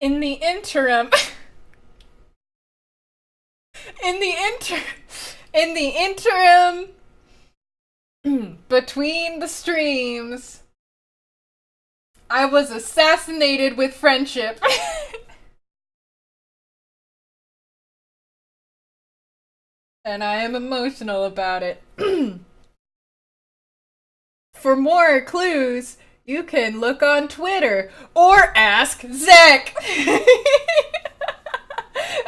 In the interim, in the interim, between the streams, I was assassinated with friendship. And I am emotional about it. For more clues, you can look on Twitter or ask Zach.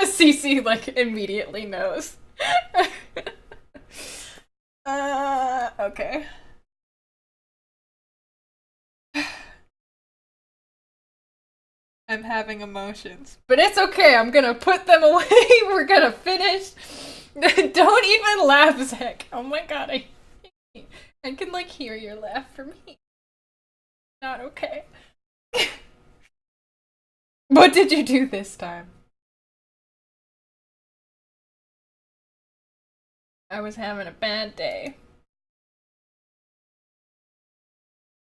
Cece like immediately knows. Okay. I'm having emotions, but it's okay. I'm gonna put them away. We're gonna finish. Don't even laugh, Zach. Oh my god, I can like hear your laugh from here. Not okay. What did you do this time? I was having a bad day.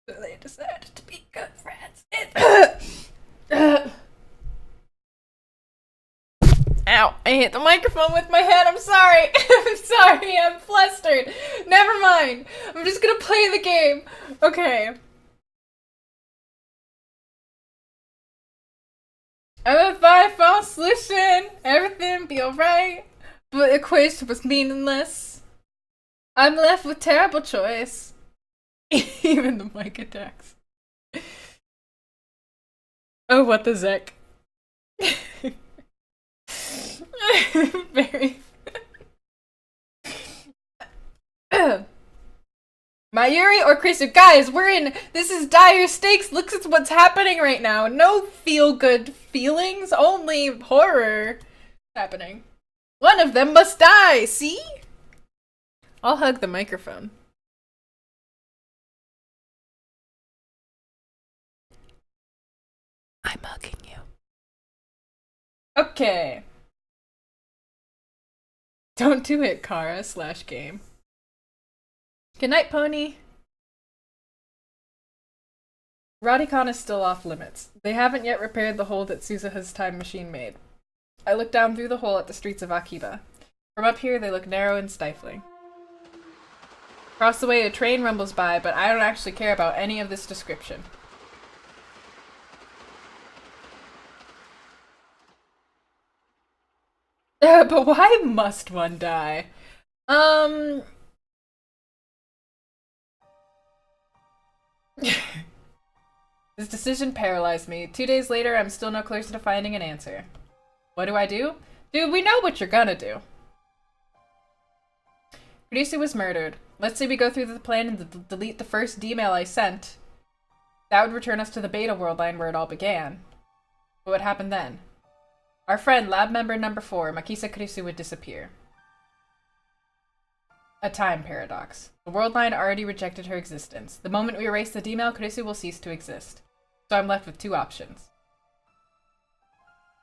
So they decided to be good friends. Ow, I hit the microphone with my head. I'm sorry. I'm sorry. I'm flustered. Never mind. I'm just gonna play the game. Okay. I'm gonna find a false solution. Everything be alright. But the quiz was meaningless. I'm left with terrible choice. Even the mic attacks. Oh, what the Zek. Very. Mayuri or Krisu? Guys, we're in. This is dire stakes. Look at what's happening right now. No feel good feelings, only horror happening. One of them must die, see? I'll hug the microphone. I'm hugging you. Okay. Don't do it, Cara / game. Good night, Pony. Radicon is still off limits. They haven't yet repaired the hole that Suzuha's time machine made. I look down through the hole at the streets of Akiba. From up here, they look narrow and stifling. Across the way, a train rumbles by, but I don't actually care about any of this description. But why must one die? This decision paralyzed me. 2 days later, I'm still no closer to finding an answer. What do? Dude, we know what you're gonna do. Kurisu was murdered. Let's say we go through the plan and delete the first email I sent. That would return us to the beta world line where it all began. But what happened then? Our friend, lab member number 4, Makisa Kurisu, would disappear. A time paradox. The world line already rejected her existence. The moment we erase the email, Kurisu will cease to exist. So I'm left with 2 options.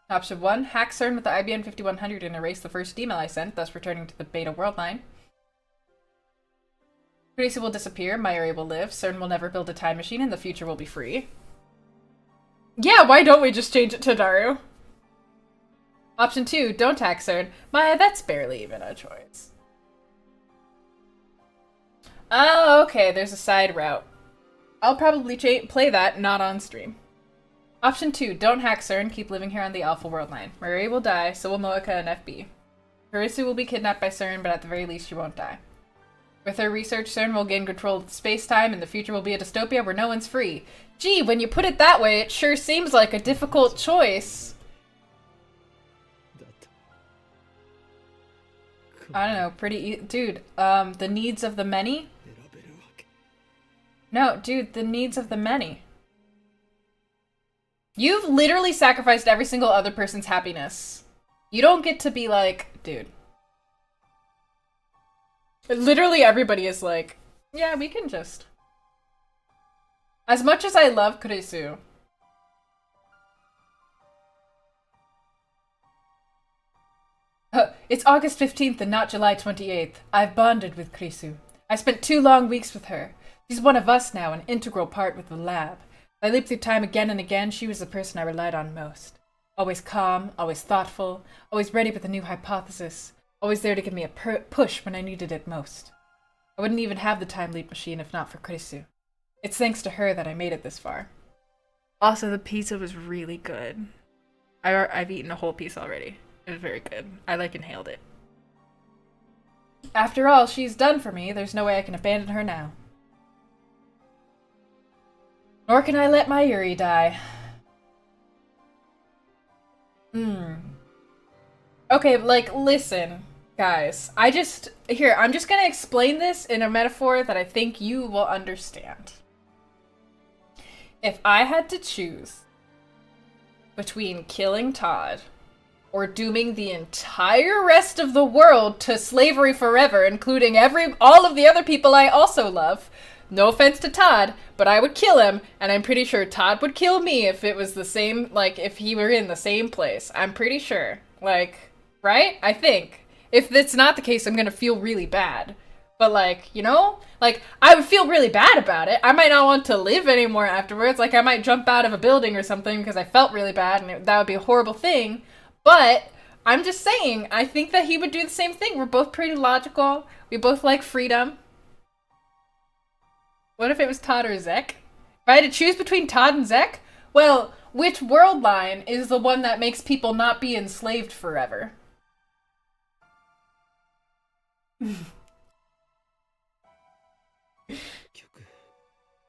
Option 1, hack CERN with the IBM 5100 and erase the first email I sent, thus returning to the beta world line. Kurisu will disappear, Mayuri will live, CERN will never build a time machine, and the future will be free. Yeah, why don't we just change it to Daru? Option 2, don't hack CERN. Maya, that's barely even a choice. Oh, okay, there's a side route. I'll probably play that, not on stream. Option 2, don't hack CERN, keep living here on the Alpha world line. Mayuri will die, so will Moeka and FB. Kurisu will be kidnapped by CERN, but at the very least she won't die. With her research, CERN will gain control of space-time, and the future will be a dystopia where no one's free. Gee, when you put it that way, it sure seems like a difficult choice. I don't know, dude, the needs of the many? No, dude, the needs of the many. You've literally sacrificed every single other person's happiness. You don't get to be like, dude. Literally everybody is like, yeah, we can just. As much as I love Kurisu. It's August 15th and not July 28th. I've bonded with Kurisu. I spent 2 long weeks with her. She's one of us now, an integral part with the lab. I leaped through time again and again. She was the person I relied on most. Always calm, always thoughtful, always ready with a new hypothesis, always there to give me a push when I needed it most. I wouldn't even have the time leap machine if not for Kurisu. It's thanks to her that I made it this far. Also, the pizza was really good. I've eaten a whole piece already. It was very good. I inhaled it. After all she's done for me, there's no way I can abandon her now. Nor can I let my Yuri die. Okay, listen, guys. I'm just gonna explain this in a metaphor that I think you will understand. If I had to choose between killing Todd or dooming the entire rest of the world to slavery forever, including all of the other people I also love, no offense to Todd, but I would kill him, and I'm pretty sure Todd would kill me if it was the same, if he were in the same place. I'm pretty sure. Right? I think. If that's not the case, I'm gonna feel really bad. But, I would feel really bad about it. I might not want to live anymore afterwards. I might jump out of a building or something because I felt really bad, and that would be a horrible thing. But I'm just saying, I think that he would do the same thing. We're both pretty logical. We both like freedom. What if it was Todd or Zek? If I had to choose between Todd and Zek? Well, which world line is the one that makes people not be enslaved forever?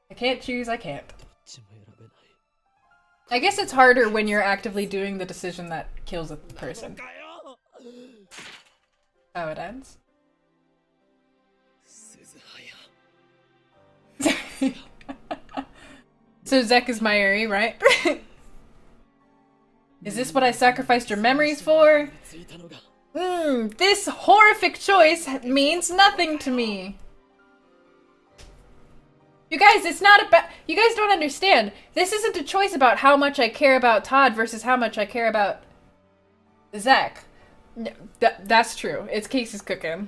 I can't choose, I can't. I guess it's harder when you're actively doing the decision that kills a person. How it ends. So Zek is my Eri, right? Is this what I sacrificed your memories for? This horrific choice means nothing to me. You guys, it's not about- you guys don't understand. This isn't a choice about how much I care about Todd versus how much I care about Zek. That's true. It's Casey's cooking.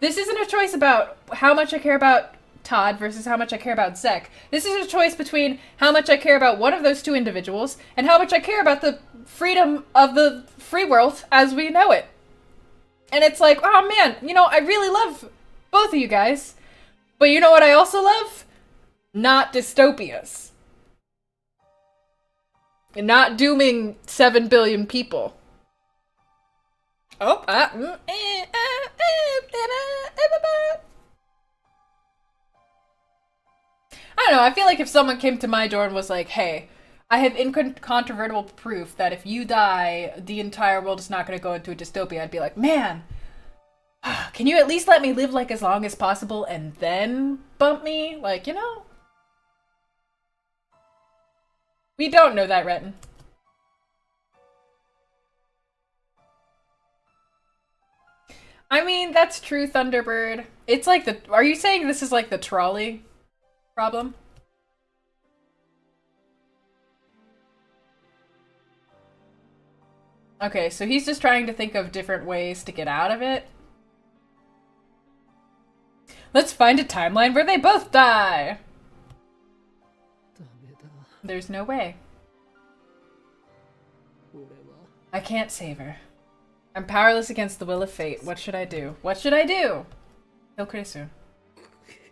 This isn't a choice about how much I care about Todd versus how much I care about Zek. This is a choice between how much I care about one of those two individuals and how much I care about the freedom of the free world as we know it. And it's oh man, I really love both of you guys. But you know what I also love? Not dystopias. And not dooming 7 billion people. Oh, I don't know, I feel like if someone came to my door and was like, hey, I have incontrovertible proof that if you die, the entire world is not going to go into a dystopia, I'd be like, man, can you at least let me live as long as possible and then bump me? We don't know that, Renton. I mean, that's true, Thunderbird. It's are you saying this is the trolley problem? Okay, so he's just trying to think of different ways to get out of it. Let's find a timeline where they both die! There's no way. I can't save her. I'm powerless against the will of fate. What should I do? What should I do? Kill Kurisu.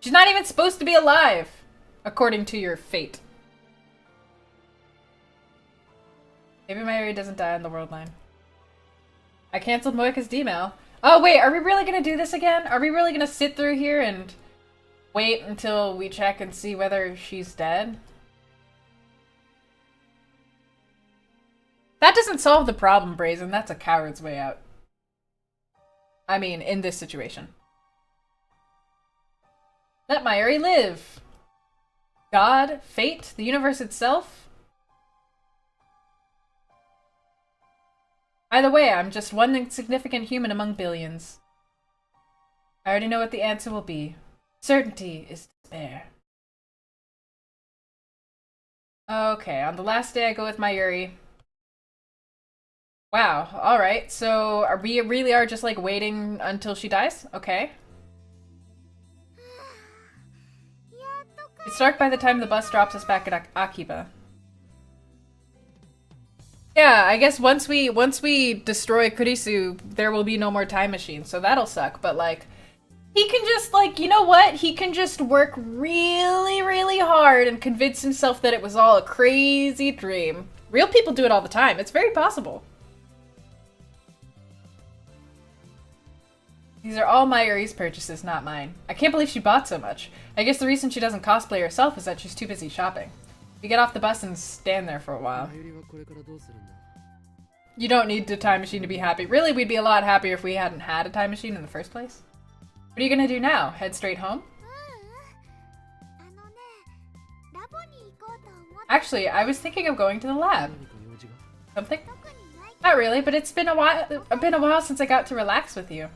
She's not even supposed to be alive, according to your fate. Maybe my Eri doesn't die on the world line. I canceled Moika's D-mail. Oh wait, are we really gonna do this again? Are we really gonna sit through here and wait until we check and see whether she's dead? That doesn't solve the problem, Brazen. That's a coward's way out. I mean, in this situation. Let my Eri live. God, fate, the universe itself? Either way, I'm just one insignificant human among billions. I already know what the answer will be. Certainty is despair. Okay, on the last day I go with my Yuri. Wow, alright, so we really are just waiting until she dies? Okay. It's dark by the time the bus drops us back at Akiba. Yeah, I guess once we destroy Kurisu, there will be no more time machines, so that'll suck, but like, he can just, like, you know what? He can just work really, really hard and convince himself that it was all a crazy dream. Real people do it all the time. It's very possible. These are all Mayuri's purchases, not mine. I can't believe she bought so much. I guess the reason she doesn't cosplay herself is that she's too busy shopping. We get off the bus and stand there for a while. You don't need the time machine to be happy. Really, we'd be a lot happier if we hadn't had a time machine in the first place. What are you gonna do now? Head straight home? Actually, I was thinking of going to the lab. Something? Not really, but it's been a while since I got to relax with you.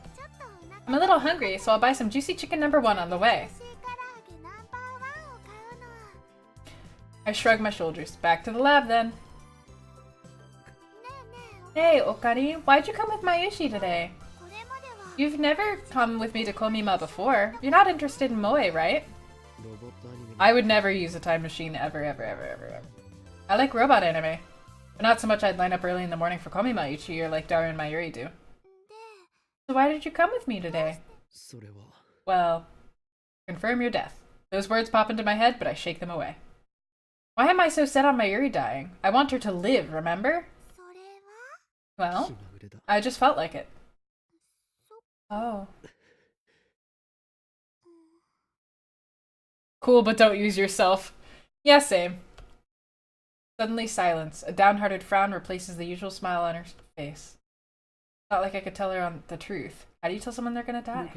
I'm a little hungry, so I'll buy some juicy chicken #1 on the way. I shrug my shoulders. Back to the lab then. Hey, Okari, why'd you come with Mayushi today? You've never come with me to Komima before. You're not interested in Moe, right? I would never use a time machine ever, ever, ever, ever, ever. I like robot anime, but not so much I'd line up early in the morning for Komima each year like Daru and Mayuri do. So why did you come with me today? Well, confirm your death. Those words pop into my head, but I shake them away. Why am I so set on Mayuri dying? I want her to live, remember? Well, I just felt like it. Oh. Cool, but don't use yourself. Yeah, same. Suddenly silence. A downhearted frown replaces the usual smile on her face. Not like I could tell her on the truth. How do you tell someone they're gonna die?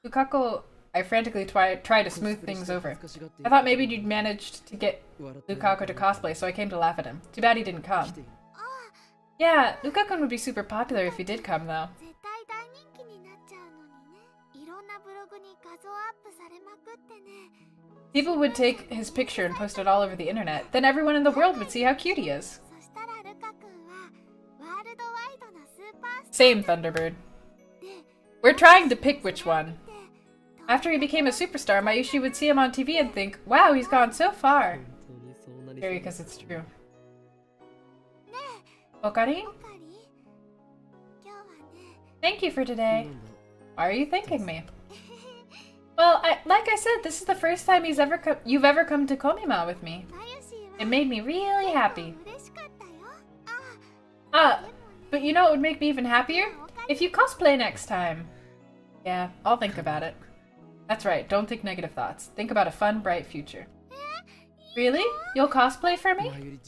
Lukako, I frantically try to smooth things over. I thought maybe you'd managed to get Lukako to cosplay, so I came to laugh at him. Too bad he didn't come. Yeah, Lukaku would be super popular if he did come, though. People would take his picture and post it all over the internet. Then everyone in the world would see how cute he is. Same, Thunderbird. We're trying to pick which one. After he became a superstar, Mayushi would see him on TV and think, wow, he's gone so far. Scary because it's true. Okari? Thank you for today. Why are you thanking me? Well, like I said, this is the first time you've ever come to Komima with me. It made me really happy. But you know what would make me even happier? If you cosplay next time. Yeah, I'll think about it. That's right, don't think negative thoughts. Think about a fun, bright future. Really? You'll cosplay for me?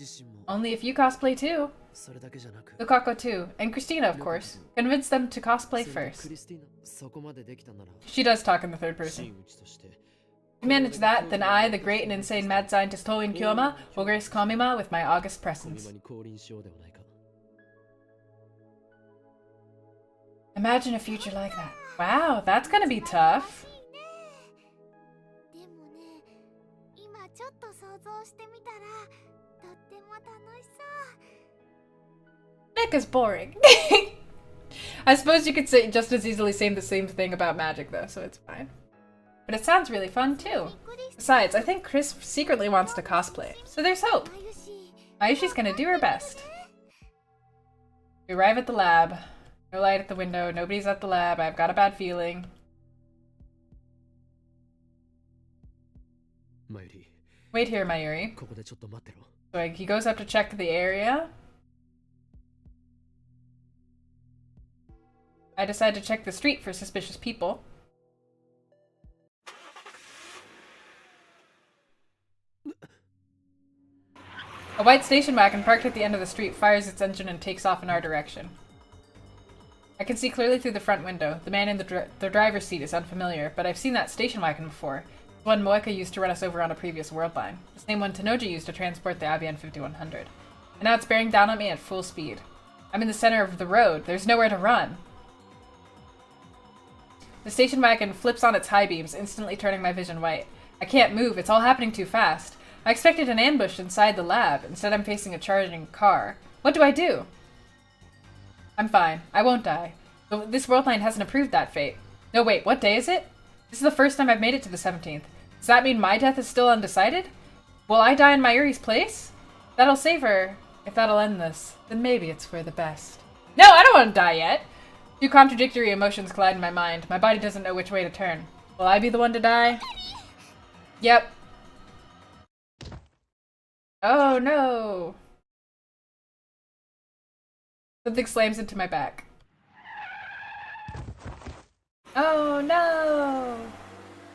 Only if you cosplay too. Lukako too, and Christina, of course. Convince them to cosplay first. She does talk in the third person. If you manage that, then I, the great and insane mad scientist Toin Kyoma, will grace Komima with my august presence. Imagine a future like that. Wow, that's gonna be tough. Nick is boring. I suppose you could say just as easily say the same thing about magic though, so it's fine. But it sounds really fun too. Besides, I think Chris secretly wants to cosplay, so there's hope. Mayushi's gonna do her best. We arrive at the lab. No light at the window, nobody's at the lab, I've got a bad feeling. Wait here, Mayuri. So he goes up to check the area. I decide to check the street for suspicious people. A white station wagon parked at the end of the street fires its engine and takes off in our direction. I can see clearly through the front window. The man in the driver's seat is unfamiliar, but I've seen that station wagon before. The one Moeka used to run us over on a previous world line. The same one Tanoji used to transport the IBN 5100. And now it's bearing down on me at full speed. I'm in the center of the road. There's nowhere to run. The station wagon flips on its high beams, instantly turning my vision white. I can't move. It's all happening too fast. I expected an ambush inside the lab. Instead, I'm facing a charging car. What do I do? I'm fine. I won't die. This world line hasn't approved that fate. No, wait. What day is it? This is the first time I've made it to the 17th. Does that mean my death is still undecided? Will I die in Mayuri's place? That'll save her. If that'll end this, then maybe it's for the best. No, I don't want to die yet! Two contradictory emotions collide in my mind. My body doesn't know which way to turn. Will I be the one to die? Yep. Oh no! Something slams into my back. Oh no!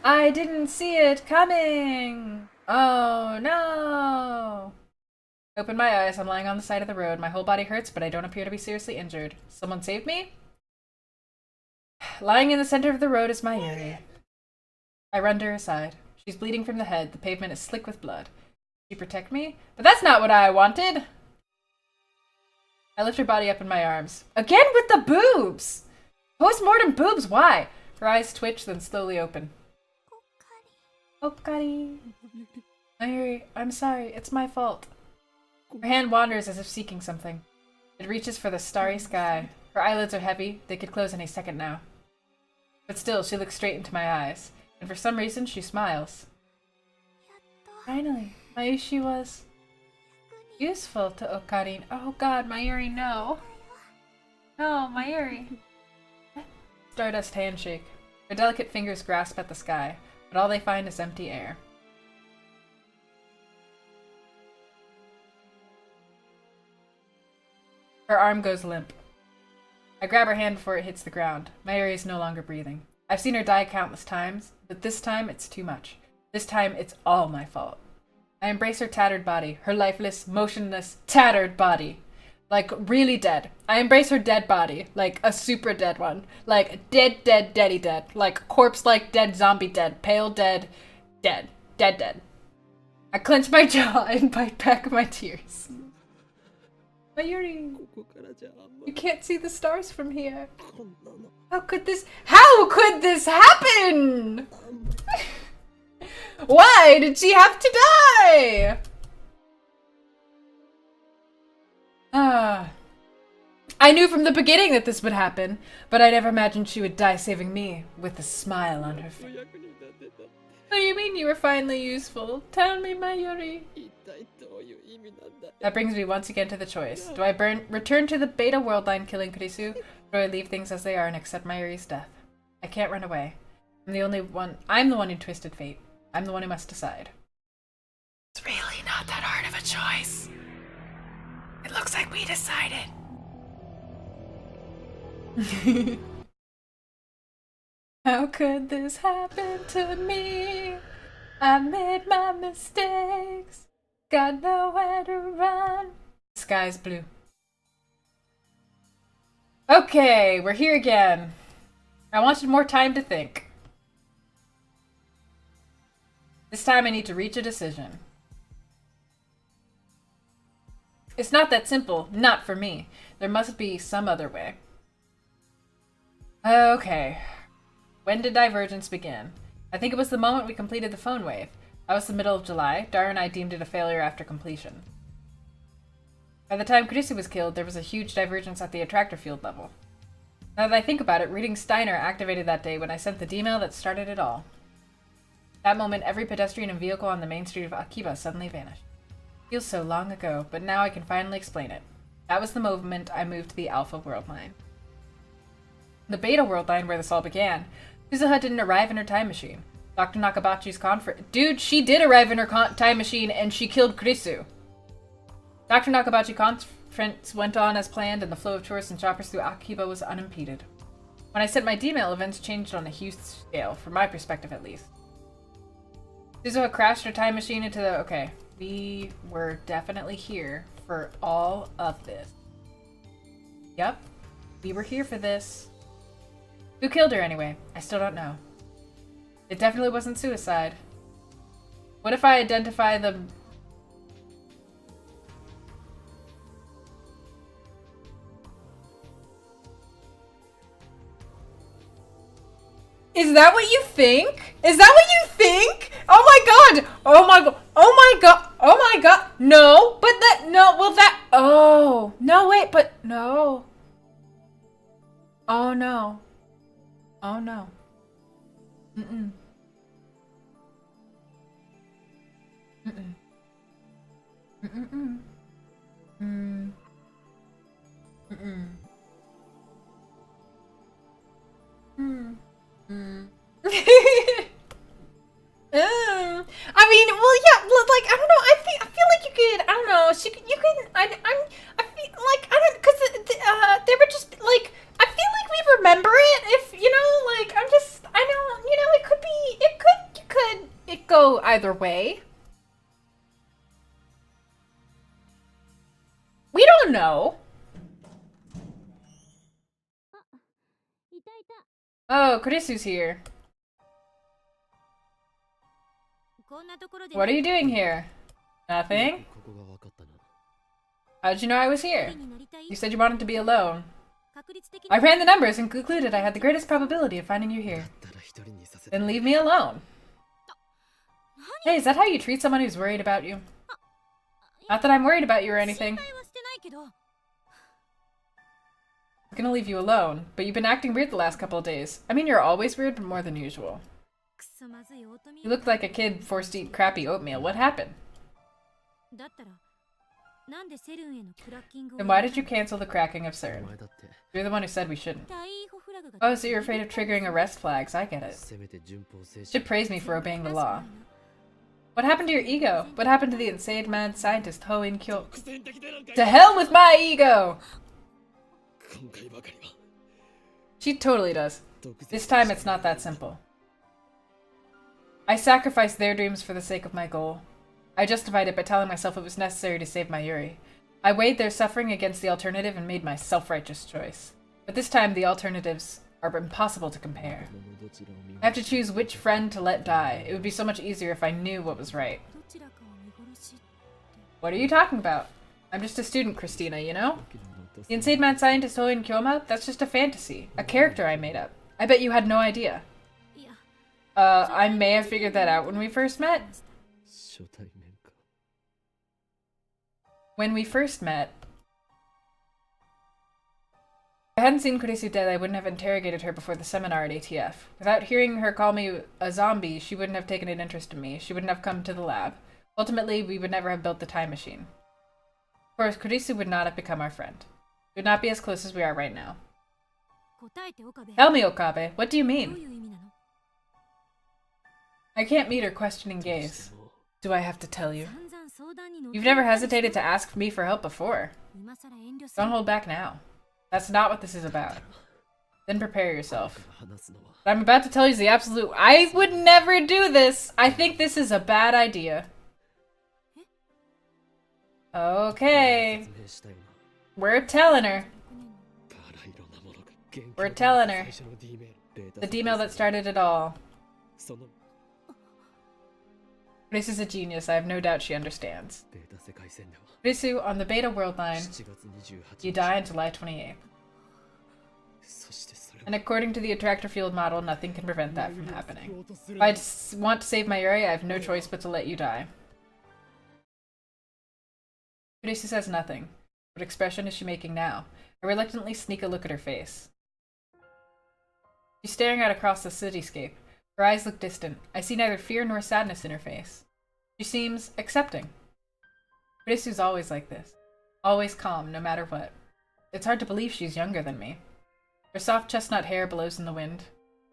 I didn't see it coming! Oh no! Open my eyes. I'm lying on the side of the road. My whole body hurts, but I don't appear to be seriously injured. Someone saved me? Lying in the center of the road is Mayuri. I run to her side. She's bleeding from the head. The pavement is slick with blood. She protect me? But that's not what I wanted! I lift her body up in my arms. Again with the boobs! Post-mortem boobs, why? Her eyes twitch, then slowly open. Okari. Mayuri, I'm sorry. It's my fault. Her hand wanders as if seeking something. It reaches for the starry sky. Her eyelids are heavy. They could close any second now. But still, she looks straight into my eyes. And for some reason, she smiles. Finally, Mayushi was useful to Okarin. Oh god, Mayuri, no. No, Mayuri. Stardust handshake. Her delicate fingers grasp at the sky, but all they find is empty air. Her arm goes limp. I grab her hand before it hits the ground. Mayuri is no longer breathing. I've seen her die countless times, but this time it's too much. This time it's all my fault. I embrace her tattered body, her lifeless, motionless, tattered body. Like, really dead. I embrace her dead body, like a super dead one. Like, dead, dead, deady dead. Like, corpse-like dead, zombie dead, pale dead, dead, dead, dead. I clench my jaw and bite back my tears. Mayuri, you can't see the stars from here. How could this happen? Why did she have to die? I knew from the beginning that this would happen, but I never imagined she would die saving me with a smile on her face. What do you mean you were finally useful? Tell me, Mayuri. That brings me once again to the choice. Do I return to the Beta world line killing Kurisu, or do I leave things as they are and accept Mayuri's death? I can't run away. I'm the one who twisted fate. I'm the one who must decide. It's really not that hard of a choice. It looks like we decided. How could this happen to me? I made my mistakes. Got nowhere to run. The sky's blue. Okay, we're here again. I wanted more time to think. This time I need to reach a decision. It's not that simple. Not for me. There must be some other way. Okay. When did Divergence begin? I think it was the moment we completed the phone wave. That was the middle of July. Dara and I deemed it a failure after completion. By the time Kurisu was killed, there was a huge divergence at the attractor field level. Now that I think about it, reading Steiner activated that day when I sent the D-mail that started it all. That moment, every pedestrian and vehicle on the main street of Akiba suddenly vanished. It feels so long ago, but now I can finally explain it. That was the moment I moved to the Alpha World Line. The Beta World Line, where this all began, Kuzuha didn't arrive in her time machine. Dr. Nakabachi's conference— Dude, she did arrive in her time machine and she killed Kurisu. Dr. Nakabachi conference went on as planned and the flow of tourists and shoppers through Akiba was unimpeded. When I sent my D-mail, events changed on a huge scale, from my perspective at least. Kuzuha crashed her time machine into the— Okay, we were definitely here for all of this. Yep, we were here for this. Who killed her anyway? I still don't know. It definitely wasn't suicide. What if I identify the— Is that what you think? Is that what you think? Oh my god! Oh my god! Oh my god! Oh my god! No! But that— No, well that— Oh! No, wait, but— No. Oh no. Oh no. Mm-mm. Mm-mm-mm. Mm. Mm-mm. Mm. Mm. I mean, well, yeah, like I don't know. I feel like you could. I don't know. You could. I feel like I don't because they were just like. I feel like we remember it. If you know, like I'm just. I know. You know, it could be. It could. You could. It go either way. We don't know. Oh, Kurisu's here. What are you doing here? Nothing? How'd you know I was here? You said you wanted to be alone. I ran the numbers and concluded I had the greatest probability of finding you here. Then leave me alone. Hey, is that how you treat someone who's worried about you? Not that I'm worried about you or anything. I'm gonna leave you alone, but you've been acting weird the last couple of days. I mean, you're always weird, but more than usual. You looked like a kid forced to eat crappy oatmeal. What happened? Then why did you cancel the cracking of CERN? You're the one who said we shouldn't. Oh, so you're afraid of triggering arrest flags. I get it. You should praise me for obeying the law. What happened to your ego? What happened to the insane mad scientist Ho In Kyo? To hell with my ego! She totally does. This time it's not that simple. I sacrificed their dreams for the sake of my goal. I justified it by telling myself it was necessary to save my Yuri. I weighed their suffering against the alternative and made my self-righteous choice. But this time the alternatives are impossible to compare. I have to choose which friend to let die. It would be so much easier if I knew what was right. What are you talking about? I'm just a student, Christina, you know? The insane mad scientist Hoin Kyoma? That's just a fantasy. A character I made up. I bet you had no idea. I may have figured that out when we first met. When we first met... If I hadn't seen Kurisu dead, I wouldn't have interrogated her before the seminar at ATF. Without hearing her call me a zombie, she wouldn't have taken an interest in me. She wouldn't have come to the lab. Ultimately, we would never have built the time machine. Of course, Kurisu would not have become our friend. We would not be as close as we are right now. Tell me, Okabe, what do you mean? I can't meet her questioning gaze. Do I have to tell you? You've never hesitated to ask me for help before. Don't hold back now. That's not what this is about. Then prepare yourself. What I'm about to tell you is the absolute— I would never do this! I think this is a bad idea. Okay. We're telling her. We're telling her. The D-mail that started it all. This is a genius. I have no doubt she understands. Risu, on the Beta World Line, you die on July 28th. And according to the attractor field model, nothing can prevent that from happening. If I want to save my Yuri, I have no choice but to let you die. Risu says nothing. What expression is she making now? I reluctantly sneak a look at her face. She's staring out across the cityscape. Her eyes look distant. I see neither fear nor sadness in her face. She seems accepting. Risu's always like this. Always calm, no matter what. It's hard to believe she's younger than me. Her soft chestnut hair blows in the wind.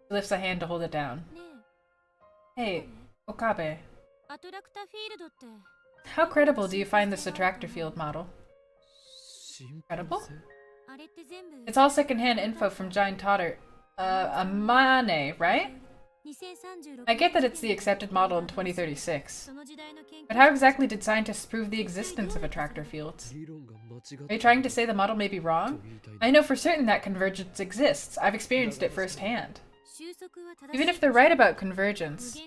She lifts a hand to hold it down. Hey, Okabe. How credible do you find this attractor field model? Credible? It's all secondhand info from Giant Totter. Amane, right? I get that it's the accepted model in 2036. But how exactly did scientists prove the existence of attractor fields? Are you trying to say the model may be wrong? I know for certain that convergence exists. I've experienced it firsthand. Even if they're right about convergence,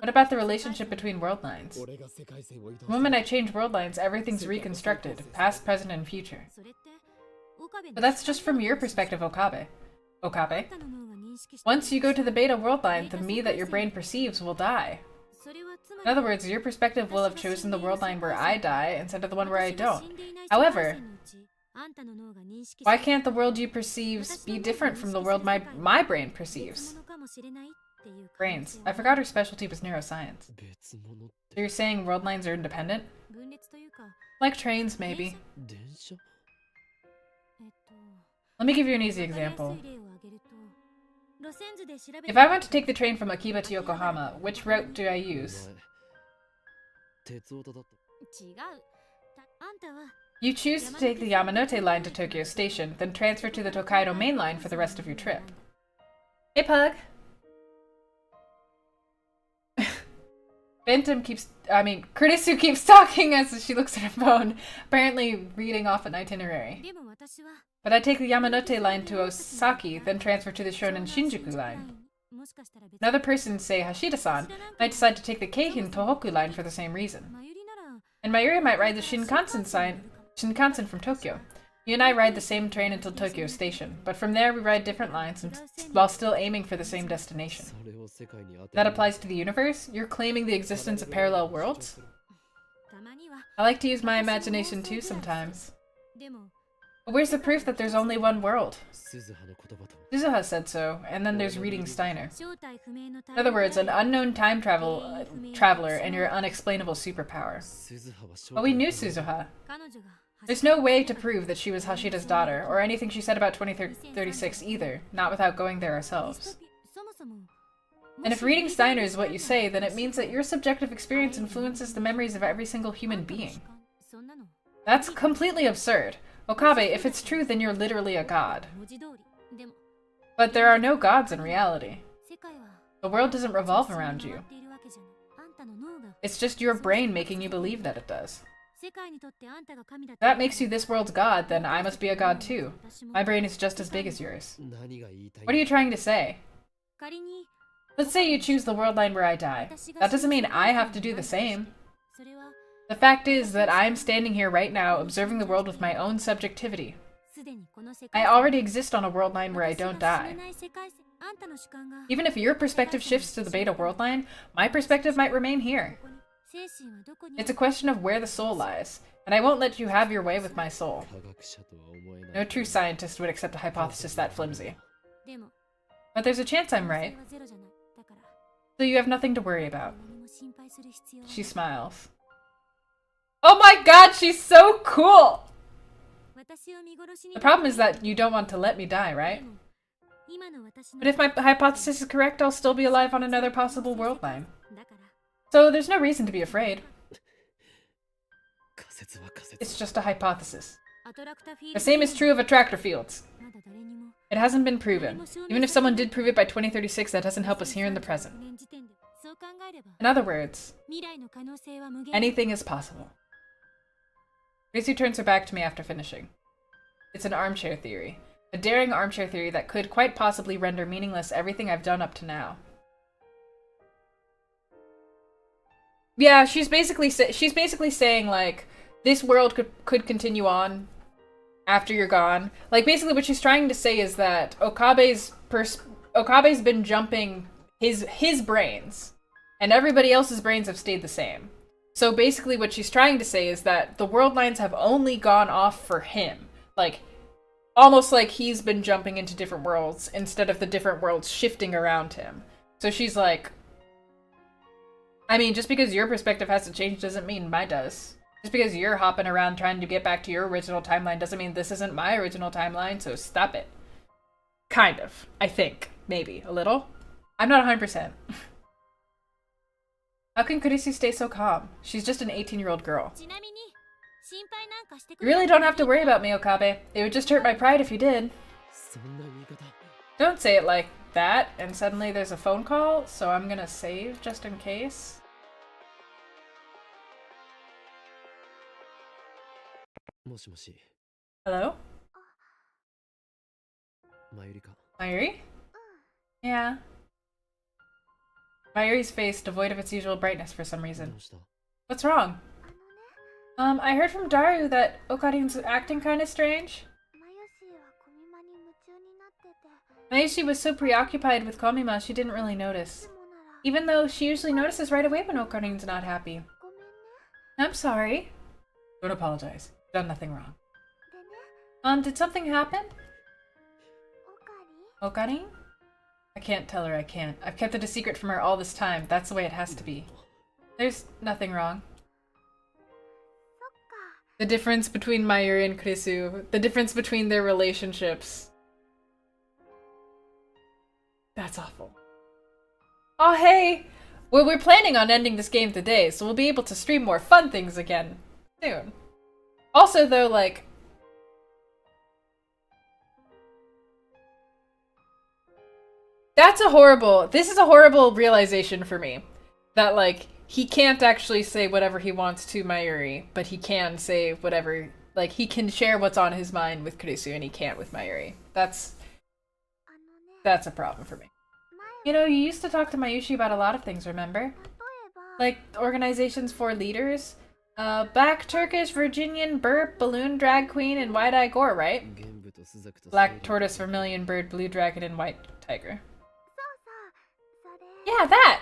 what about the relationship between world lines? The moment I change world lines, everything's reconstructed, past, present, and future. But that's just from your perspective, Okabe. Okabe? Once you go to the Beta world line, the me that your brain perceives will die. In other words, your perspective will have chosen the world line where I die instead of the one where I don't. However, why can't the world you perceive be different from the world my brain perceives? Brains. I forgot her specialty was neuroscience. 別物って So you're saying world lines are independent? 分裂というか Like trains, maybe. 電車 Let me give you an easy わかりやす example. い例を挙げると路線図で調べ If I want to take the train from Akiba to Yokohama, which route do I お use? 前鉄オタだった違うあんたは You choose to take the Yamanote line to Tokyo Station, then transfer to the Tokaido main line for the rest of your trip. Hey, Pug! Kurisu keeps talking as she looks at her phone, apparently reading off an itinerary. でも私は But I take the Yamanote line to Osaki, then transfer to the Shonan Shinjuku line. もしかしたら別 Another person, say Hashida-san, might decide to take the Keihin Tohoku line for the same reason. マユリなら And Mayuri might ride the Shinkansen from Tokyo. You and I ride the same train until Tokyo Station, but from there we ride different lines while still aiming for the same destination. それを世界に当て That applies to the universe? You're claiming the existence of parallel worlds? たまには I like to use my imagination too sometimes. でも But where's the proof that there's only one world? 鈴葉の言葉と Suzuha said so, and then there's reading Steiner. 正体不明の In other words, an unknown time traveler and your unexplainable superpower. 鈴葉は正 But we knew Suzuha. 彼女が There's no way to prove that she was Hashida's daughter, or anything she said about 2036 either, not without going there ourselves. そもそも And if reading Steiner is what you say, then it means that your subjective experience influences the memories of every single human being. そんなの That's completely absurd. Okabe, if it's true, then you're literally a god. 文字通りでも But there are no gods in reality. 世界は The world doesn't revolve around 回 you. っているわけじゃないあんたの脳が It's just your brain making you believe that it does. 世界にとってあんたが神だ If that makes you this world's god, then I must be a god too. My brain is just as big as yours. 何が言いたい What are you trying to say? 仮に Let's say you choose the world line where I die. That doesn't mean I have to do the same. それは The fact is that I'm standing here right now observing the world with my own subjectivity. すでにこの世界 I already exist on a world line where I don't 私が知 die. れない世界線あんたの主観が Even if your perspective shifts to the beta world line, my perspective might remain here. ここに精神はどこに It's a question of where the soul lies, and I won't let you have your way with my soul. 科学者とは思えない No true scientist would accept a hypothesis that flimsy. でも But there's a chance I'm 可能 right, 性はゼロじゃないだから so you have nothing to worry about. 何も心配する必要は She smiles. Oh my god, she's so cool! 私を見殺しに The problem is that you don't want to let me die, で right? も今の私の But if my hypothesis is correct, I'll still be alive on another possible world line. だから So there's no reason to be afraid. 仮説は仮 It's 説 just a hypothesis. アトラクタフィー The ル same is true of attractor fields. まだ誰にも It hasn't been proven. Even if someone did prove it by 2036, that doesn't help us here in the present. 年時点でそう考えれば In other words, 未来の可能性は無限 anything is possible. Gracie turns her back to me after finishing. It's an armchair theory. A daring armchair theory that could quite possibly render meaningless everything I've done up to now. Yeah, she's basically saying like this world could continue on after you're gone. Like basically what she's trying to say is that Okabe's been jumping his brains and everybody else's brains have stayed the same. So basically what she's trying to say is that the world lines have only gone off for him. Like almost like he's been jumping into different worlds instead of the different worlds shifting around him. So she's like, I mean, just because your perspective has to change doesn't mean mine does. Just because you're hopping around trying to get back to your original timeline doesn't mean this isn't my original timeline, so stop it. Kind of. I think. Maybe. A little? I'm not 100%. How can Kurisu stay so calm? She's just an 18-year-old girl. ちなみに心配なんかしてく You れ really don't have to worry about me, Okabe. It would just hurt my pride if you did. そんな言い方 Don't say it like that, and suddenly there's a phone call, so I'm gonna save just in case. もしもし Hello? マユリか Mayuri? Yeah. Mayuri's face devoid of its usual brightness for some ど reason. うした What's wrong? あのね I heard from Daru that Okarin's acting kinda strange. マヨシーはコミマに夢中になってて Mayushi was so preoccupied with Komima she didn't really い notice. つもなら Even though she usually notices right away when Okarin's not happy. ごめんね I'm sorry. Don't apologize. Done nothing wrong. でね Did something happen? オカリ Okarin? I can't tell her I can't. I've kept it a secret from her all this time. That's the way it has to be. There's nothing wrong. The difference between Mayuri and Kurisu. The difference between their relationships. That's awful. Oh, hey! Well, we're planning on ending this game today, so we'll be able to stream more fun things again soon. Also, though, like... This is a horrible realization for me. That, like, he can't actually say whatever he wants to Mayuri, but he can say whatever... Like, he can share what's on his mind with Kurisu, and he can't with Mayuri. That's a problem for me. You know, you used to talk to Mayushi about a lot of things, remember? Like, organizations for leaders? Black Turkish, Virginian, Burp, Balloon, Drag Queen, and Wide-Eye Gore, right? Black Tortoise, Vermilion, Bird, Blue Dragon, and White Tiger. Yeah, that!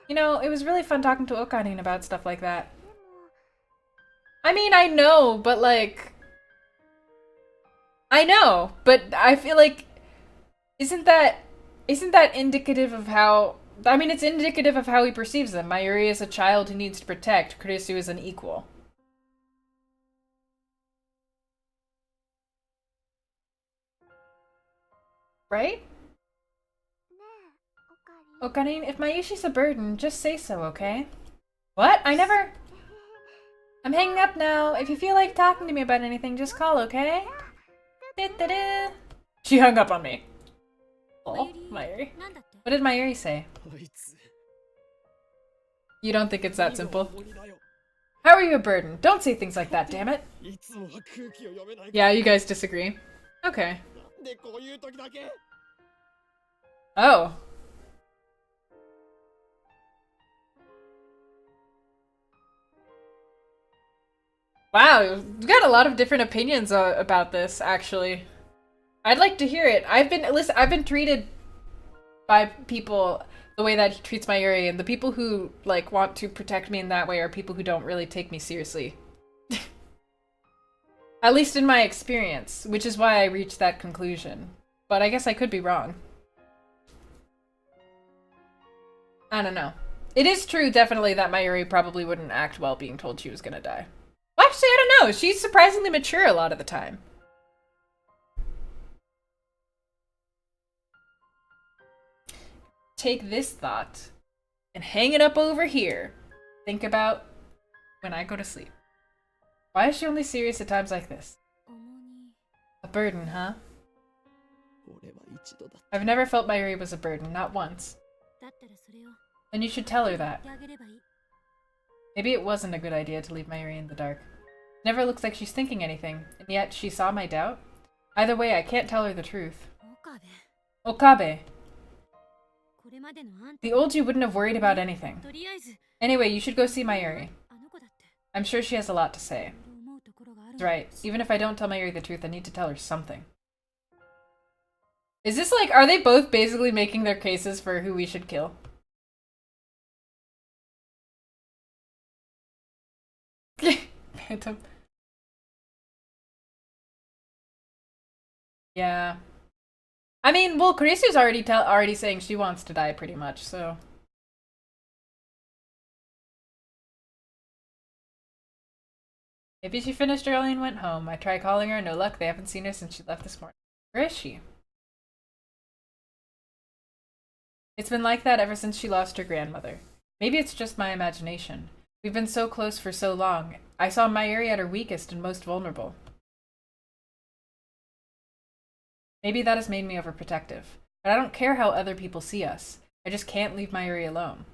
You know, it was really fun talking to Okanin about stuff like that. I mean, I know, but like... I know, but I feel like... Isn't that indicative of how... I mean, it's indicative of how he perceives them. Mayuri is a child he needs to protect. Kurisu is an equal. Right? Okarin, if Mayushi's a burden, just say so, okay? What? I never... I'm hanging up now. If you feel like talking to me about anything, just call, okay? Da-da-da. She hung up on me. Oh, Mayuri. What did Mayuri say? You don't think it's that simple? How are you a burden? Don't say things like that, damn it. Yeah, you guys disagree. Okay. Oh. Wow, we've got a lot of different opinions about this, actually. I'd like to hear it. I've been treated by people the way that he treats Mayuri, and the people who, like, want to protect me in that way are people who don't really take me seriously. At least in my experience, which is why I reached that conclusion. But I guess I could be wrong. I don't know. It is true, definitely, that Mayuri probably wouldn't act well being told she was gonna die. Well, actually, I don't know. She's surprisingly mature a lot of the time. Take this thought and hang it up over here. Think about when I go to sleep. Why is she only serious at times like this? A burden, huh? I've never felt Mayuri was a burden, not once. Then you should tell her that. Maybe it wasn't a good idea to leave Mayuri in the dark. It never looks like she's thinking anything, and yet she saw my doubt. Either way, I can't tell her the truth. Okabe. The old you wouldn't have worried about anything. Anyway, you should go see Mayuri. I'm sure she has a lot to say. That's right. Even if I don't tell Mayuri the truth, I need to tell her something. Is this like, are they both basically making their cases for who we should kill? Phantom. Yeah. I mean, well, Kurisu's already saying she wants to die pretty much, so... Maybe she finished early and went home. I tried calling her, no luck. They haven't seen her since she left this morning. Where is she? It's been like that ever since she lost her grandmother. Maybe it's just my imagination. We've been so close for so long. I saw Mayuri at her weakest and most vulnerable. Maybe that has made me overprotective. But I don't care how other people see us. I just can't leave Mayuri alone.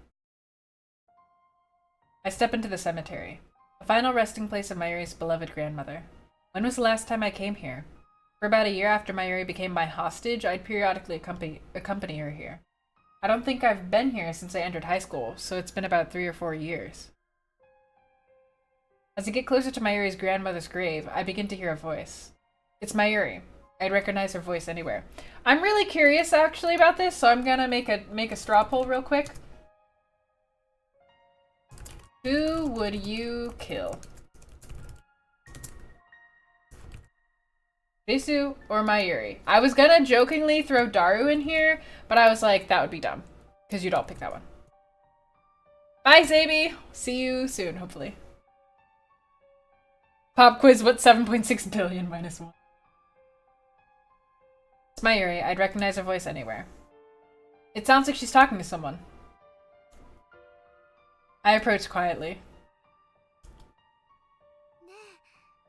I step into the cemetery. The final resting place of Mayuri's beloved grandmother. When was the last time I came here? For about a year after Mayuri became my hostage, I'd periodically accompany her here. I don't think I've been here since I entered high school, so it's been about 3 or 4 years. As I get closer to Mayuri's grandmother's grave, I begin to hear a voice. It's Mayuri. I'd recognize her voice anywhere. I'm really curious, actually, about this, so I'm gonna make a straw poll real quick. Who would you kill? Kurisu or Mayuri. I was gonna jokingly throw Daru in here, but I was like, that would be dumb. Because you'd all pick that one. Bye, Zaby! See you soon, hopefully. Pop quiz, what's 7.6 billion minus 1? It's Mayuri. I'd recognize her voice anywhere. It sounds like she's talking to someone. I approached quietly.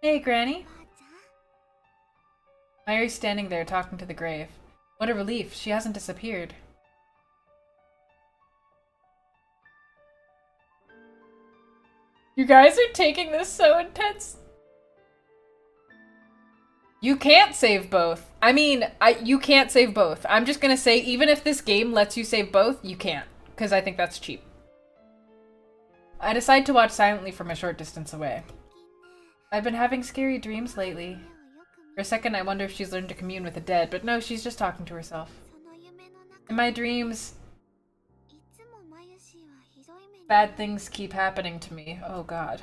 Hey, Granny. Mayuri's standing there talking to the grave. What a relief, she hasn't disappeared. You guys are taking this so intense. You can't save both. I mean, you can't save both. I'm just gonna say, even if this game lets you save both, you can't. Because I think that's cheap. I decide to watch silently from a short distance away. I've been having scary dreams lately. For a second, I wonder if she's learned to commune with the dead, but no, she's just talking to herself. In my dreams, bad things keep happening to me. Oh god.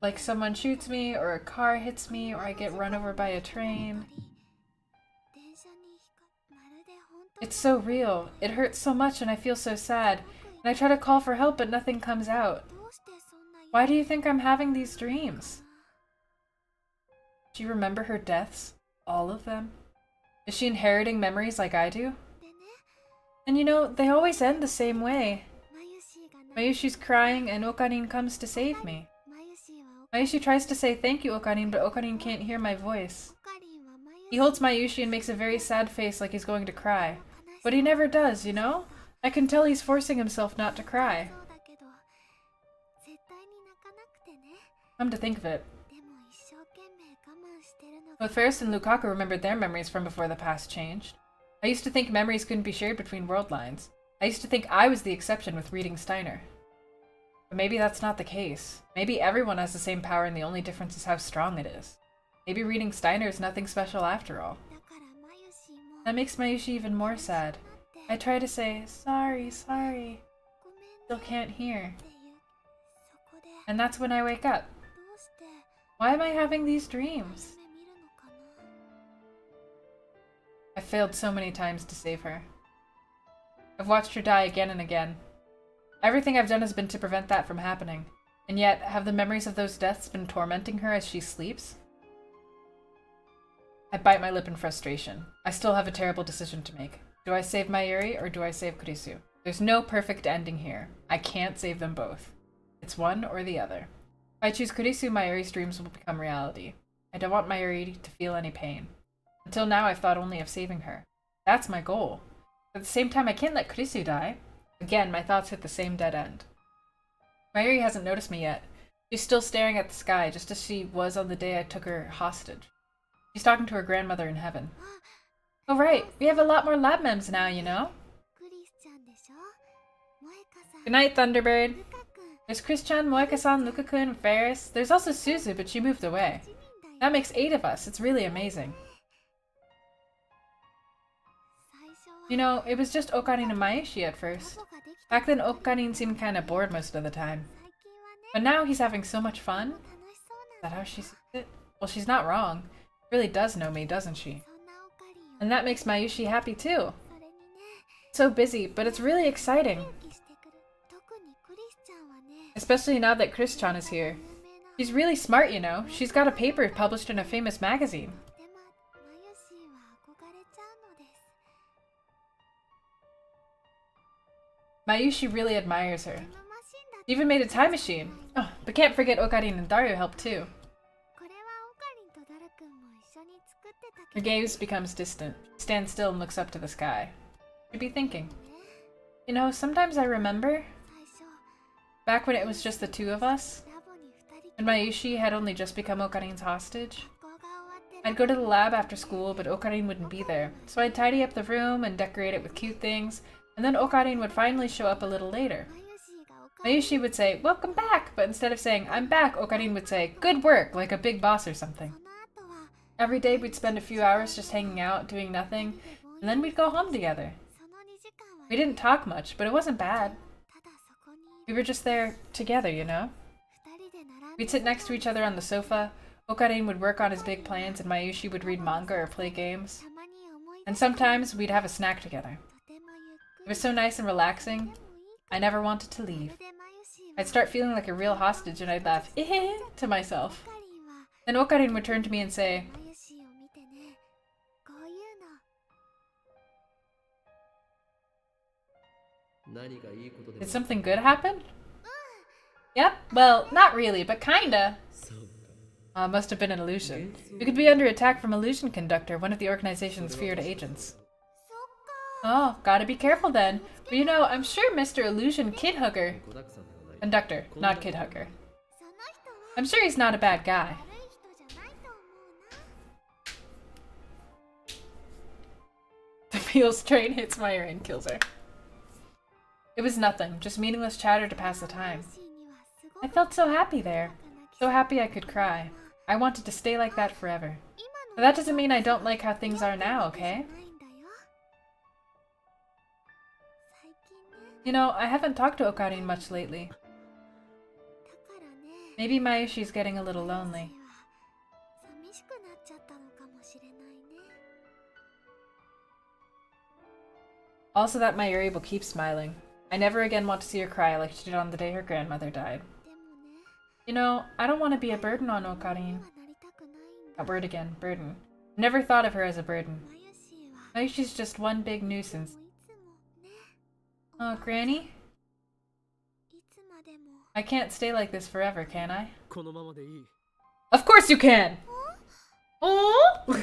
Like someone shoots me, or a car hits me, or I get run over by a train. It's so real. It hurts so much and I feel so sad. And I try to call for help, but nothing comes out. Why do you think I'm having these dreams? Do you remember her deaths? All of them? Is she inheriting memories like I do? And you know, they always end the same way. Mayushi's crying and Okarin comes to save me. Mayushi tries to say thank you, Okarin, but Okarin can't hear my voice. He holds Mayushi and makes a very sad face like he's going to cry. But he never does, you know? I can tell he's forcing himself not to cry. Come to think of it. Both Ferris and Lukaku remembered their memories from before the past changed. I used to think memories couldn't be shared between world lines. I used to think I was the exception with reading Steiner. But maybe that's not the case. Maybe everyone has the same power and the only difference is how strong it is. Maybe reading Steiner is nothing special after all. That makes Mayushi even more sad. I try to say, sorry, sorry. Still can't hear. And that's when I wake up. Why am I having these dreams? I failed so many times to save her. I've watched her die again and again. Everything I've done has been to prevent that from happening. And yet, have the memories of those deaths been tormenting her as she sleeps? I bite my lip in frustration. I still have a terrible decision to make. Do I save Mayuri or do I save Kurisu? There's no perfect ending here. I can't save them both. It's one or the other. If I choose Kurisu, Mayuri's dreams will become reality. I don't want Mayuri to feel any pain. Until now, I've thought only of saving her. That's my goal. But at the same time, I can't let Kurisu die. Again, my thoughts hit the same dead end. Mayuri hasn't noticed me yet. She's still staring at the sky, just as she was on the day I took her hostage. She's talking to her grandmother in heaven. Oh right, we have a lot more lab mems now, you know? Good night, Thunderbird. There's Chris-chan, Moeka-san, Lukaku, and Ferris. There's also Suzu, but she moved away. That makes 8 of us. It's really amazing. You know, it was just Okarin and Mayushi at first. Back then, Okarin seemed kinda bored most of the time. But now he's having so much fun. Is that how she sees it? Well, she's not wrong. She really does know me, doesn't she? And that makes Mayushi happy too. So busy, but it's really exciting. Especially now that Chris-chan is here. She's really smart, you know. She's got a paper published in a famous magazine. Mayushi really admires her. She even made a time machine. Oh, but can't forget Okarin and Daru helped too. Her gaze becomes distant. She stands still and looks up to the sky. She'd be thinking. You know, sometimes I remember back when it was just the two of us, and Mayushi had only just become Okarin's hostage. I'd go to the lab after school, but Okarin wouldn't be there, so I'd tidy up the room and decorate it with cute things, and then Okarin would finally show up a little later. Mayushi would say, "Welcome back," but instead of saying, "I'm back," Okarin would say, "Good work," like a big boss or something. Every day we'd spend a few hours just hanging out, doing nothing, and then we'd go home together. We didn't talk much, but it wasn't bad. We were just there together, you know? We'd sit next to each other on the sofa, Okarin would work on his big plans and Mayushi would read manga or play games. たまに思い And sometimes we'd have a snack together. とてもゆっく It り was so nice and relaxing. I never wanted to ま leave. るでマユシーは I'd start feeling like a real hostage and I'd laugh to myself. カリンは Then Okarin would turn to me and say, マユシーを見てねこういうの Did something good happen? Yep, well, not really, but kinda. Must have been an illusion. We could be under attack from Illusion Conductor, one of the organization's feared agents. そっか Oh, gotta be careful then. But you know, I'm sure Mr. Illusion Kid Hugger... Conductor, not Kid Hugger. その人は I'm sure he's not a bad guy. 悪い人じゃないと思うな The Feels train hits Myra and kills her. It was nothing, just meaningless chatter to pass the time. マユシーにはすご I く felt so happy there. 高 So な happy I could cry. I wanted to stay like that forever. 今 But の that doesn't mean I don't like how things are now, じゃな okay? いんだよ最近ね You know, I haven't talked to Okarin much lately. だからね Maybe Mayushi's getting a little lonely. 寂しくなっちゃったのかもしれないね Also that Mayuri will keep smiling. I never again want to see her cry like she did on the day her grandmother died. でもね You know, I don't want to be a burden on は Okarin. なりたくないんだ That word again, burden. I never thought of her as a burden. マユシーは Mayushi's just one big nuisance. もういつもね Oh, Granny? いつまでも I can't stay like this forever, can I? このままでいい。 Of course you can! Oh!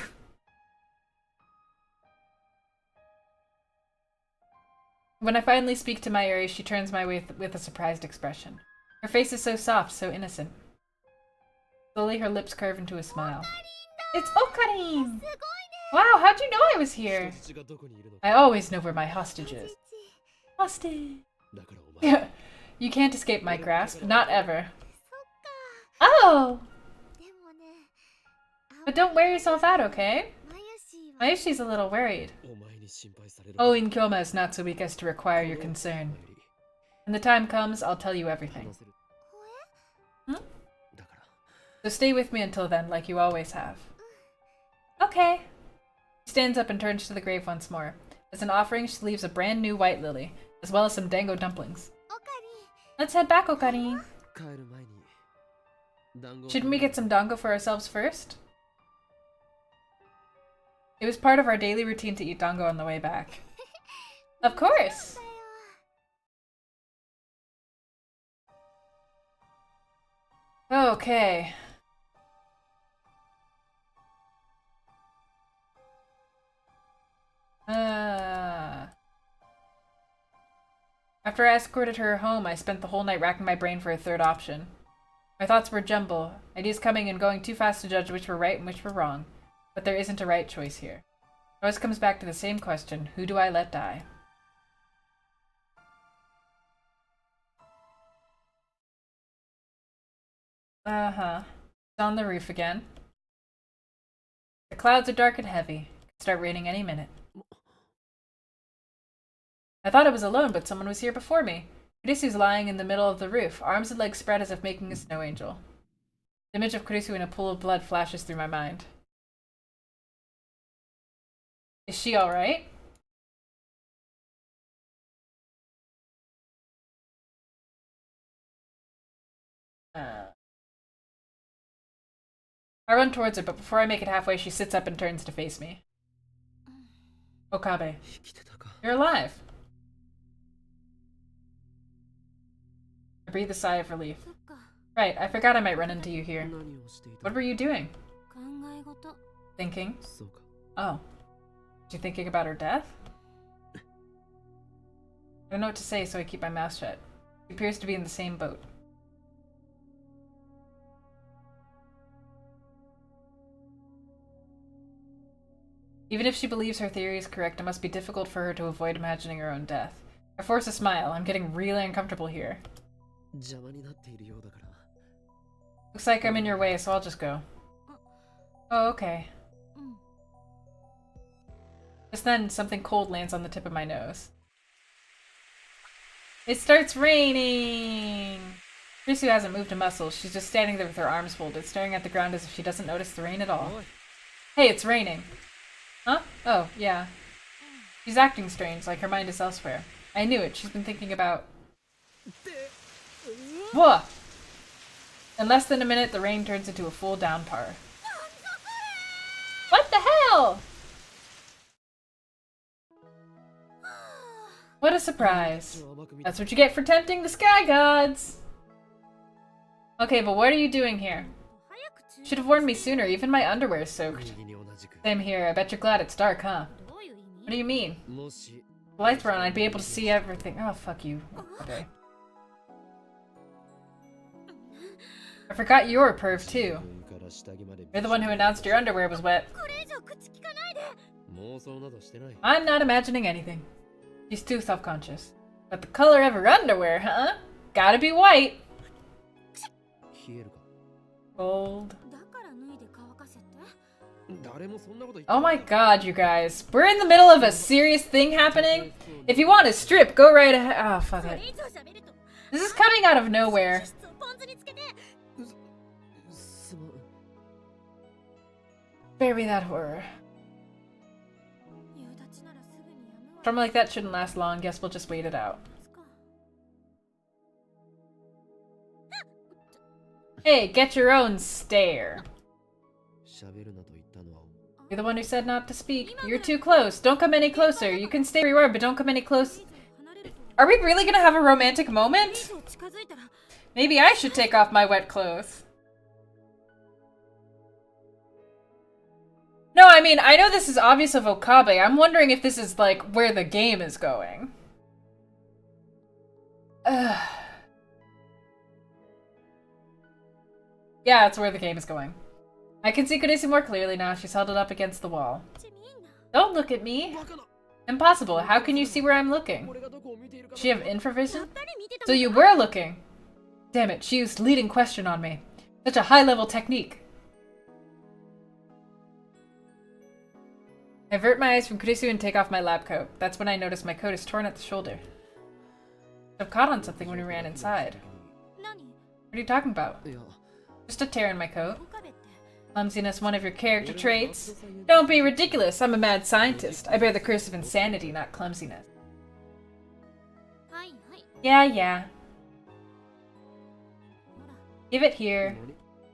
When I finally speak to Mayuri, she turns my way with a surprised expression. Her face is so soft, so innocent. Slowly, her lips curve into a smile. It's Okarin! すごいね Wow, how'd you know I was here? 人質がどこにいるのか。 I always know where my hostage is. Hostage. だからお前。 You can't escape my grasp, not ever. そっか Oh! でもね But don't wear yourself out, okay? マユシーは Mayushi's a little worried. お前に心配される。 Oh, Inkyoma is not so weak as to require your concern. When the time comes, I'll tell you everything. 話せる。Hmm? だから。 So stay with me until then, like you always have. Okay. She stands up and turns to the grave once more. As an offering, she leaves a brand new white lily, as well as some dango dumplings. オカリ Let's head back, Okarin. 帰る前に。団子を Shouldn't we get some dango for ourselves first? It was part of our daily routine to eat dango on the way back. Of course! だよ Okay. After I escorted her home, I spent the whole night racking my brain for a third option. My thoughts were jumble, ideas coming and going too fast to judge which were right and which were wrong. But there isn't a right choice here. It always comes back to the same question, who do I let die? Uh-huh. It's on the roof again. The clouds are dark and heavy. Could start raining any minute. I thought I was alone, but someone was here before me. Kurisu's lying in the middle of the roof, arms and legs spread as if making a snow angel. The image of Kurisu in a pool of blood flashes through my mind. Is she alright? I run towards her, but before I make it halfway, she sits up and turns to face me. Okabe, 生きてたか。 you're alive. I breathe a sigh of relief. そっか Right, I forgot I might run into you here. 何をしていた What were you doing? 考え事 Thinking? そうか。 Oh. Was you thinking about her death? I don't know what to say, so I keep my mouth shut. She appears to be in the same boat. Even if she believes her theory is correct, it must be difficult for her to avoid imagining her own death. I force a smile. I'm getting really uncomfortable here. 邪魔になっているようだから。 Looks like I'm in your way, so I'll just go. Oh, okay. うん Just then, something cold lands on the tip of my nose. It starts raining! Risu hasn't moved a muscle. She's just standing there with her arms folded, staring at the ground as if she doesn't notice the rain at all. Hey, it's raining. Huh? Oh, yeah. She's acting strange, like her mind is elsewhere. I knew it. She's been thinking about... Whoa! In less than a minute, the rain turns into a full downpour. What the hell? What a surprise. That's what you get for tempting the sky gods. Okay, but what are you doing here? Should have warned me sooner. Even my underwear is soaked. Same here. I bet you're glad it's dark, huh? What do you mean? If the lights were on, I'd be able to see everything. Oh, fuck you. Okay. I forgot you're a perv, too. You're the one who announced your underwear was wet. I'm not imagining anything. She's too self-conscious. But the color of her underwear, huh? Gotta be white. Gold. Oh my god, you guys. We're in the middle of a serious thing happening. If you want to strip, go right ahead. Oh, fuck it. This is coming out of nowhere. Spare me that horror. Trauma like that shouldn't last long. Guess we'll just wait it out. Hey, get your own stare. You're the one who said not to speak. You're too close. Don't come any closer. You can stay where you are, but don't come any close. Are we really gonna have a romantic moment? Maybe I should take off my wet clothes. No, I mean, I know this is obvious of Okabe. I'm wondering if this is, like, where the game is going. Ugh. Yeah, it's where the game is going. I can see Kodesi more clearly now. She's held it up against the wall. Don't look at me. Impossible. How can you see where I'm looking? Does she have infravision? So you were looking. Damn it, she used leading question on me. Such a high-level technique. I avert my eyes from Kurisu and take off my lab coat. That's when I notice my coat is torn at the shoulder. I've caught on something when we ran inside. What are you talking about? Just a tear in my coat. Clumsiness, one of your character traits? Don't be ridiculous. I'm a mad scientist. I bear the curse of insanity, not clumsiness. Yeah. Give it here.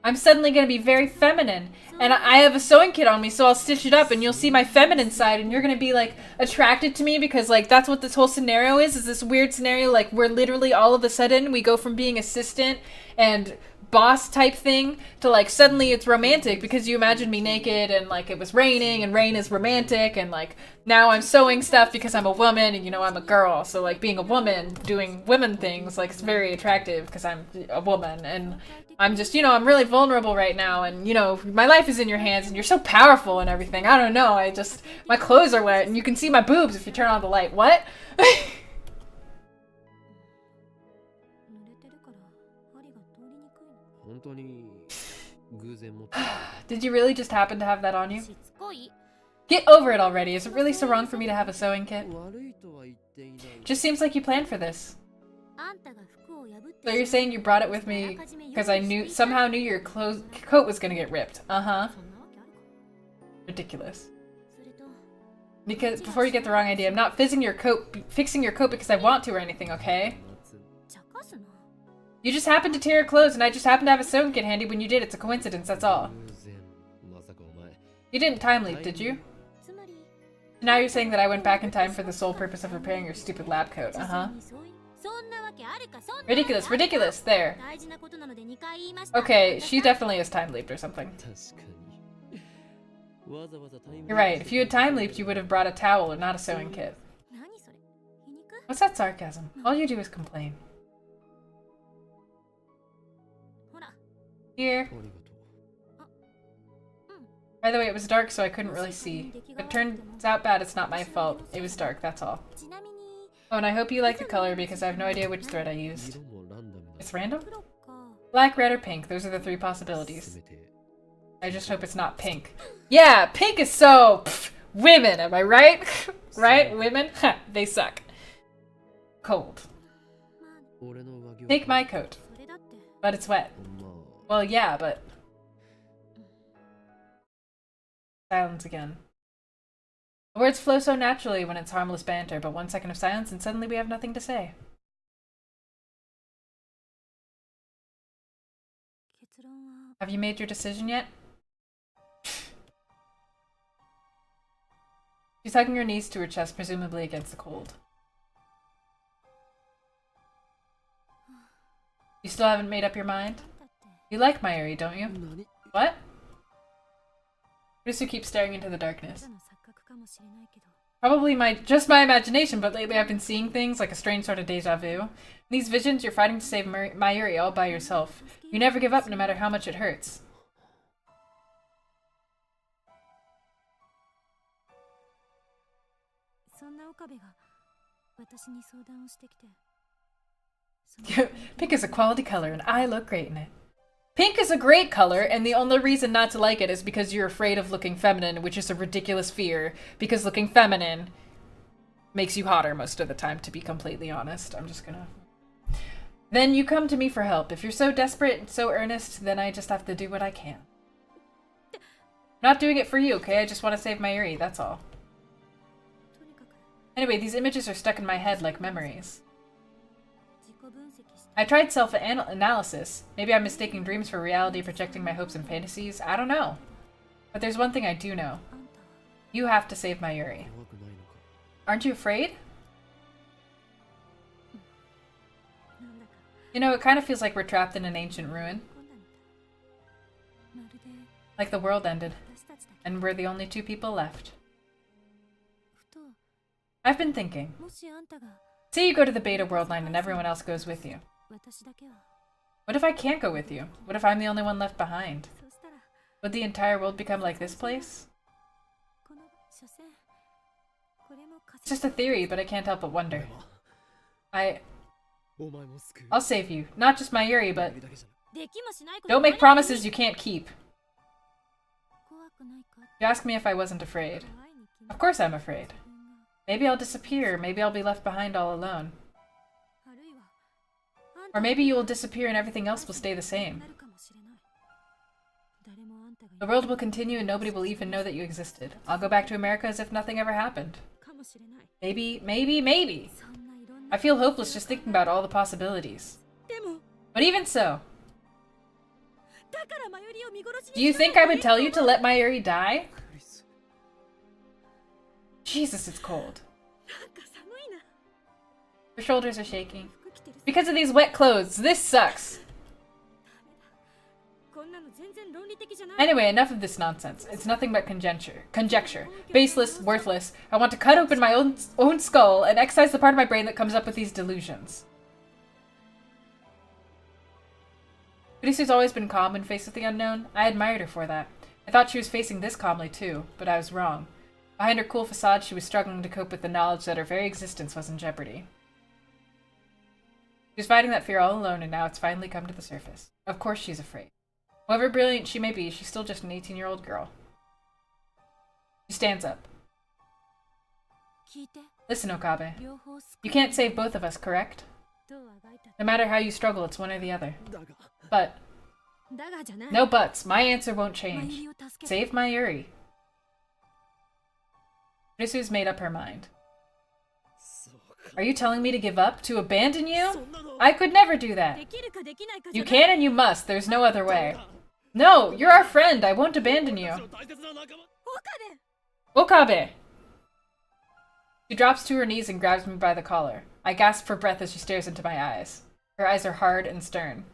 I'm suddenly gonna be very feminine. And I have a sewing kit on me, so I'll stitch it up and you'll see my feminine side and you're gonna be, like, attracted to me because, like, that's what this whole scenario is this weird scenario, like, where literally all of a sudden we go from being assistant and boss type thing to, like, suddenly it's romantic because you imagine me naked and, like, it was raining and rain is romantic and, like, now I'm sewing stuff because I'm a woman and, you know, I'm a girl. So, like, being a woman, doing women things, like, it's very attractive because I'm a woman and I'm just, you know, I'm really vulnerable right now and, you know, my life is in your hands and you're so powerful and everything. I don't know, my clothes are wet and you can see my boobs if you turn on the light. What? Did you really just happen to have that on you? Get over it already. Is it really so wrong for me to have a sewing kit? Just seems like you planned for this. So you're saying you brought it with me because I somehow knew your coat was gonna get ripped. Uh-huh. Ridiculous. Because before you get the wrong idea, I'm not fixing your coat because I want to or anything, okay? You just happened to tear your clothes and I just happened to have a sewing kit handy when you did. It's a coincidence, that's all. You didn't time leap, did you? Now you're saying that I went back in time for the sole purpose of repairing your stupid lab coat, uh-huh. Ridiculous, ridiculous, there. Okay, she definitely has time leaped or something. You're right, if you had time leaped, you would have brought a towel and not a sewing kit. What's that sarcasm? All you do is complain. Here. By the way, it was dark, so I couldn't really see. If it turns out bad, it's not my fault. It was dark, that's all. Oh, and I hope you like the color, because I have no idea which thread I used. It's random? Black, red, or pink. Those are the three possibilities. I just hope it's not pink. Yeah, pink is so... Pff, women, am I right? Right? Women? Ha, they suck. Cold. Take my coat. But it's wet. まあ Well, yeah, but... Silence again. The words flow so naturally when it's harmless banter, but 1 second of silence and suddenly we have nothing to say. 結論は Have you made your decision yet? She's hugging her knees to her chest, presumably against the cold. You still haven't made up your mind? だって You like Mayuri, don't you? 何 What? Risu keeps staring into the darkness. ただの錯覚かもしれないけど Probably just my imagination, but lately I've been seeing things like a strange sort of deja vu. In these visions, you're fighting to save Mayuri all by yourself. You never give up no matter how much it hurts. そんな岡部が私に相談をしてきてその Pink is a quality color and I look great in it. Pink is a great color, and the only reason not to like it is because you're afraid of looking feminine, which is a ridiculous fear, because looking feminine makes you hotter most of the time, to be completely honest. I'm just gonna... Then you come to me for help. If you're so desperate and so earnest, then I just have to do what I can. I'm not doing it for you, okay? I just want to save Mayuri, that's all. とにかく Anyway, these images are stuck in my head like memories. 自己分析して I tried self-analysis. Maybe I'm mistaking dreams for reality, projecting my hopes and fantasies. I don't know. But there's one thing I do know. あんたは You have to save Mayuri. 怖くないのか Aren't you afraid? なんだか You know, it kind of feels like we're trapped in an ancient ruin. 今度みたいまるで Like the world ended, 私たちだけ and we're the only 2 people left. ふと I've been thinking. もしあんたが Say you go to the beta world line and everyone else goes with you. 私だけは What if I can't go with you? What if I'm the only one left behind? そしたら Would the entire world become like this place? この所詮これも仮 It's just a theory, but I can't help but wonder. お前も救う I'll save you. Not just Mayuri, but だけじゃできもしないこと don't make promises you can't keep. 怖くないか You asked me if I wasn't afraid. 怖いに決ま Of っ course I'm afraid. 自分が Maybe I'll disappear. Maybe I'll be left behind all alone. あるいはあんた Or maybe you will disappear and everything else will stay the な same. るかもしれない誰もあんたが The world will continue and nobody will even know that you existed. I'll go back to America as if nothing ever happened. かもしれない Maybe. そんないろんな I feel hopeless just thinking about all the possibilities. でも But even so, だからマヨリを見殺し do に you しない think I would tell you to let Mayuri die? クリス Jesus, it's cold. なんか寒いな Her shoulders are shaking. 服着てる Because of these wet clothes, this sucks. こんなの全然論理的じゃない Anyway, enough of this nonsense. It's nothing but conjecture. Baseless, worthless. I want to cut open my own skull and excise the part of my brain that comes up with these delusions. Kurisu's always been calm when faced with the unknown. I admired her for that. I thought she was facing this calmly too, but I was wrong. Behind her cool facade, she was struggling to cope with the knowledge that her very existence was in jeopardy. She was fighting that fear all alone, and now it's finally come to the surface. Of course she's afraid. However brilliant she may be, she's still just an 18-year-old girl. She stands up. 聞いて Listen, Okabe. 両方救 You can't save both of us, correct? どうあがいた No matter how you struggle, it's one or the other. だが But, だがじゃない no buts, my answer won't マユ change. リを助けて Save Mayuri. Kurisu's made up her mind. そうか Are you telling me to give up? To abandon you? そんなの I could never do that. できるかできないかじ You ゃない can and you must. There's no other way. No, you're our friend. I won't abandon you. 大切な仲間 Okabe! She drops to her knees and grabs me by the collar. I gasp for breath as she stares into my eyes. Her eyes are hard and stern.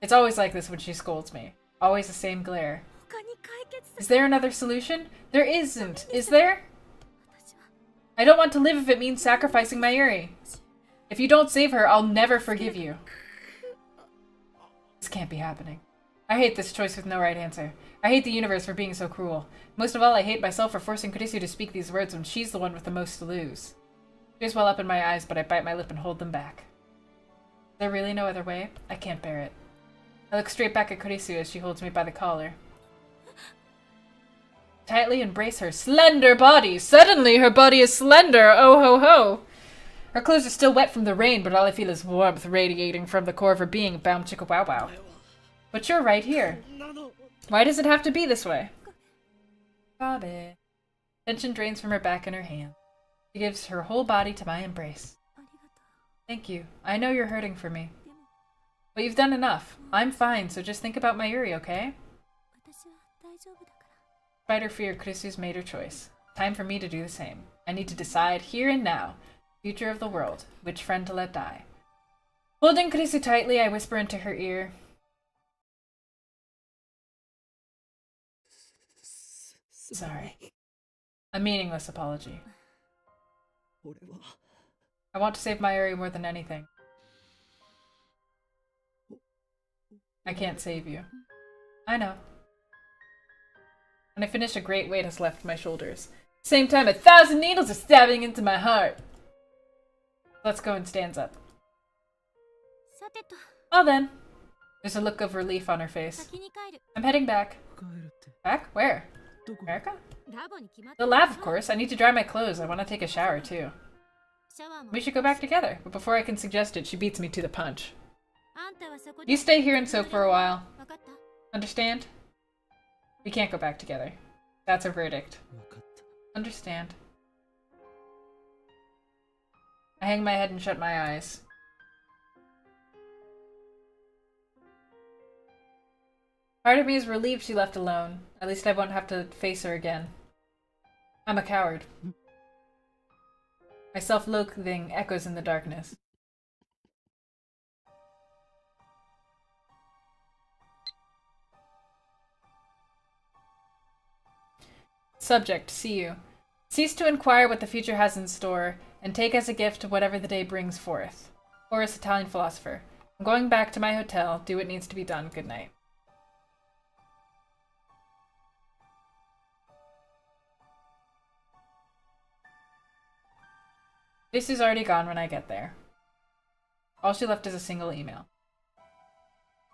It's always like this when she scolds me. Always the same glare. 他に解決 Is さ there another solution? There isn't. Is there? 私は I don't want to live if it means sacrificing Mayuri. If you don't save her, I'll never forgive you. This can't be happening. I hate this choice with no right answer. I hate the universe for being so cruel. Most of all, I hate myself for forcing Kurisu to speak these words when she's the one with the most to lose. Tears well up in my eyes, but I bite my lip and hold them back. Is there really no other way? I can't bear it. I look straight back at Kurisu as she holds me by the collar. Tightly embrace her slender body. Suddenly, her body is slender. Oh ho ho. Her clothes are still wet from the rain, but all I feel is warmth radiating from the core of her being. Boom chicka wow wow. But you're right here. Why does it have to be this way? Bobby. Tension drains from her back and her hand. She gives her whole body to my embrace. Thank you. I know you're hurting for me. But you've done enough. I'm fine, so just think about Mayuri, okay? Despite her fear, Kurisu's made her choice. Time for me to do the same. I need to decide here and now. Future of the world. Which friend to let die. Holding Kurisu tightly, I whisper into her ear. Sorry. A meaningless apology. I want to save Mayuri more than anything. I can't save you. I know. When I finish, a great weight has left my shoulders. Same time, 1,000 needles are stabbing into my heart. Let's go and stands up. Well then. There's a look of relief on her face. I'm heading back. Back? Where? America? The lab, of course. I need to dry my clothes. I want to take a shower, too. We should go back together. But before I can suggest it, she beats me to the punch. You stay here and soak for a while. Understand? We can't go back together. That's a verdict. Understand. I hang my head and shut my eyes. Part of me is relieved she left alone. At least I won't have to face her again. I'm a coward. My self-loathing echoes in the darkness. Subject, see you. Cease to inquire what the future has in store, and take as a gift whatever the day brings forth. Horace, Italian philosopher. I'm going back to my hotel. Do what needs to be done. Good night. This is already gone when I get there. All she left is a single email.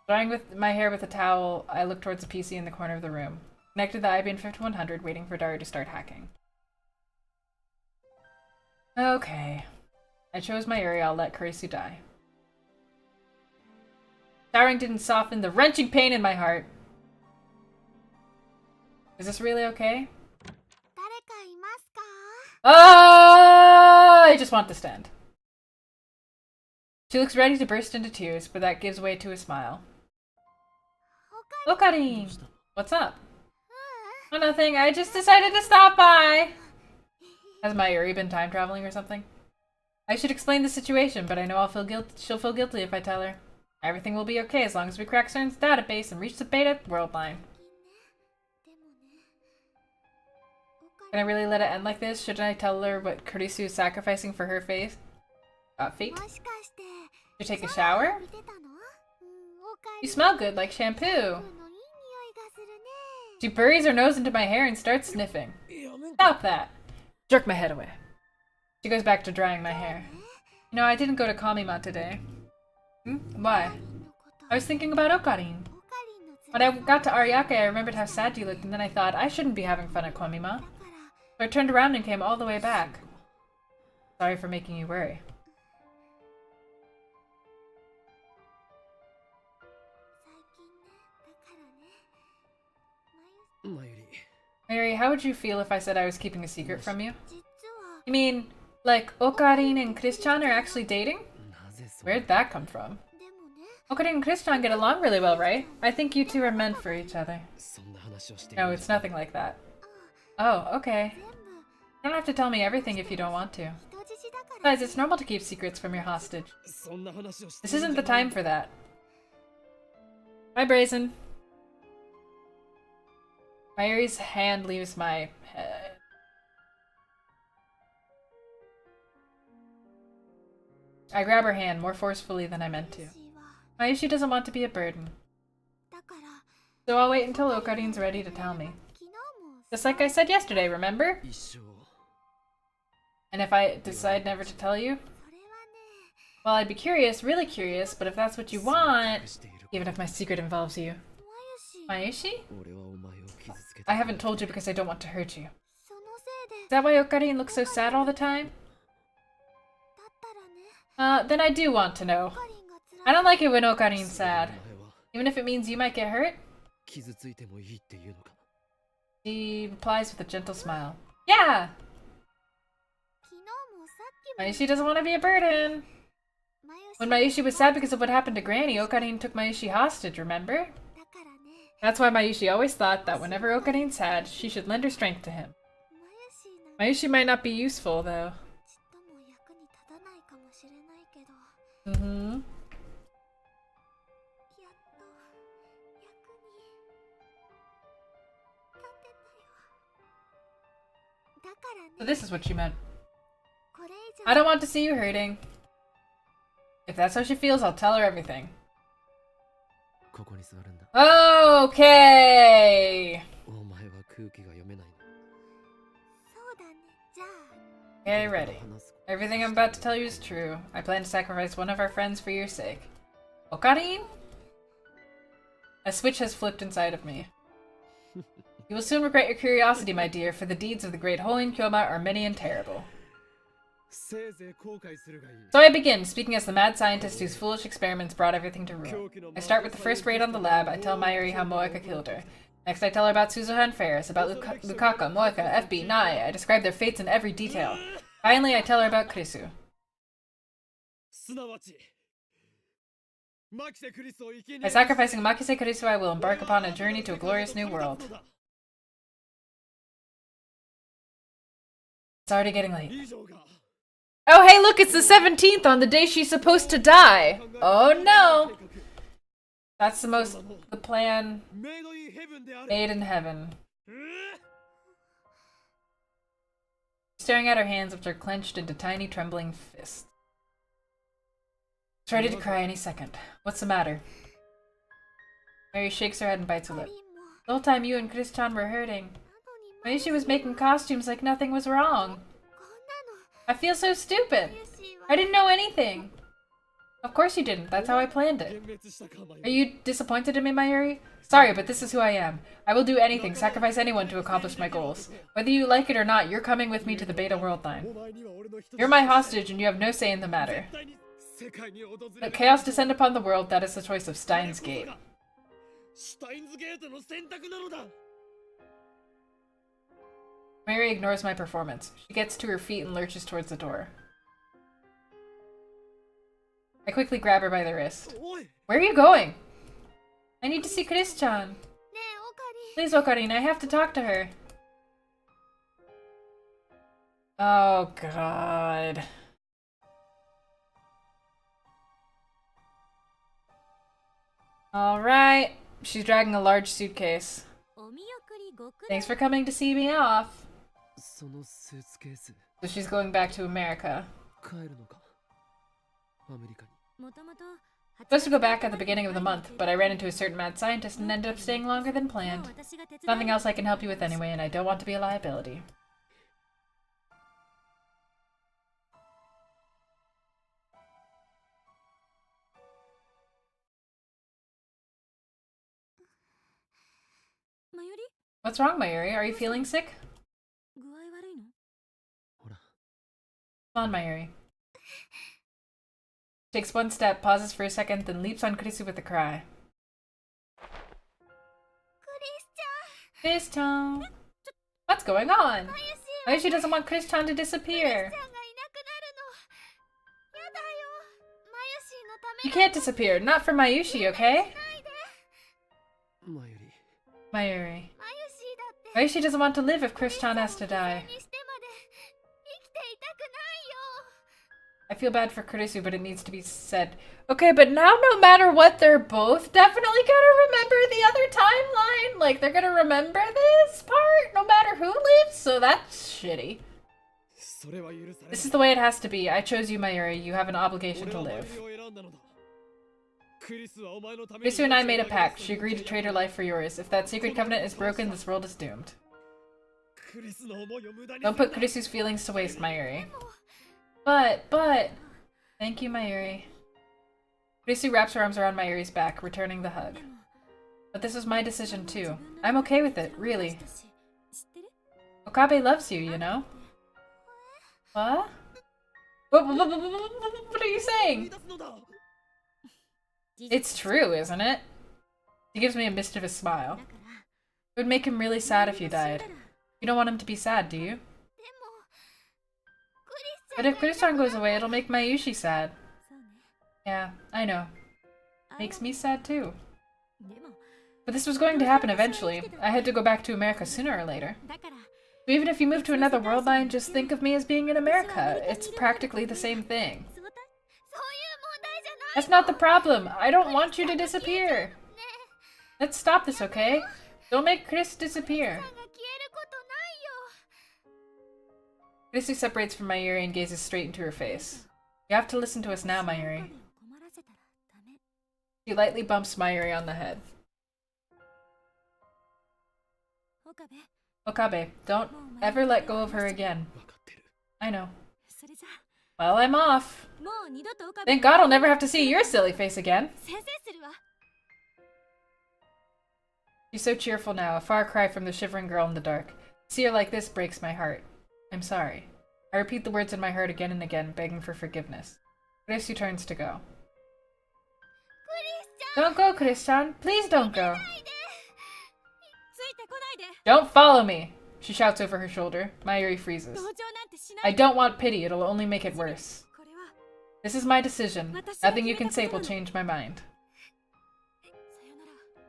Drying with my hair with a towel, I look towards the PC in the corner of the room. Connected the IBM 5100, waiting for Daru to start hacking. Okay. I chose my area, I'll let Kurisu die. Showering didn't soften the wrenching pain in my heart. Is this really okay? Oh, I just want to stand. She looks ready to burst into tears, but that gives way to a smile. Okarin! What's up? Oh, nothing. I just decided to stop by. Has Mayuri been time traveling or something? I should explain the situation, but I know she'll feel guilty if I tell her. Everything will be okay as long as we crack CERN's database and reach the beta world line. Can I really let it end like this? Shouldn't I tell her what Kurisu is sacrificing for her fate? To take a shower? You smell good, like shampoo. She buries her nose into my hair and starts sniffing. Stop that! Jerk my head away. She goes back to drying my hair. You know, I didn't go to Kamima today. Why? I was thinking about Okarin. When I got to Ariake, I remembered how sad you looked, and then I thought, I shouldn't be having fun at Kamima. So I turned around and came all the way back. Sorry for making you worry. Mayuri, how would you feel if I said I was keeping a secret from you? You mean, like, Okarin and Chris-chan are actually dating? Where'd that come from? Okarin and Chris-chan get along really well, right? I think you two are meant for each other. No, it's nothing like that. Oh, okay. You don't have to tell me everything if you don't want to. Besides, it's normal to keep secrets from your hostage. This isn't the time for that. Bye, Brazen. Mayuri's hand leaves my head. I grab her hand more forcefully than I meant to. Mayushi doesn't want to be a burden. So I'll wait until Okarin's ready to tell me. Just like I said yesterday, remember? And if I decide never to tell you? Well, I'd be curious, really curious, but if that's what you want, even if my secret involves you. Mayushi? I haven't told you because I don't want to hurt you. Is that why Okarin looks so sad all the time? Then I do want to know. オカリンが辛 I い don't like it when Okarin's sad. お前は Even if it means you might get hurt? 傷ついてもいいっていうのか。 She replies with a gentle smile. Yeah! 昨日もさっきも Mayushi doesn't want to be a burden. マヨシ When Mayushi was sad because of what happened to Granny, Okarin took Mayushi hostage, remember? だからね That's why Mayushi always thought that whenever Okarin's sad, she should lend her strength to him. マヨシなん Mayushi might not be useful, though. ちっとも役に立たないかもしれないけど Mm-hmm. やっと役に立てたよだから So ね this is what she meant. これ以 I 上 don't want to see you hurting. If that's how she feels, I'll tell her everything. ここに座るんだ。 Okay! お前は空気が読めないの。そうだねじゃあ Okay, ready. 話す Everything I'm about to tell you is true. I plan to sacrifice one of our friends for your sake. Okarin? A switch has flipped inside of me. You will soon regret your curiosity, my dear, for the deeds of the great Hoin Kyoma are many and terrible. せいぜい後悔するがいい。 So I begin, speaking as the mad scientist whose foolish experiments brought everything to ruin. I start with the first raid on the lab. I tell Mayuri how Moeka killed her. Next, I tell her about Suzuha and Ferris, about Lukaka, Moeka, FB, Nai. I describe their fates in every detail. Finally, I tell her about Krisu. すなわち、マキセクリスを生贄 By sacrificing Makise Krisu, I will embark upon a journey to a glorious new world. It's already getting late. 以上が Oh, hey, look, it's the 17th on the day she's supposed to die. Oh, no. That's the plan メイドインヘブンである。 made in heaven. Staring at her hands, which are clenched into tiny, trembling fists. She's ready to cry any second. What's the matter? Mary shakes her head and bites her カ lip. リンも The whole time you and Chris-chan were hurting. なのに Mayushi was making costumes like nothing was wrong. こんなの I feel so stupid. マヨシは I didn't know anything. Of course you didn't. That's how I planned it. 幻滅したかまよ Are you disappointed in me, Mayuri? Sorry, but this is who I am. I will do anything, sacrifice anyone to accomplish my goals. Whether you like it or not, you're coming with me to the Beta World Line. お前には俺の人 You're my hostage and you have no say in the matter. 絶対に世界に訪れ Let る chaos descend upon the world, that is the choice of Steins Gate. シュタインズゲートの選択なのだ。 Mary ignores my performance. She gets to her feet and lurches towards the door. I quickly grab her by the wrist. おい、 Where are you going? I need to see Chris-chan. ねえオカリン Please, Okarin, I have to talk to her. Oh, God. Alright. She's dragging a large suitcase. お見送りご苦労 Thanks for coming to see me off. そのスーツケース So she's going back to America. 帰るのか。アメリカに。もともと Supposed to go back at the beginning of the month, but I ran into a certain mad scientist and ended up staying longer than planned. 私が手伝い Nothing else I can help you with anyway, and I don't want to be a liability. Mayuri? What's wrong, Mayuri? Are you feeling sick? 具合悪いのほら、 Come on, Mayuri. Takes one step, pauses for a second, then leaps on Kurisu with a cry. クリスチャ Chris-chan! ン What's going on? マヨシ Mayushi doesn't want Chris-chan to disappear. ちゃんがいなくなるのやだよマヨシのた You め can't disappear. Not for Mayushi, okay? 前より Mayuri. マヨシだって Mayushi doesn't want to live if Chris-chan has to die. にしてまで生きていたくないよ I feel bad for Kurisu, but it needs to be said. Okay, but now no matter what, they're both definitely gonna remember the other timeline. Like, they're gonna remember this part no matter who lives, so that's shitty. それは許されない。 This is the way it has to be. I chose you, Mayuri. You have an obligation 俺 to はマ live. ユリを選んだのだ。クリスはお前のために Kurisu and I made a pact. She agreed to trade her life for yours. If that secret covenant is broken, this world is doomed. クリスの思いを無駄に Don't put Kurisu's feelings to waste, Mayuri. But... Thank you, Mayuri. Kurisu wraps her arms around Mayuri's back, returning the hug. でも But this was my decision too. I'm okay with it, really. 知ってる Okabe loves you, you know? What? What are you saying? It's true, isn't it? He gives me a mischievous smile. It would make him really sad if you died. You don't want him to be sad, do you? But if Kurusan goes away, it'll make Mayushi sad. Yeah, I know. Makes me sad too. But this was going to happen eventually. I had to go back to America sooner or later. So even if you move to another world line, just think of me as being in America. It's practically the same thing. That's not the problem. I don't want you to disappear. Let's stop this, okay? Don't make Chris disappear. Chrissy separates from Mayuri and gazes straight into her face. You have to listen to us now, Mayuri. She lightly bumps Mayuri on the head. Okabe, don't ever let go of her again. I know. Well, I'm off. Thank God I'll never have to see your silly face again. She's so cheerful now, a far cry from the shivering girl in the dark. To see her like this breaks my heart. I'm sorry. I repeat the words in my heart again and again, begging for forgiveness. Chris turns to go. Don't go, Chris-chan. Please don't go. Don't follow me! She shouts over her shoulder. Mayuri freezes. I don't want pity, it'll only make it worse. This is my decision. Nothing you can say will change my mind.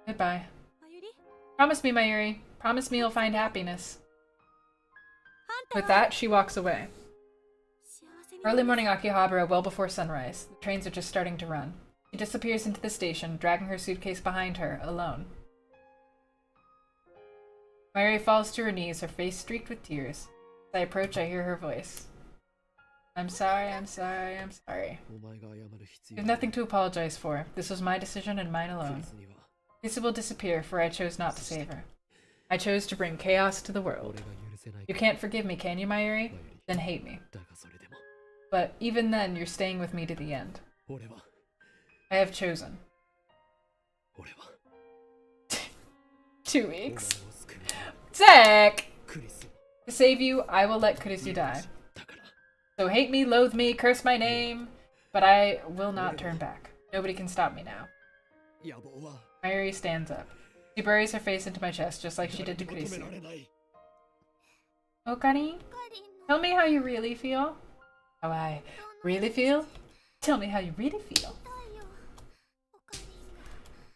Goodbye. Promise me, Mayuri. Promise me you'll find happiness. With that, she walks away. Early morning Akihabara, well before sunrise. The trains are just starting to run. She disappears into the station, dragging her suitcase behind her, alone. Mayuri falls to her knees, her face streaked with tears. As I approach, I hear her voice. I'm sorry, I'm sorry, I'm sorry. You have nothing to apologize for. This was my decision and mine alone. Lisa will disappear, for I chose not to save her. I chose to bring chaos to the world. You can't forgive me, can you, Mayuri? Then hate me. But even then, you're staying with me to the end. I have chosen. 2 weeks. Zach! To save you, I will let Kurisu die. So hate me, loathe me, curse my name, but I will not turn back. Nobody can stop me now. Mayuri stands up. She buries her face into my chest, just like she did to Kurisu. Okarin? Tell me how you really feel. How I really feel? Tell me how you really feel.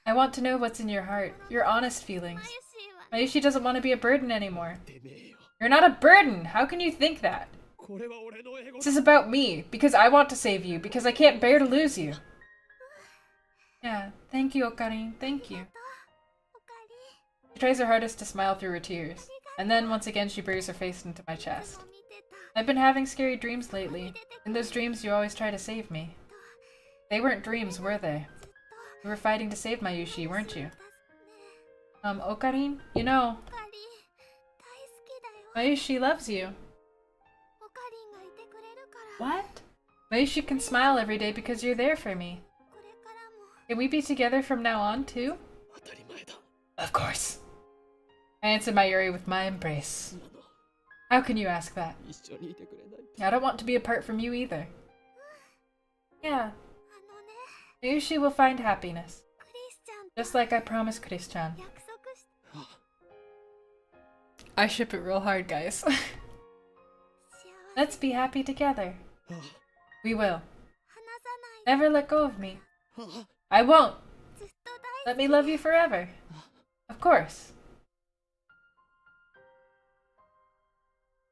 I want to know what's in your heart, your honest feelings. Mayushi doesn't want to be a burden anymore. You're not a burden! How can you think that? This is about me, because I want to save you, because I can't bear to lose you. Yeah, thank you, Okarin, thank you. She tries her hardest to smile through her tears, and then once again she buries her face into my chest. I've been having scary dreams lately. In those dreams you always try to save me. They weren't dreams, were they? You were fighting to save Mayushi, weren't you? Okarin, you know, Mayushi loves you. What? Mayushi can smile every day because you're there for me. Can we be together from now on, too? Of course. I answered Mayuri with my embrace. How can you ask that? I don't want to be apart from you either. Yeah. Mayushi will find happiness. Just like I promised Chris-chan. I ship it real hard, guys. Let's be happy together. We will. Never let go of me. I won't. Let me love you forever. Of course.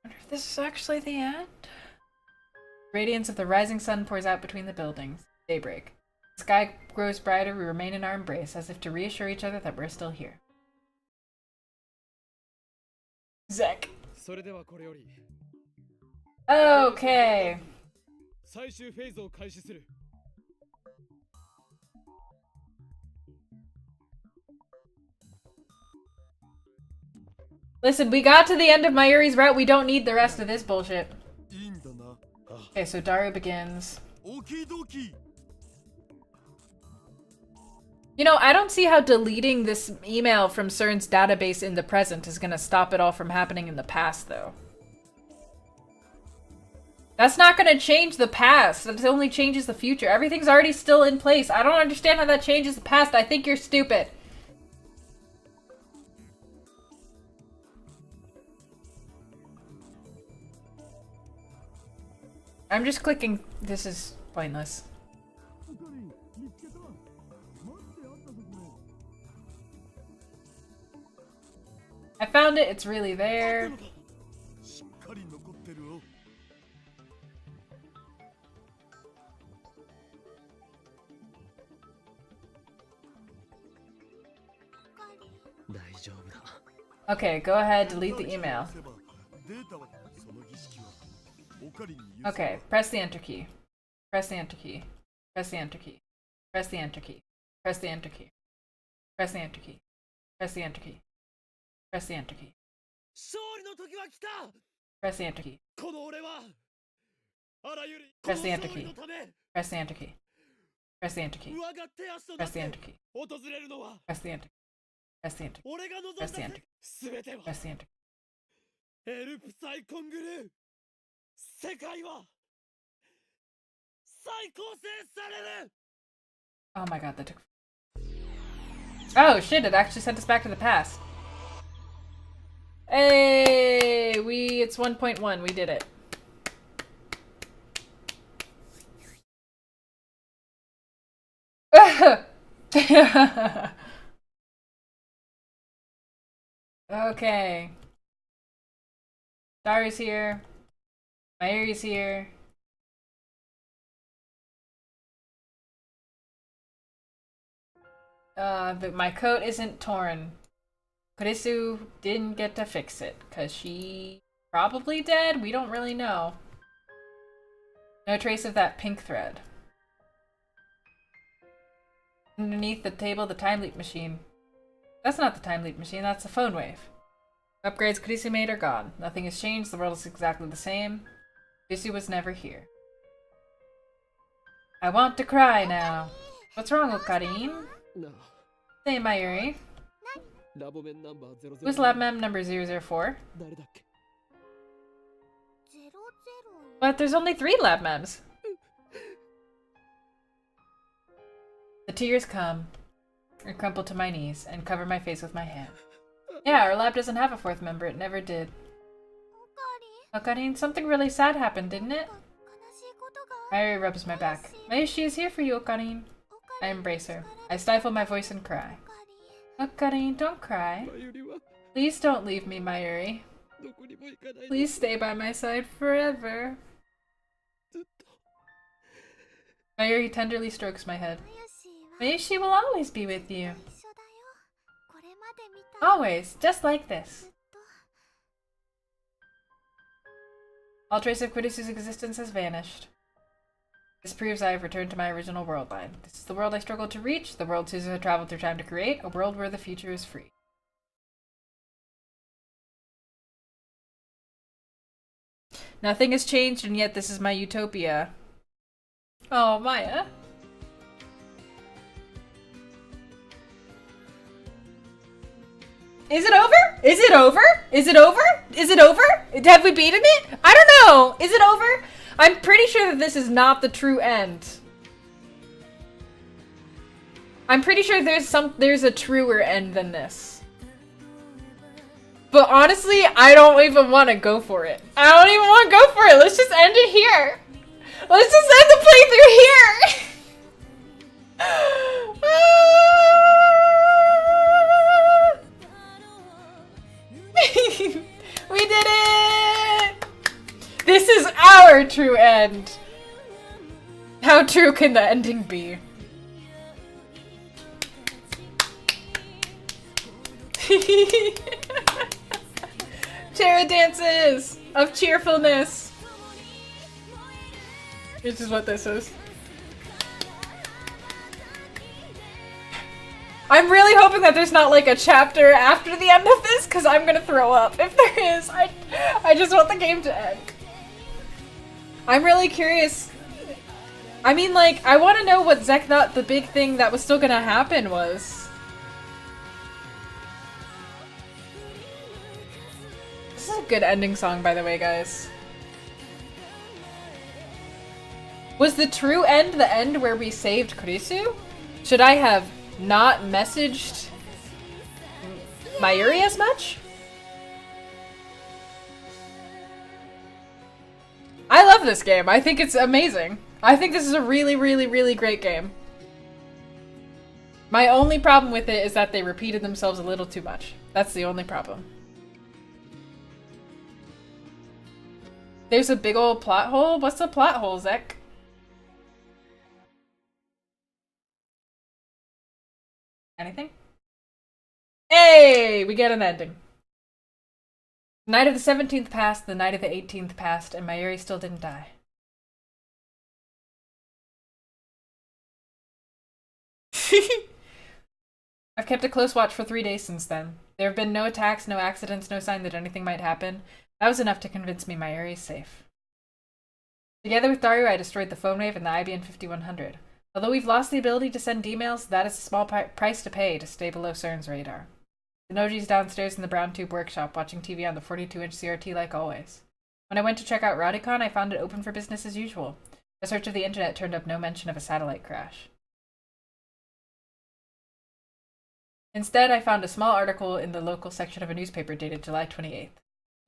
I wonder if this is actually the end? The radiance of the rising sun pours out between the buildings. Daybreak. The sky grows brighter, we remain in our embrace, as if to reassure each other that we're still here. Zek. Okay. Listen, we got to the end of Mayuri's route. We don't need the rest of this bullshit. Okay, so Daru begins. You know, I don't see how deleting this email from CERN's database in the present is gonna stop it all from happening in the past, though. That's not gonna change the past. That only changes the future. Everything's already still in place. I don't understand how that changes the past. I think you're stupid. I'm just clicking. This is pointless. I found it. It's really there. しっかり残ってるよ。大丈夫だ。 Okay, go ahead. Delete the email. データはその儀式はオカリンに譲る。 Okay, press the enter key. Press the enter key. Press the enter key. Press the enter key. Press the enter key. Press the enter key. Press the enter key. Press the enter key. 勝利の時は来た。 Press the enter key. この俺はあらゆる Press こ the の enter 勝利 key. のため Press the enter key. Press the enter key. 上がって足とな Press っ the enter て key. 訪れるのは Press the enter key. Press the enter key. 俺が望んだ Press the enter key. すべては Press the enter key. エルプサイコングルー世界は再構成される。 Oh my god, that took... Oh shit, it actually sent us back to the past. Hey, it's 1.1, we did it. Okay. Dari's here. Mayuri's here. But my coat isn't torn. Kurisu didn't get to fix it, cause she probably dead? We don't really know. No trace of that pink thread. Underneath the table, the time leap machine. That's not the time leap machine, that's the phone wave. Upgrades Kurisu made are gone. Nothing has changed, the world is exactly the same. Kurisu was never here. I want to cry now. What's wrong, Okarin? なあ Say, Mayuri. ラボメンナンバー00 Who's lab mem number 004? 誰だっけ。But there's only 3 lab mems. The tears come. I crumple to my knees and cover my face with my hand. Yeah, our lab doesn't have a 4th member. It never did. Okarin, something really sad happened, didn't it? Mayuri rubs my back. Mayushi is here for you, Okarin. I embrace her. I stifle my voice and cry. Okarin, don't cry. マユリは Please don't leave me, Mayuri. どこにも行かないで Please stay by my side forever. ずっと Mayuri tenderly strokes my head. Mayushi will always be with you. Always, just like this. All trace of Kurisu's existence has vanished. This proves I have returned to my original world line. This is the world I struggled to reach, the world Suzu had traveled through time to create, a world where the future is free. Nothing has changed, and yet this is my utopia. Oh, Maya. Is it over? Is it over? Is it over? Is it over? Have we beaten it? I don't know. Is it over? I'm pretty sure that this is not the true end. I'm pretty sure there's a truer end than this. But honestly, I don't even want to go for it. I don't even want to go for it. Let's just end it here. Let's just end the playthrough here. We did it! This is our true end. How true can the ending be? Chara dances of cheerfulness. This is what this is. I'm really hoping that there's not like a chapter after the end of this, because I'm gonna throw up. If there is, I just want the game to end. I'm really curious. I mean, like, I want to know what Zek thought the big thing that was still gonna happen was. This is a good ending song, by the way, guys. Was the true end the end where we saved Kurisu? Should I have not messaged Mayuri as much? I love this game. I think it's amazing. I think this is a really, really, really great game. My only problem with it is that they repeated themselves a little too much. That's the only problem. There's a big old plot hole? What's the plot hole, Zek? Anything? Hey! We get an ending. The night of the 17th passed, the night of the 18th passed, and Mayuri still didn't die. I've kept a close watch for 3 days since then. There have been no attacks, no accidents, no sign that anything might happen. That was enough to convince me Mayuri is safe. Together with Daru, I destroyed the phone wave and the IBM 5100. Although we've lost the ability to send emails, that is a small price to pay to stay below CERN's radar. The Noji's downstairs in the brown tube workshop, watching TV on the 42-inch CRT like always. When I went to check out Rowdycon, I found it open for business as usual. A search of the internet turned up no mention of a satellite crash. Instead, I found a small article in the local section of a newspaper dated July 28th. It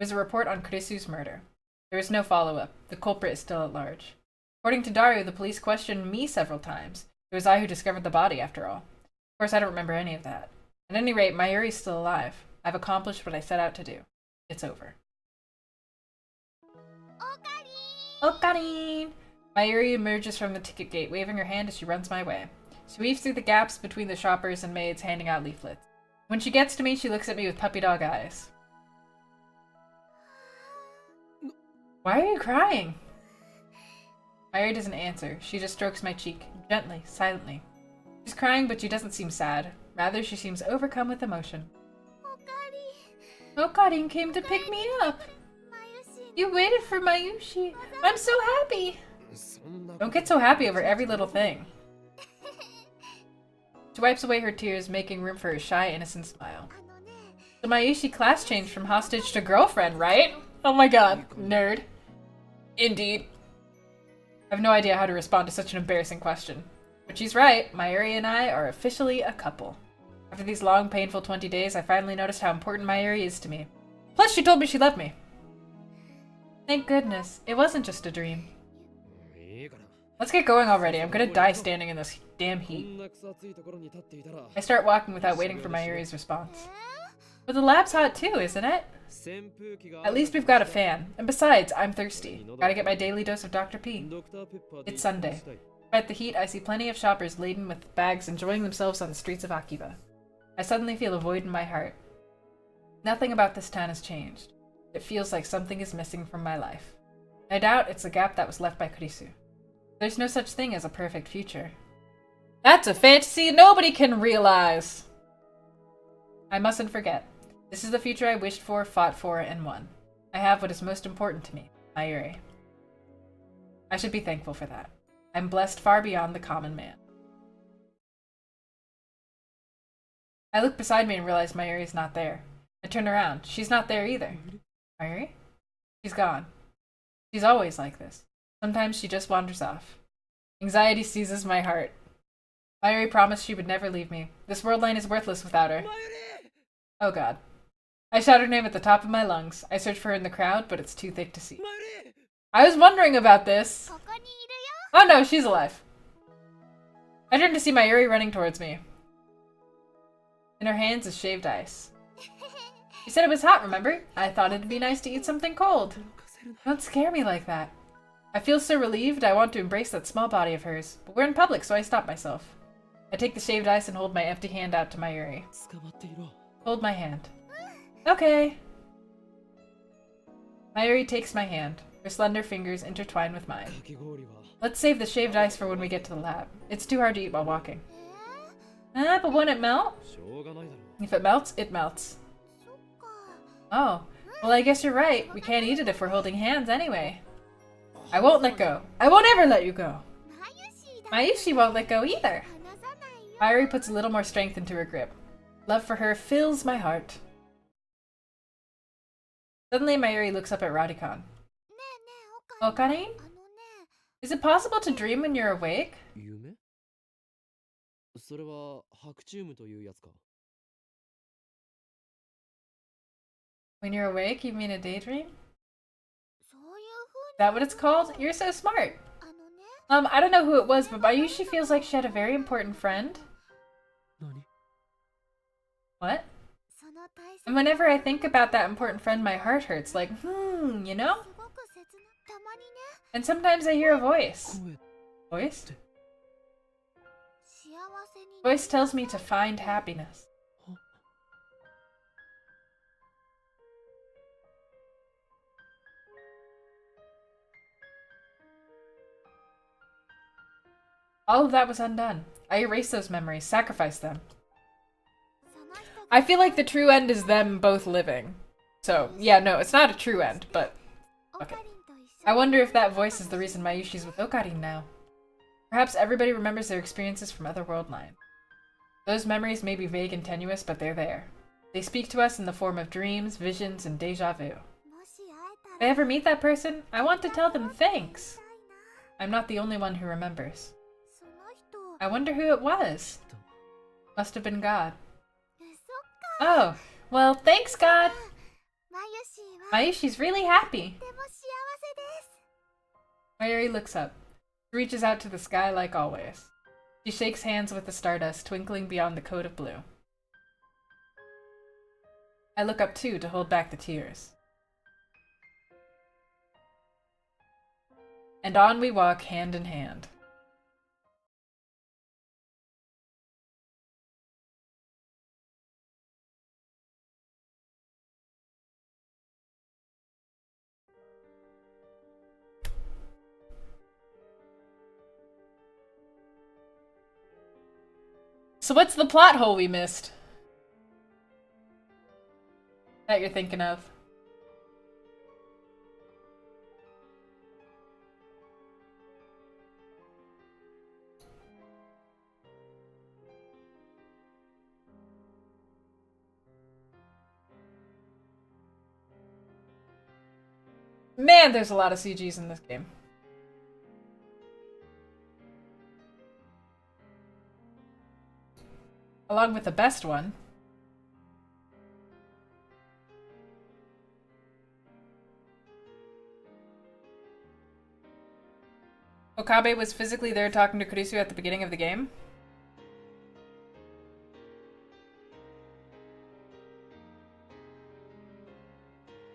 was a report on Kurisu's murder. There was no follow-up. The culprit is still at large. According to Daru, the police questioned me several times. It was I who discovered the body, after all. Of course, I don't remember any of that. At any rate, Mayuri's still alive. I've accomplished what I set out to do. It's over. Okarin! Mayuri emerges from the ticket gate, waving her hand as she runs my way. She weaves through the gaps between the shoppers and maids handing out leaflets. When she gets to me, she looks at me with puppy dog eyes. Why are you crying? Mayuri doesn't answer. She just strokes my cheek, gently, silently. She's crying, but she doesn't seem sad. Rather, she seems overcome with emotion. Okarin came to pick me up. You waited for Mayushi. I'm so happy. Don't get so happy over every little thing. She wipes away her tears, making room for a shy, innocent smile. The Mayushi class changed from hostage to girlfriend, right? Oh my god, nerd. Indeed. I have no idea how to respond to such an embarrassing question. But she's right, Mayuri and I are officially a couple. After these long, painful 20 days, I finally noticed how important Mayuri is to me. Plus, she told me she loved me. Thank goodness, it wasn't just a dream. Let's get going already, I'm gonna die standing in this damn heat. I start walking without waiting for Mayuri's response. But the lab's hot too, isn't it? At least we've got a fan. And besides, I'm thirsty. Gotta get my daily dose of Dr. P. It's Sunday. Despite the heat, I see plenty of shoppers laden with bags enjoying themselves on the streets of Akiba. I suddenly feel a void in my heart. Nothing about this town has changed. It feels like something is missing from my life. I doubt it's the gap that was left by Kurisu. There's no such thing as a perfect future. That's a fantasy nobody can realize! I mustn't forget. This is the future I wished for, fought for, and won. I have what is most important to me, Mayuri. I should be thankful for that. I'm blessed far beyond the common man. I look beside me and realize Mayuri's not there. I turn around. She's not there either. Mayuri? She's gone. She's always like this. Sometimes she just wanders off. Anxiety seizes my heart. Mayuri promised she would never leave me. This world line is worthless without her. Oh god. I shout her name at the top of my lungs. I search for her in the crowd, but it's too thick to see. I was wondering about this. Oh no, she's alive. I turn to see Mayuri running towards me. In her hands is shaved ice. You said it was hot, remember? I thought it'd be nice to eat something cold. Don't scare me like that. I feel so relieved I want to embrace that small body of hers, but we're in public, so I stop myself. I take the shaved ice and hold my empty hand out to Mayuri. Hold my hand. Okay. Mayuri takes my hand. Her slender fingers intertwine with mine. Let's save the shaved ice for when we get to the lab. It's too hard to eat while walking. But won't it melt? If it melts, it melts. Oh, well I guess you're right. We can't eat it if we're holding hands anyway. I won't let go. I won't ever let you go. Mayushi won't let go either. Mayuri puts a little more strength into her grip. Love for her fills my heart. Suddenly Mayuri looks up at Rowdycon. Okarin? Is it possible to dream when you're awake? 夢それは白チュームというやつか。 When you're awake, you mean a daydream? そういう Is that what it's called? You're so smart. 風ね I don't know who it was, but Bayushi feels like she had a very important friend. 何 What? その大切 And whenever I think about that important friend, my heart hurts. Like, you know? すごく切なたまにね And sometimes I hear a voice. 声 Voice? 幸せに Voice tells me to find happiness. All of that was undone. I erased those memories, sacrificed them. その人 I feel like the true end is them both living. So, yeah, no, it's not a true end, but オカリンと一緒 I wonder if that voice is the reason Mayushi's with Okarin now. Perhaps everybody remembers their experiences from Otherworld 9. Those memories may be vague and tenuous, but they're there. They speak to us in the form of dreams, visions, and deja vu. もし会 If え I た ever meet that person, I want to tell them thanks. ら I'm not the only one who remembers. その人 I wonder who it was. Must have been God. そっか Oh, well, thanks, God. マユシーは Mayushi's really happy. とても幸せです Mayuri looks up. She reaches out to the sky like always. She shakes hands with the stardust twinkling beyond the coat of blue. I look up too to hold back the tears. And on we walk hand in hand. So what's the plot hole we missed? That you're thinking of? Man, there's a lot of CGs in this game. Along with the best one. Okabe was physically there talking to Kurisu at the beginning of the game.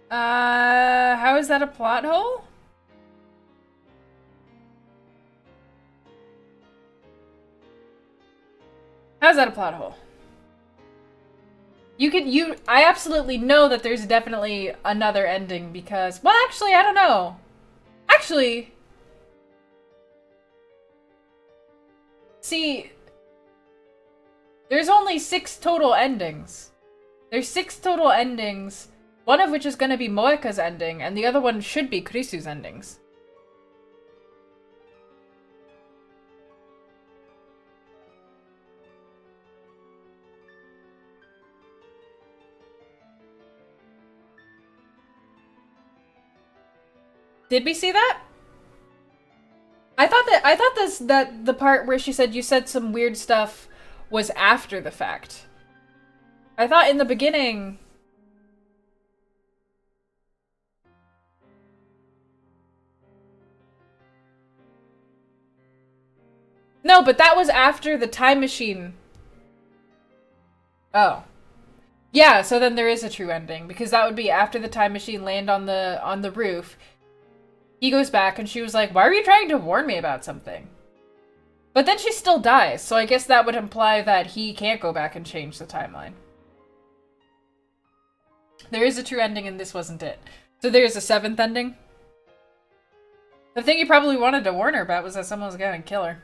How is that a plot hole? How's that a plot hole? I absolutely know that there's definitely another ending because, well, actually, I don't know. Actually, see, there's only 6 total endings. There's 6 total endings, one of which is going to be Moeka's ending, and the other one should be Kurisu's endings. Did we see that? I thought that the part where she said you said some weird stuff was after the fact. I thought in the beginning. No, but that was after the time machine. Oh. Yeah, so then there is a true ending because that would be after the time machine land on the roof. He goes back and she was like, "Why were you trying to warn me about something?" But then she still dies, so I guess that would imply that he can't go back and change the timeline. There is a true ending and this wasn't it. So there's a 7th ending. The thing you probably wanted to warn her about was that someone was gonna kill her.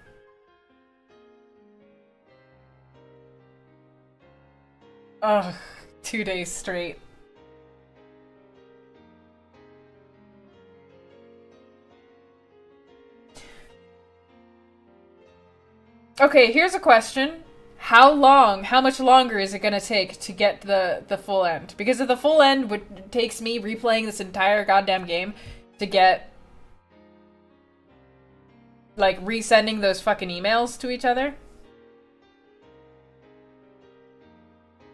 Ugh, 2 days straight. Okay, here's a question. How much longer is it gonna take to get the full end? Because if the full end takes me replaying this entire goddamn game to get like resending those fucking emails to each other.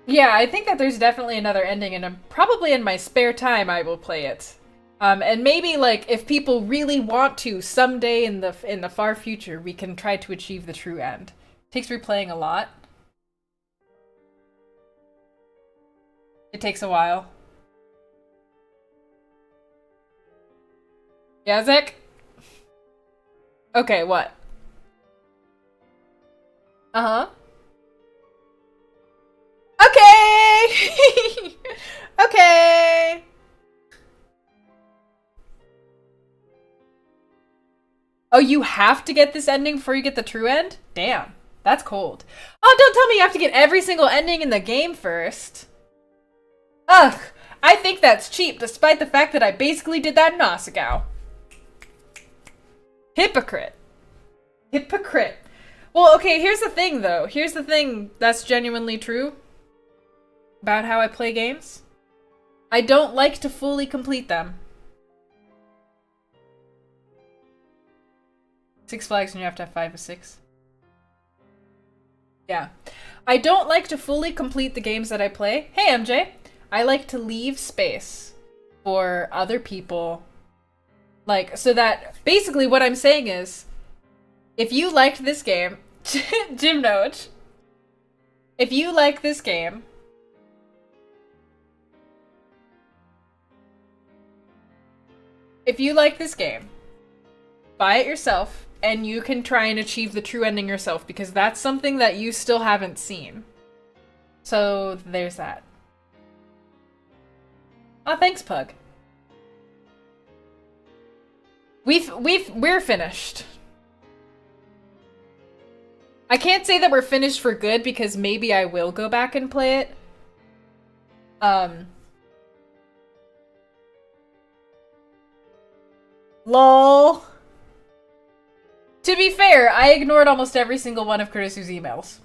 Yeah, I think that there's definitely another ending, and probably in my spare time I will play it. And maybe like if people really want to, someday in the far future, we can try to achieve the true end. Takes replaying a lot. It takes a while. Yeah, Zach? Okay, what? Uh-huh. Okay! Okay! Oh, you have to get this ending before you get the true end? Damn, that's cold. Oh, don't tell me you have to get every single ending in the game first. Ugh, I think that's cheap, despite the fact that I basically did that in Asagao. Hypocrite. Hypocrite. Well, okay, here's the thing, though. Here's the thing that's genuinely true about how I play games. I don't like to fully complete them. Six Flags and you have to have 5 or 6. Yeah. I don't like to fully complete the games that I play. Hey, MJ. I like to leave space for other people. Like, so that basically what I'm saying is, if you liked this game, Jim Noach, if you like this game, buy it yourself, and you can try and achieve the true ending yourself, because that's something that you still haven't seen. So, there's that. Oh, thanks, Pug. We're finished. I can't say that we're finished for good, because maybe I will go back and play it. LOL. To be fair, I ignored almost every single one of Kurisu's emails.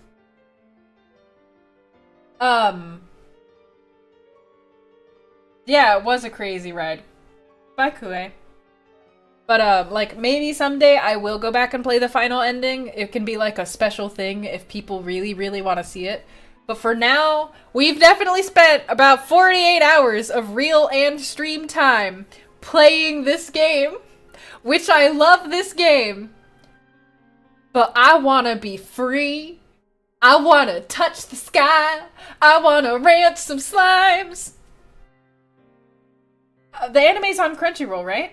Yeah, it was a crazy ride. Bye, Kue. But, like, maybe someday I will go back and play the final ending. It can be, like, a special thing if people really, really want to see it. But for now, we've definitely spent about 48 hours of real and stream time playing this game. Which I love this game. But I want to be free. I want to touch the sky. I want to ranch some slimes. The anime's on Crunchyroll, right?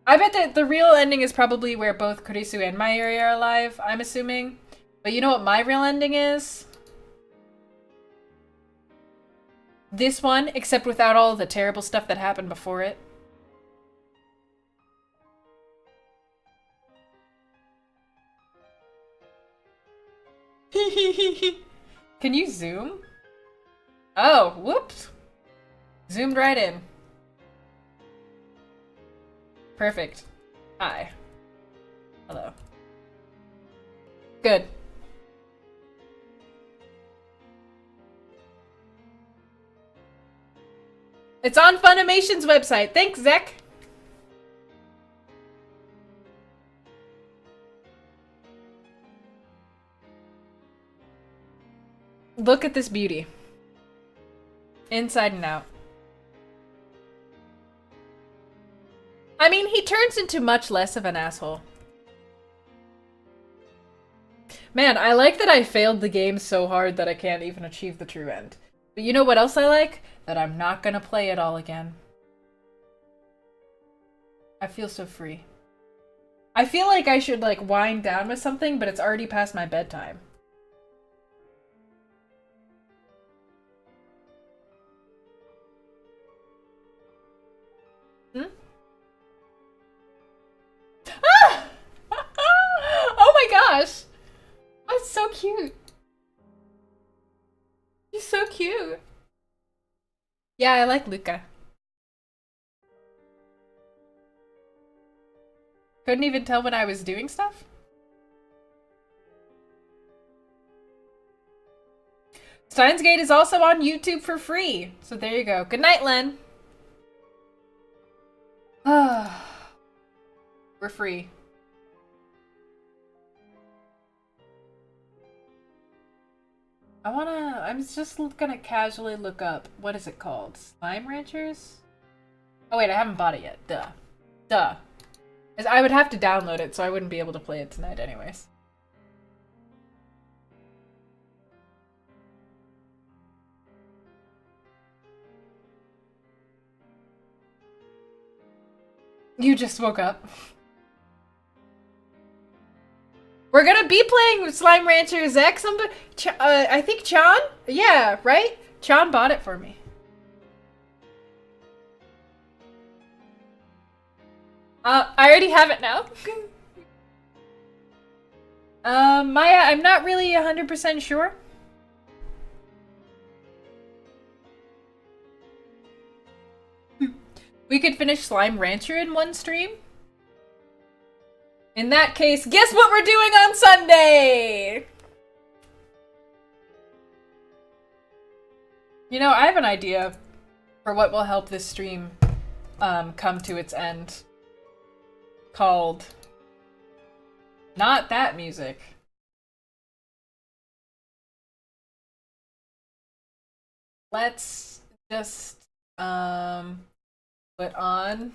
I bet that the real ending is probably where both Kurisu and Mayuri are alive, I'm assuming. But you know what my real ending is? This one, except without all the terrible stuff that happened before it. Can you zoom? Oh, whoops. Zoomed right in. Perfect. Hi. Hello. Good. It's on Funimation's website. Thanks, Zach. Look at this beauty. Inside and out. I mean, he turns into much less of an asshole. Man, I like that I failed the game so hard that I can't even achieve the true end. But you know what else I like? That I'm not gonna play it all again. I feel so free. I feel like I should, like, wind down with something, but it's already past my bedtime. Hmm? Ah! Oh my gosh! That's so cute. He's so cute. Yeah, I like Luca. Couldn't even tell when I was doing stuff? Steins Gate is also on YouTube for free. So there you go. Good night, Len. We're free. I'm just gonna casually look up, what is it called? Slime Ranchers? Oh wait, I haven't bought it yet. Duh. Duh. As I would have to download it, so I wouldn't be able to play it tonight anyways. You just woke up. We're gonna be playing Slime Rancher Zek. Somebody, I think Chan? Yeah, right? Chan bought it for me. I already have it now. Maya, I'm not really 100% sure. We could finish Slime Rancher in one stream? In that case, guess what we're doing on Sunday? You know, I have an idea for what will help this stream come to its end. Called Not That Music. Let's just put on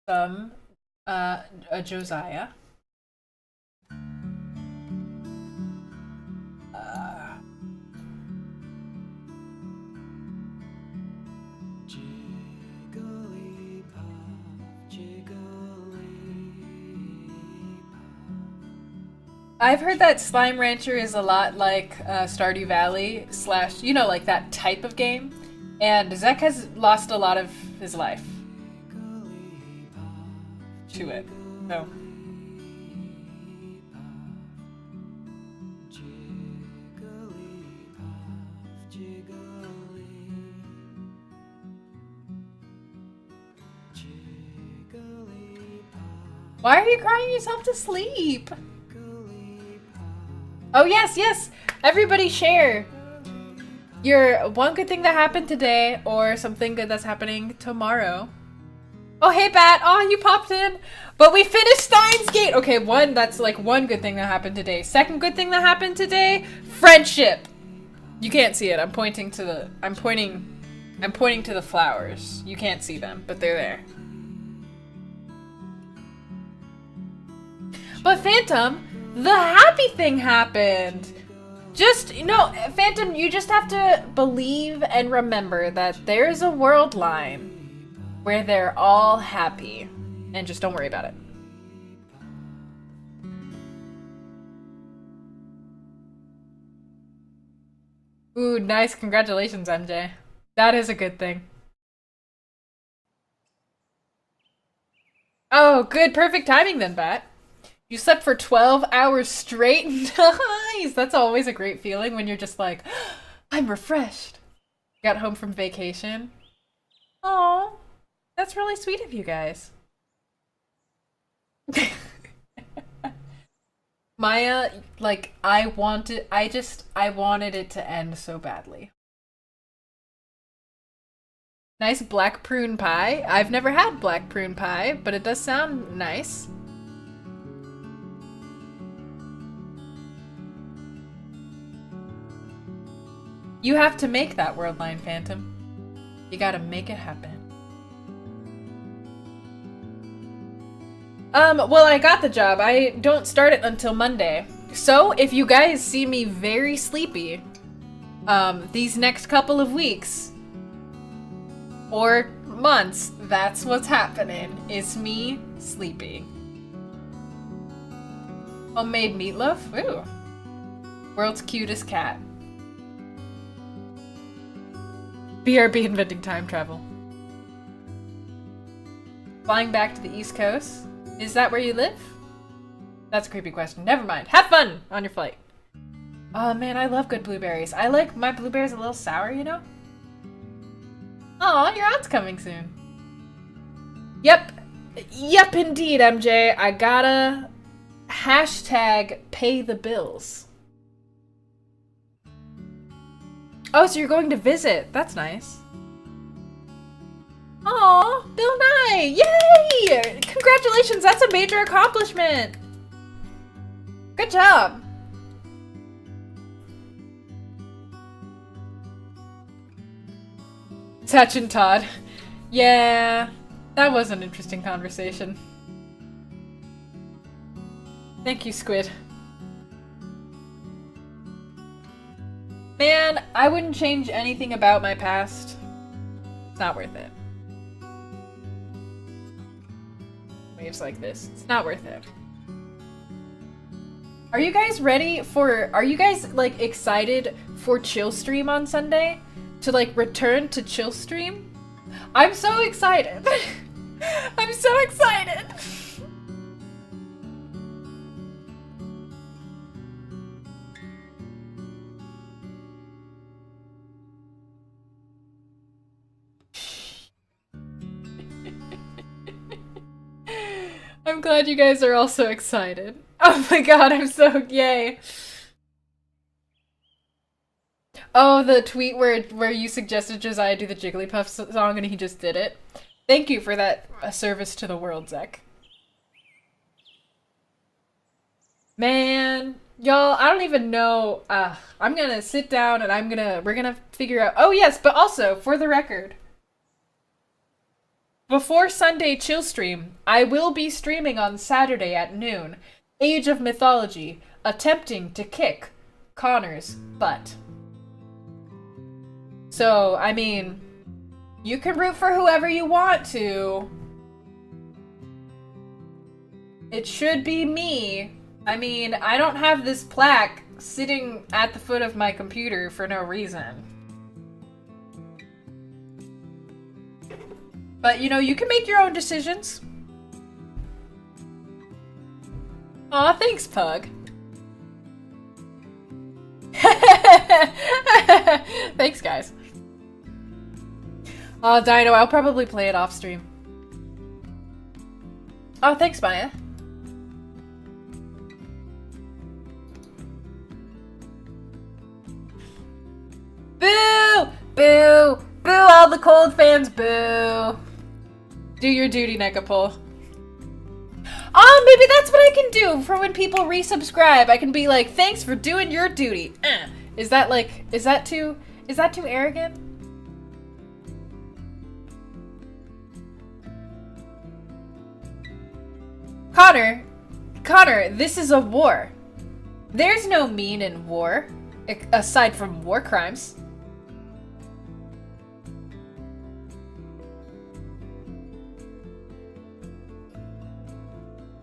some a Josiah. I've heard that Slime Rancher is a lot like Stardew Valley / you know, like that type of game. And Zek has lost a lot of his life to it. So. Why are you crying yourself to sleep? Oh yes, yes! Everybody share your one good thing that happened today or something good that's happening tomorrow. Oh hey Bat! Oh, you popped in! But we finished Steins Gate! Okay, that's like one good thing that happened today. Second good thing that happened today, friendship! You can't see it. I'm pointing to the flowers. You can't see them, but they're there. But Phantom, the happy thing happened! Just, you know, Phantom, you just have to believe and remember that there's a world line where they're all happy. And just don't worry about it. Ooh, nice. Congratulations, MJ. That is a good thing. Oh, good. Perfect timing then, Bat. You slept for 12 hours straight? Nice! That's always a great feeling when you're just like, I'm refreshed. Got home from vacation. Aw, that's really sweet of you guys. Maya, like, I wanted it to end so badly. Nice black prune pie. I've never had black prune pie, but it does sound nice. You have to make that world line, Phantom. You gotta make it happen. Well, I got the job. I don't start it until Monday. So, if you guys see me very sleepy, these next couple of weeks, or months, that's what's happening. It's me sleepy. Homemade meatloaf? Ooh. World's cutest cat. BRB inventing time travel. Flying back to the East Coast? Is that where you live? That's a creepy question. Never mind. Have fun on your flight. Oh man, I love good blueberries. I like my blueberries a little sour, you know? Aw, your aunt's coming soon. Yep. Yep, indeed, MJ. I gotta hashtag pay the bills. Oh, so you're going to visit. That's nice. Aw, Bill Nye! Yay! Congratulations, that's a major accomplishment! Good job! Satch and Todd. Yeah, that was an interesting conversation. Thank you, Squid. Man, I wouldn't change anything about my past. It's not worth it. Waves like this. It's not worth it. Are you guys ready for... Are you guys, like, excited for Chill Stream on Sunday? To, like, return to Chill Stream? I'm so excited. I'm so excited. I'm glad you guys are all so excited. Oh my god, I'm so yay. Oh, the tweet where you suggested Josiah do the Jigglypuff song and he just did it. Thank you for that service to the world, Zek. Man, y'all, I don't even know. I'm gonna sit down and we're gonna figure out. Oh yes, but also for the record, before Sunday Chill Stream, I will be streaming on Saturday at noon, Age of Mythology, attempting to kick Connor's butt. So, I mean, you can root for whoever you want to. It should be me. I mean, I don't have this plaque sitting at the foot of my computer for no reason. But, you know, you can make your own decisions. Aw, thanks, Pug. Thanks, guys. Aw, Dino, I'll probably play it off stream. Oh, thanks, Maya. Boo! Boo! Boo all the cold fans, boo! Do your duty, Nekapol. Oh, maybe that's what I can do for when people resubscribe. I can be like, thanks for doing your duty. Is that too arrogant? Connor, this is a war. There's no mean in war, aside from war crimes.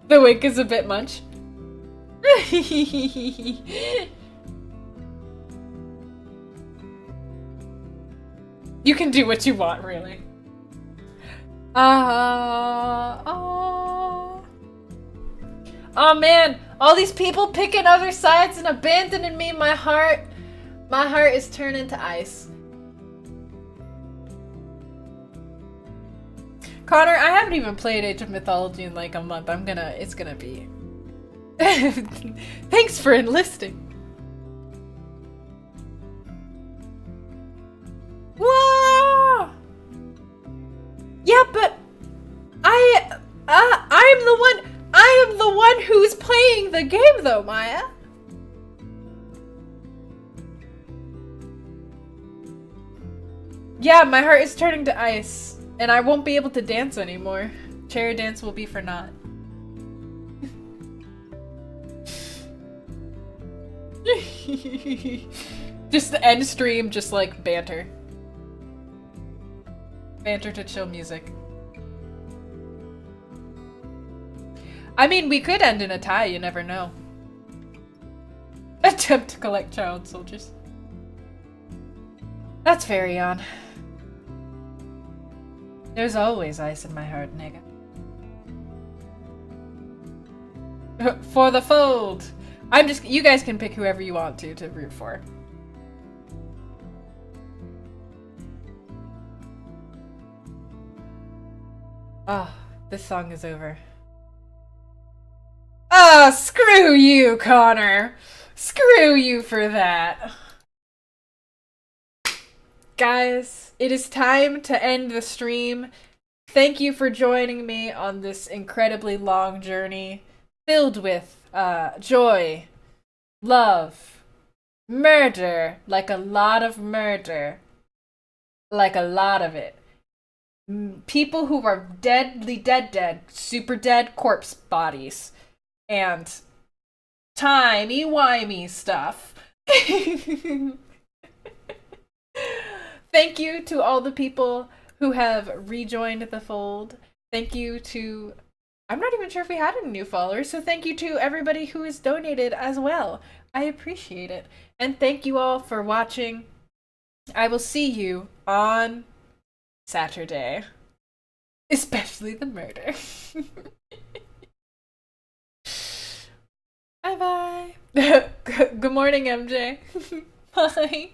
The wink is a bit much. You can do what you want, really. Oh man, all these people picking other sides and abandoning me. My heart is turning to ice. Connor, I haven't even played Age of Mythology in like a month. It's gonna be. Thanks for enlisting. Whoa! Yeah, but I am the one who's playing the game though, Maya. Yeah, my heart is turning to ice. And I won't be able to dance anymore. Cherry dance will be for naught. Just the end stream, just like banter. Banter to chill music. I mean, we could end in a tie, you never know. Attempt to collect child soldiers. That's very on. There's always ice in my heart, nigga. For the fold! You guys can pick whoever you want to root for. Ah, this song is over. Ah, screw you, Connor! Screw you for that! Guys, it is time to end the stream. Thank you for joining me on this incredibly long journey filled with joy, love, murder, like a lot of murder, like a lot of it. People who are dead, super dead corpse bodies, and timey-wimey stuff. Thank you to all the people who have rejoined the fold. Thank you to... I'm not even sure if we had any new followers, so thank you to everybody who has donated as well. I appreciate it. And thank you all for watching. I will see you on Saturday. Especially the murder. Bye-bye. Good morning, MJ. Bye.